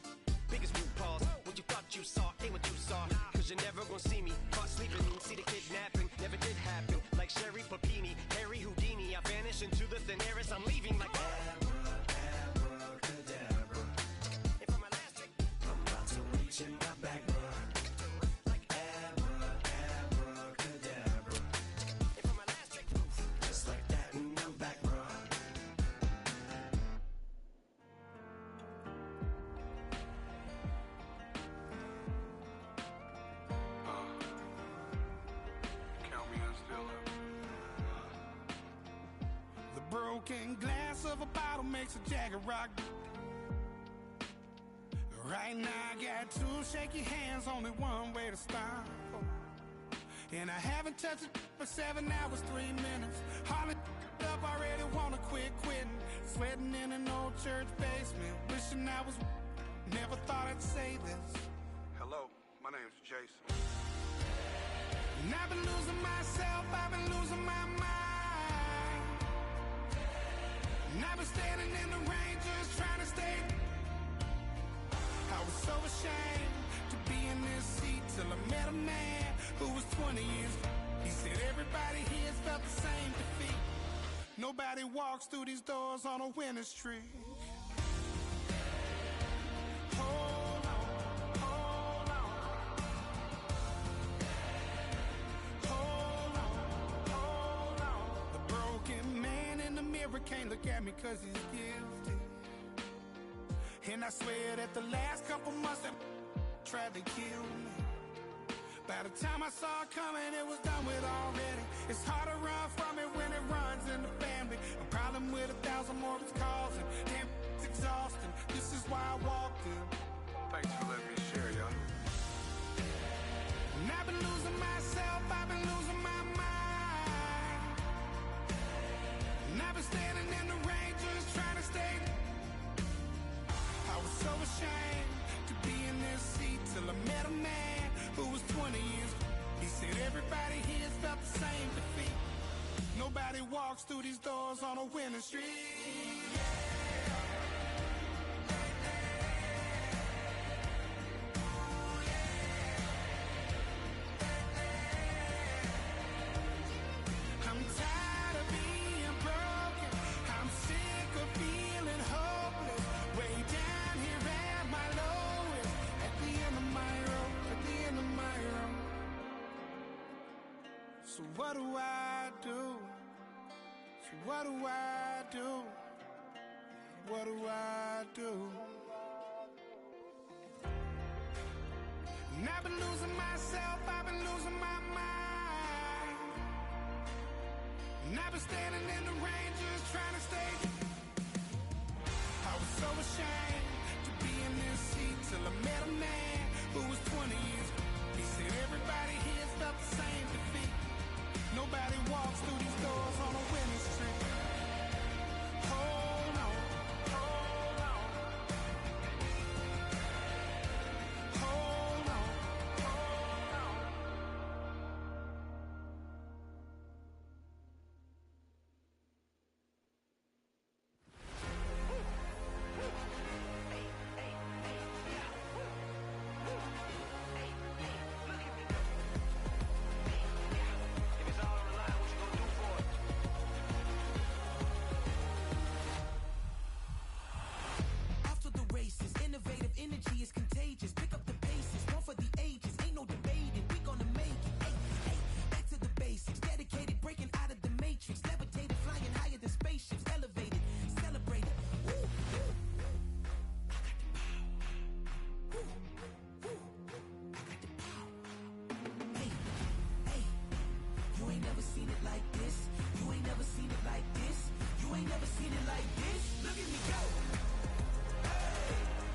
biggest blue paws. What you thought you saw ain't what you saw. Cause you're never gonna see me caught sleeping. See the kidnapping, never did happen. Like Sherry Papini, Harry Houdini. I vanish into the thin air as I'm leaving like Abracadabra. And for my last trick, I'm about to reach in my back, bruh. like Abracadabra. and for my last trick, Just like that, and I'm back, bruh. Count me in still up. The broken glass of a bottle makes a Jagger rock. Right now I got two shaky hands, only one way to stop. And I haven't touched it for 7 hours, 3 minutes. Hardly up, already wanna quit quitting. Sweating in an old church basement, wishing I was. Never thought I'd say this. Hello, my name's Jason. And I've been losing myself, I've been losing my mind. And I've been standing in the rain just trying to stay. I was so ashamed to be in this seat till I met a man who was 20 years. He said everybody here has felt the same defeat. Nobody walks through these doors on a winning streak. Hold on, hold on. Hold on, hold on. The broken man in the mirror mirror can't look at me cause he's guilty. And I swear that the last couple months that tried to kill me. By the time I saw it coming, it was done with already. It's hard to run from it when it runs in the family. A problem with 1,000 more it's causing. Damn, it's exhausting. This is why I walked in. Thanks for letting me share, y'all. And I've been losing myself, I've been losing my mind. And I've been standing in the rain just trying to stay. I was so ashamed to be in this seat till I met a man who was 20 years. He said everybody here felt the same defeat. Nobody walks through these doors on a winning streak. I'm tired of being broken. I'm sick of feeling hopeless. Way down here at my lowest. At the end of my road, at the end of my road. So what do I do? So what do I do? What do I do? And I've been losing myself, I've been losing my mind. And I've been standing in the rain just trying to stay. I was so ashamed to be in this seat till I met a man who was 20 years. He said everybody here felt the same defeat. Nobody walks through these doors on a winning streak. Hold on, hold on. Hold on, hold on. After the races, innovative energy is contagious. Pick up the paces, one for the ages. Ain't no debating, we gonna make it. Hey, hey, back to the basics. Dedicated, breaking out of the matrix. Levitated, flying higher than spaceships. Elevated, celebrated. Woo, woo. I got the power. Woo, woo. I got the power. Hey, hey, you ain't never seen it like this. You ain't never seen it like this. You ain't never seen it like this. Look at me go.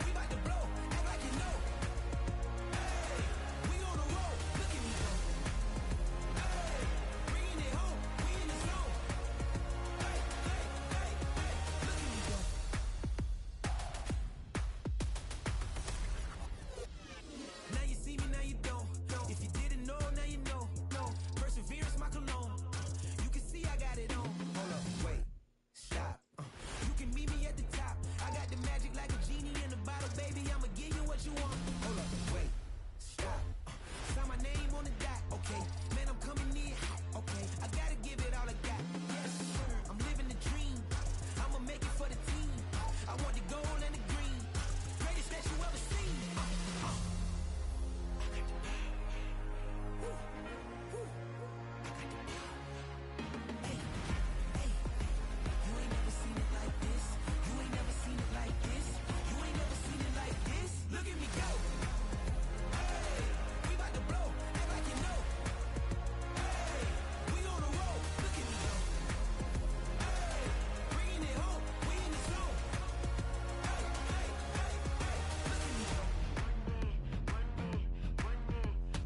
We bout to blow, act like you know. Hey, we on the road, look at me go. Hey, bringing it home, we in the zone. Hey, hey, hey, hey, look at me go. Now you see me, now you don't. If you didn't know, now you know. No, perseverance, my cologne. You can see I got it on. Hold up, wait, stop. You can meet me at the top. I got the magic like a genie in a bottle, baby. I'ma give you what you want. Hold up, wait, stop. Sign my name on the dot, okay. Man, I'm coming in hot, okay. I gotta give it all I got. Yes, I'm living the dream. I'ma make it for the team. I want the gold and the green. Greatest that you ever seen. Hey, hey, you ain't never seen it like this. You ain't never seen it like this. You ain't never seen it like this. Look at me go. Hey, we bout to blow, act like you know. Hey, we on the road. Look at me go. Hey, bringing it home, we in the zone. Hey, hey, hey, hey, look at me go.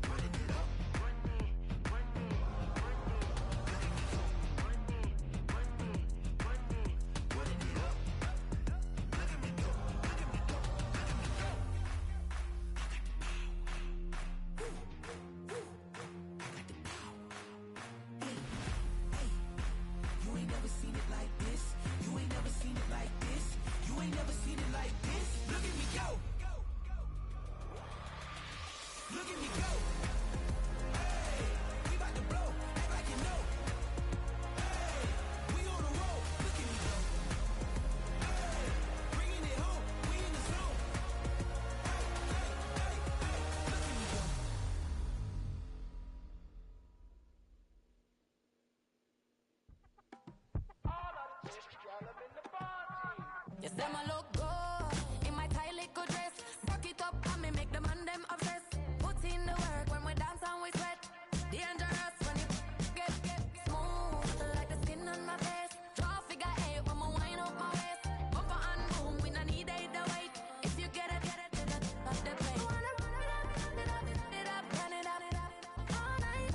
Running it up. Running it up. Look at me go. Look at me go. Look at me go. Hey, hey, you ain't never seen it like this. You ain't never seen it like this. You ain't never seen it like this. Look at me go. Look at me go. Hey, we bout to blow, act like you know. Hey, we on the road. Look at me go. Hey, bringing it home, we in the zone. Hey, hey, hey, hey, look at me go. All of the You say my look good in my tight little dress. Rock it up and me make the man them obsessed. Put in the work when we dance and we sweat. Dangerous when you get smooth like the skin on my face. Draw figure 8 when I wind up my waist. Bumper and boom, we no need either wait. If you get it, up the plate. Wanna run it up, run it up, all night.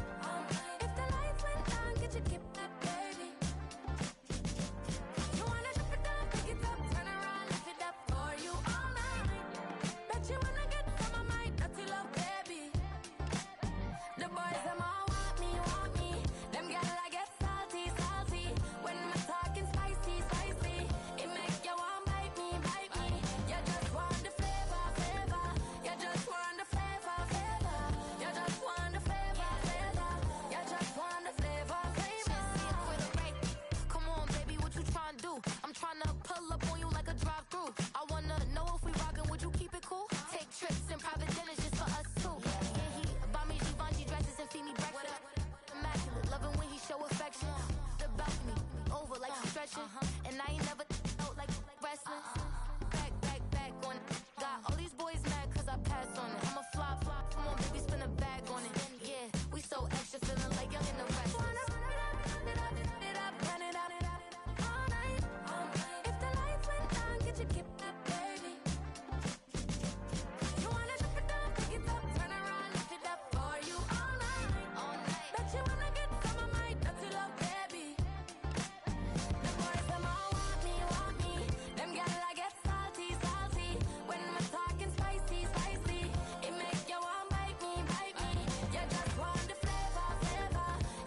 If the lights went down, get your keep that baby. You wanna drop it down, pick it up, turn around, lift it up for you all night. Bet you wanna get some of my dirty love, baby. The boys them all want me. Them gyal I get salty. When my talking spicy. It make you want bite me. You just want the flavor. You just want the flavor. You just want the flavor. You just want the flavor. With a rate. Come on, baby, what you tryna do? I'm tryna pull up on you like a drive-thru. I wanna know if we rockin', would you keep it cool? Take trips and private dinners just for us two. Yeah, he buy me Givenchy dresses and feed me breakfast. Immaculate, loving when he show affection. The balcony, over like she's stretching. And I ain't never out like wrestling. Back on it. Got all these boys mad cause I passed on it. I'm a flop. Come on, baby, spin a bag on it. Yeah, we so extra, feeling like young and the rest. Run it up, all night. If the lights went down, get your keep that baby. You wanna drop it down, pick it up, turn around, lift it up for you all night. Bet you wanna get some of my dirty love, baby. The boys them all want me. Them gyal I get salty. When my talking spicy. It make you want bite me. You just want the flavor.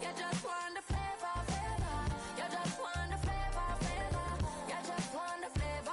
You just want the flavor. You just want the flavor. You just want the flavor.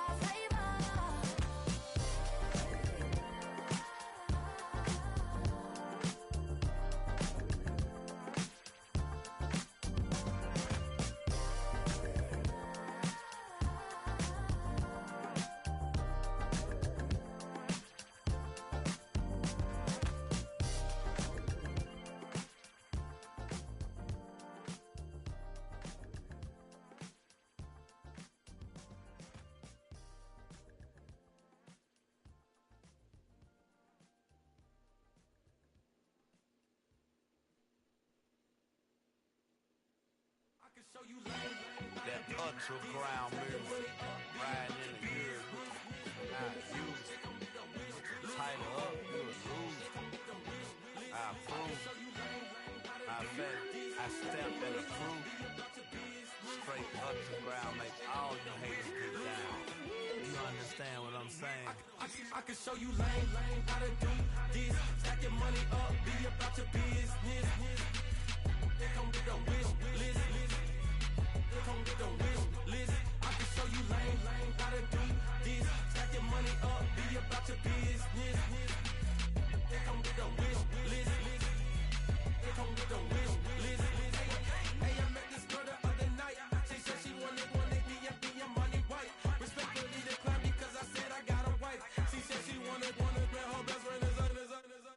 That underground music, riding in the years, I use it. Tighten up, you a lose. I approve. I bet I step and approve. Straight underground, make all you haters get down. You understand what I'm saying? I can show you lame, how to do this. Stack your money up, be about your business. They come with a wish list. They come with a wish list. I can show you lame, how to do this. Stack your money up, be about your business. They come with a wish list. They come with a wish list. Hey, I met this girl the other night. She said she wanted me and be a money wife. Respectfully declined because I said I got a wife. She said she wanted her best friend is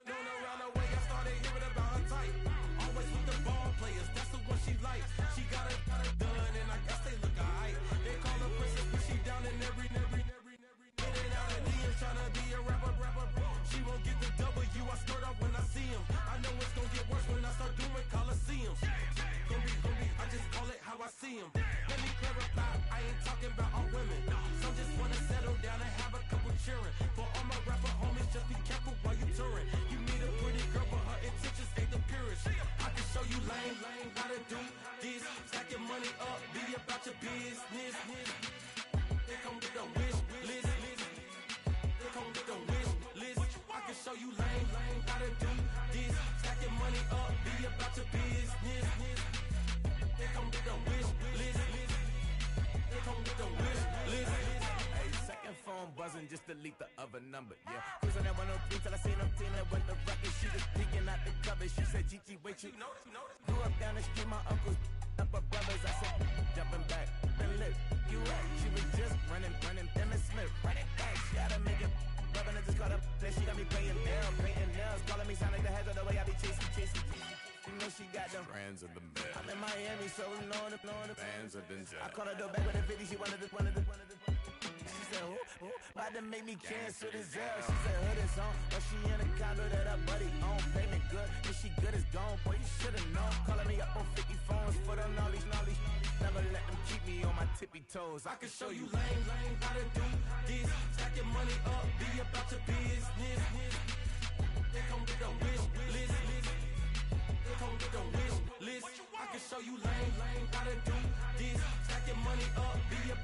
known around the way. I started hearing about her type. Always with the ball players, that's the one she likes. She got it done, and I guess they look alright. They call her princess, but she down in every. In and out of DMs, tryna be a rapper. She won't get the W, I skirt off when I see him. I know it's gonna get worse when I start doing Coliseums. Gonna be, I just call it how I see him. Let me clarify, I ain't talking about all women. Some just wanna settle down and have a couple cheering. For all my rapper homies, just be careful while you touring. You meet a pretty girl, but her intentions ain't the purest. I can show you lame, how to do this. Stack your money up, be about your business. They come with a wish list. They come with a wish list. I can show you lame, how to do this. Stack your money up, be about your business. They come with a wish list. They come with a wish list. Hey, second phone buzzing, just delete the other number, yeah. Cruising at 103 till I seen them teaming with the record. She was peeking out the cover. She said, Gigi, wait, you grew up down the street, my uncles up her brothers. I said, jumping back, been lit. You right, she was just running, Emmett Smith, running back. She had to make it, rubbing it, just caught up. Then she got me paying nails, calling me sound like the heads of the way I be chasing. You know she got them Brands of the bed. I'm in Miami, so know the Bands of the I called her door back with a 50, she wanted the. She said, who? About to make me cancel this L. She said, hood is on, but she in a condo that her buddy own. Payment good, if she good is gone. Boy, you should've known. Calling me up on 50 phones, foot on all these. Never let them keep me on my tippy toes. I can show you lame, how to do this. Stack your money up, be about your business. They come with a wish list. They come with a wish list. I can show you lame, how to do this. Stack your money up, be about